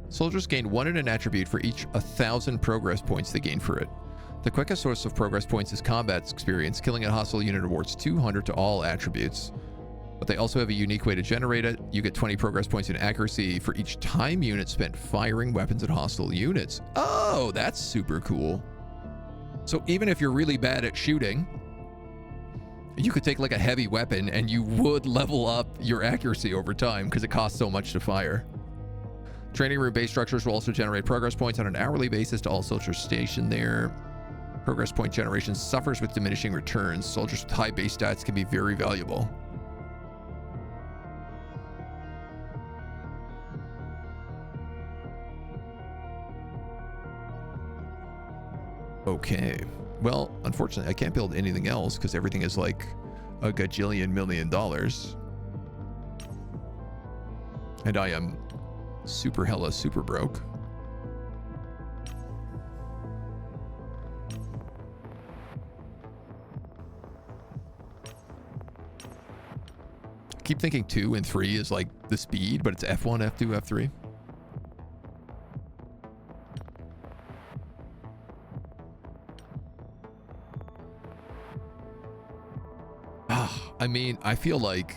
Soldiers gain 1 in an attribute for each 1,000 progress points they gain for it. The quickest source of progress points is combat experience. Killing a hostile unit awards 200 to all attributes. But they also have a unique way to generate it. You get 20 progress points in accuracy for each time unit spent firing weapons at hostile units. Oh, that's super cool. So even if you're really bad at shooting, you could take like a heavy weapon and you would level up your accuracy over time because it costs so much to fire. Training room base structures will also generate progress points on an hourly basis to all soldiers stationed there. Progress point generation suffers with diminishing returns. Soldiers with high base stats can be very valuable. Okay. Well, unfortunately, I can't build anything else because everything is like a gajillion million dollars. And I am super broke. I keep thinking 2 and 3 is like the speed, but it's F1, F2, F3. I mean, I feel like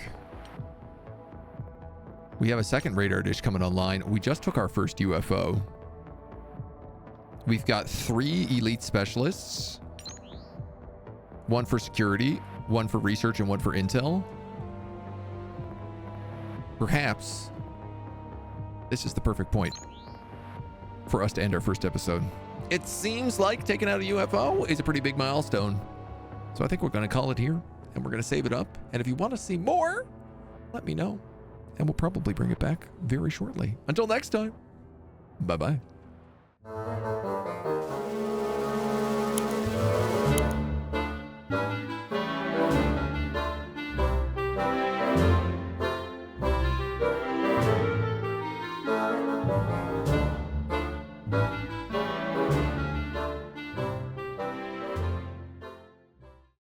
we have a second radar dish coming online. We just took our first UFO. We've got 3 elite specialists. 1 for security, 1 for research, and 1 for intel. Perhaps this is the perfect point for us to end our first episode. It seems like taking out a UFO is a pretty big milestone. So I think we're going to call it here, and we're going to save it up. And if you want to see more, let me know. And we'll probably bring it back very shortly. Until next time, bye-bye.